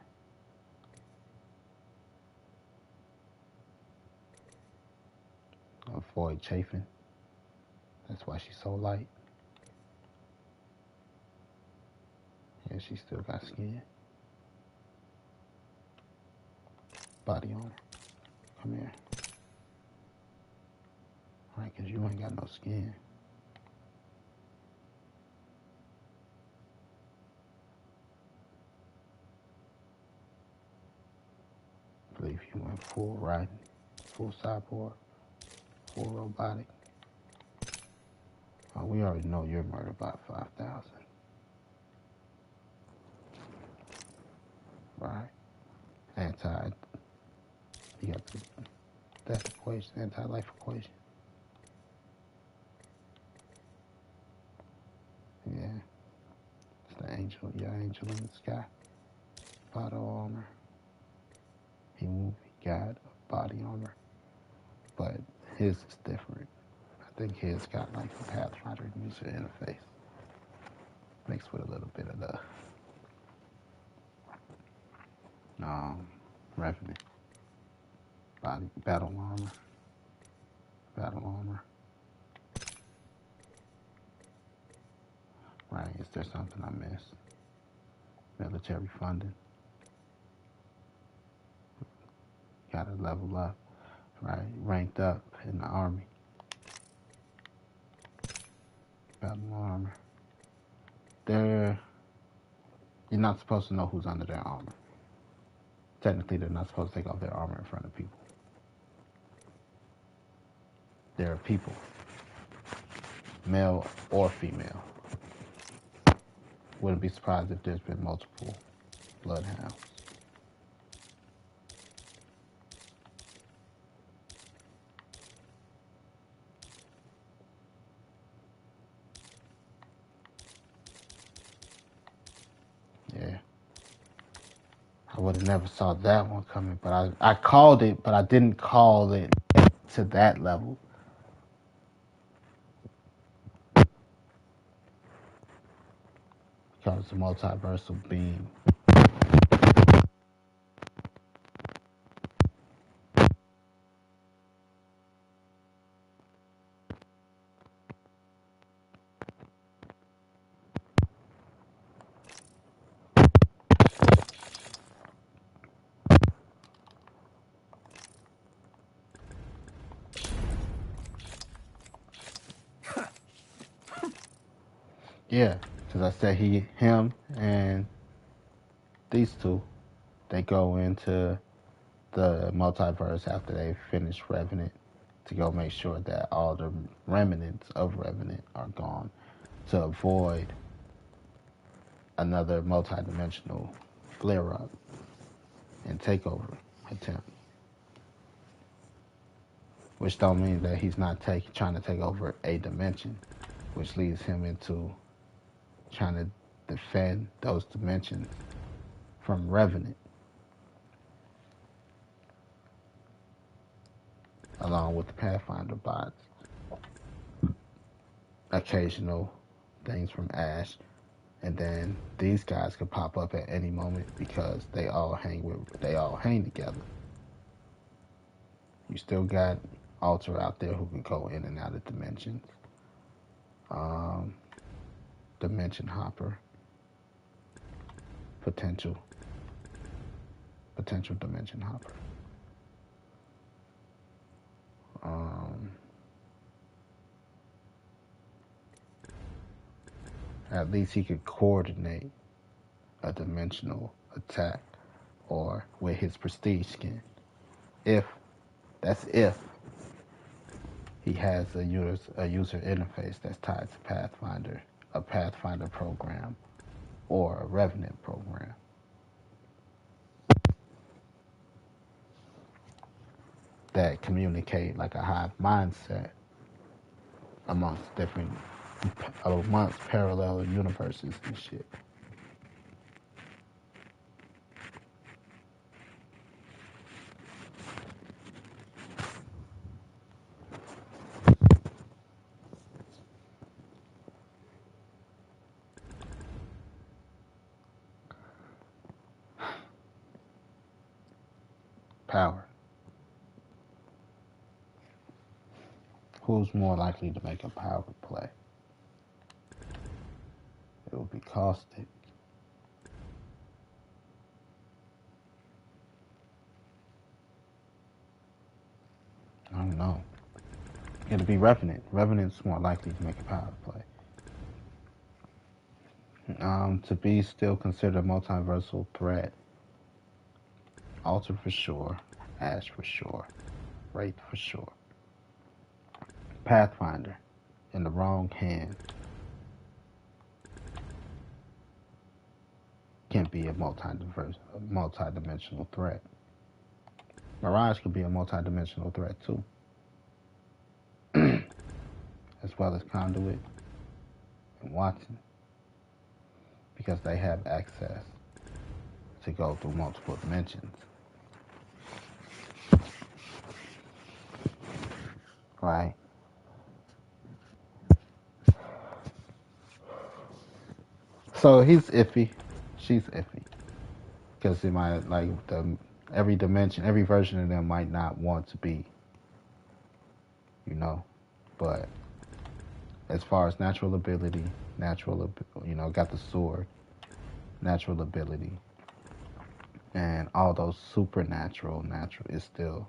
[SPEAKER 1] Avoid chafing. That's why she's so light. Yeah, she still got skin. Body armor. Come here. Right, because you ain't got no skin. I believe you went full riding, full cyborg, full robotic. Oh, we already know you're Murderbot 5000. Right? You got the death equation, anti-life equation. Yeah. It's the angel, your angel in the sky. Body armor. He got body armor. But his is different. I think his got like the Pathfinder user interface. Mixed with a little bit of the Revenant. Battle armor. Right, is there something I missed? Military funding. Gotta level up. Right, ranked up in the army. Battle armor. You're not supposed to know who's under their armor. Technically, they're not supposed to take off their armor in front of people. There are people, male or female. Wouldn't be surprised if there's been multiple bloodhounds. Yeah. would have never saw that one coming. But I called it, but I didn't call it to that level. Because the multiversal being. Yeah, because I said him, and these two, they go into the multiverse after they finish Revenant to go make sure that all the remnants of Revenant are gone to avoid another multidimensional flare up and takeover attempt. Which don't mean that he's not trying to take over a dimension, which leads him into trying to defend those dimensions from Revenant, along with the Pathfinder bots. Occasional things from Ash, and then these guys could pop up at any moment because they all hang together. You still got Alter out there who can go in and out of dimensions. Dimension Hopper. Potential Dimension Hopper. At least he could coordinate a dimensional attack or with his prestige skin. If he has a user interface that's tied to Pathfinder, a Pathfinder program, or a Revenant program. That communicate like a hive mindset amongst parallel universes and shit. Power. Who's more likely to make a power play? It would be Caustic. I don't know. It'll be Revenant. Revenant's more likely to make a power play. To be still considered a multiversal threat. Alter for sure. Ash for sure. Wraith for sure. Pathfinder in the wrong hand can be a multi-dimensional threat. Mirage could be a multi-dimensional threat too, as well as Conduit and Watson, because they have access to go through multiple dimensions. Right? So he's iffy. She's iffy. Because it might, like, every dimension, every version of them might not want to be, But as far as natural ability, got the sword, natural ability, and all those supernatural, is still,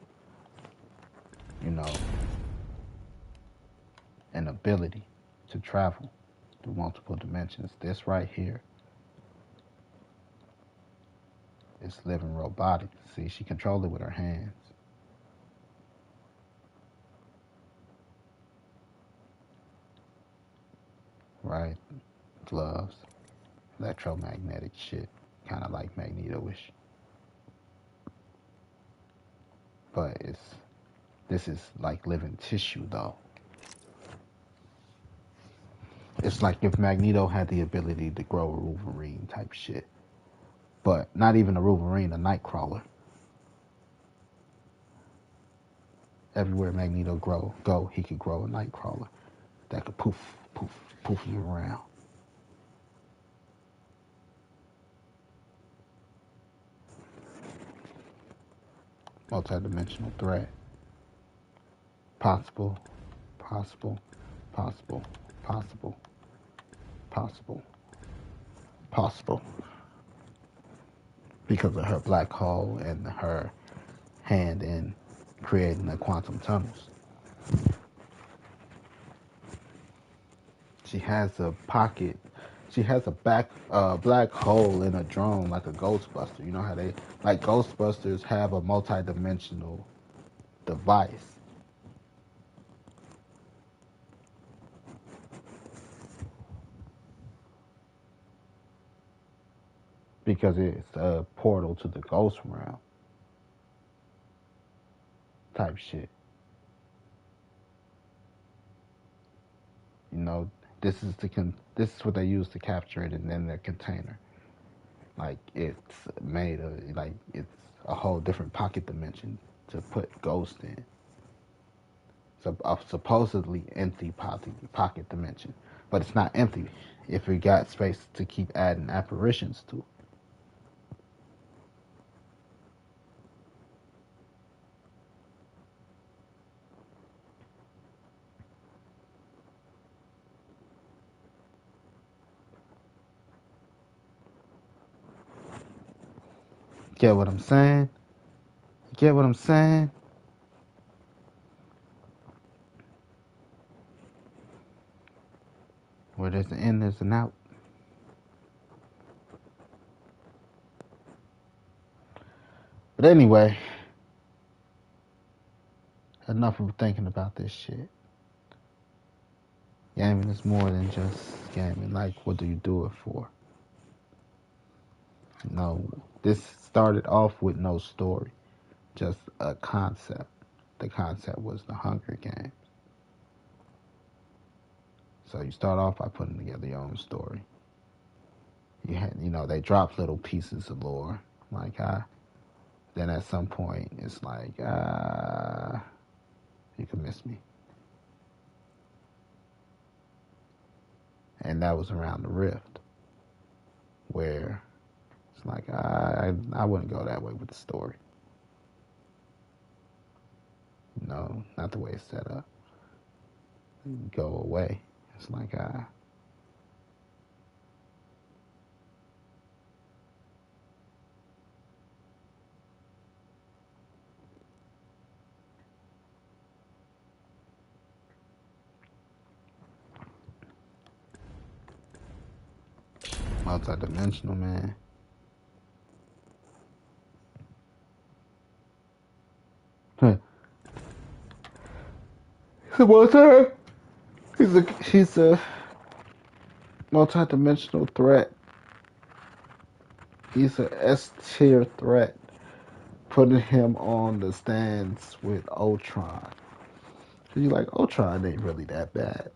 [SPEAKER 1] an ability to travel through multiple dimensions. This right here is living robotic. See, she controls it with her hands. Right? Gloves, electromagnetic shit, kind of like Magneto-ish. But this is like living tissue though. It's like if Magneto had the ability to grow a Wolverine type shit. But not even a Wolverine, a Nightcrawler. Everywhere Magneto go, he could grow a Nightcrawler that could poof, poof, poof him around. Multi-dimensional threat. Possible, possible, possible, possible, possible, possible. Because of her black hole and her hand in creating the quantum tunnels. She has a pocket. She has a black hole in a drone like a Ghostbuster. You know how they like Ghostbusters have a multi-dimensional device. Because it's a portal to the ghost realm type shit. You know, this is what they use to capture it in their container. Like it's made of like it's a whole different pocket dimension to put Ghost in. So a supposedly empty pocket dimension, but it's not empty if we got space to keep adding apparitions to. Get what I'm saying? Get what I'm saying? Where there's an in, there's an out. But anyway, enough of thinking about this shit. Gaming is more than just gaming. Like, what do you do it for? No, this started off with no story, just a concept. The concept was the Hunger Games. So you start off by putting together your own story. They drop little pieces of lore, like then at some point it's like you can miss me, and that was around the Rift, where it's like I wouldn't go that way with the story. No, not the way it's set up. Go away. It's like multi-dimensional, man. He's a multi-dimensional threat. He's a S-tier threat, putting him on the stands with Ultron. So you're like, Ultron ain't really that bad.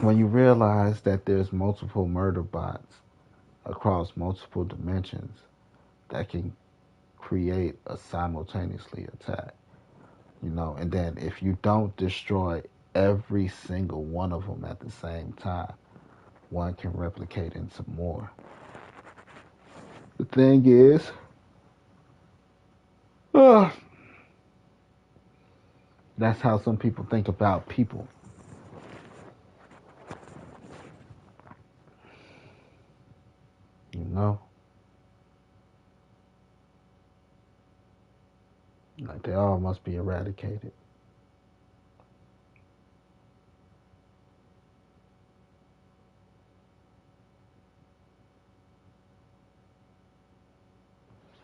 [SPEAKER 1] When you realize that there's multiple murder bots across multiple dimensions that can create a simultaneously attack, and then if you don't destroy every single one of them at the same time, one can replicate into more. The thing is, that's how some people think about people. You know? Like they all must be eradicated.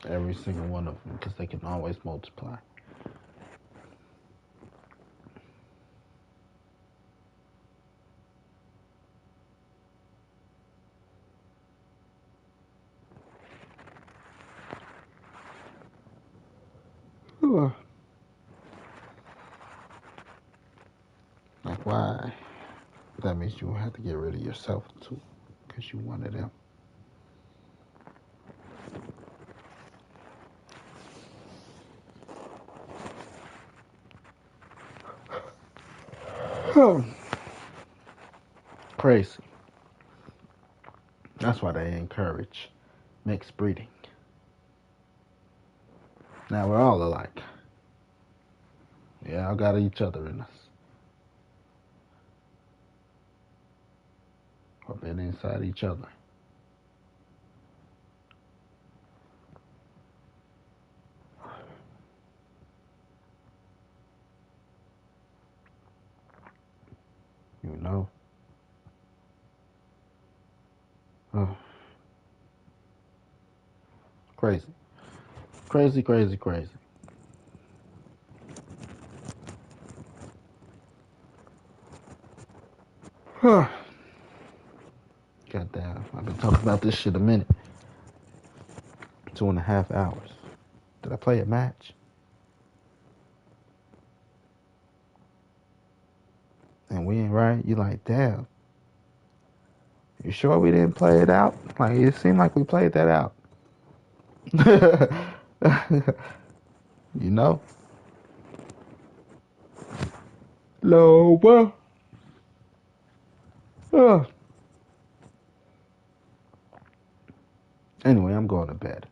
[SPEAKER 1] Every single one of them, because they can always multiply. Like why? That means you have to get rid of yourself too, because you wanted them. Crazy. That's why they encourage mixed breeding. Now we're all alike. Yeah, I got each other in us. Or been inside each other. You know? Oh. Crazy. Crazy, crazy, crazy. Goddamn, I've been talking about this shit a minute. 2.5 hours. Did I play a match? And we ain't right? You like, damn. You sure we didn't play it out? Like, it seemed like we played that out. You know? Loba. Anyway, I'm going to bed.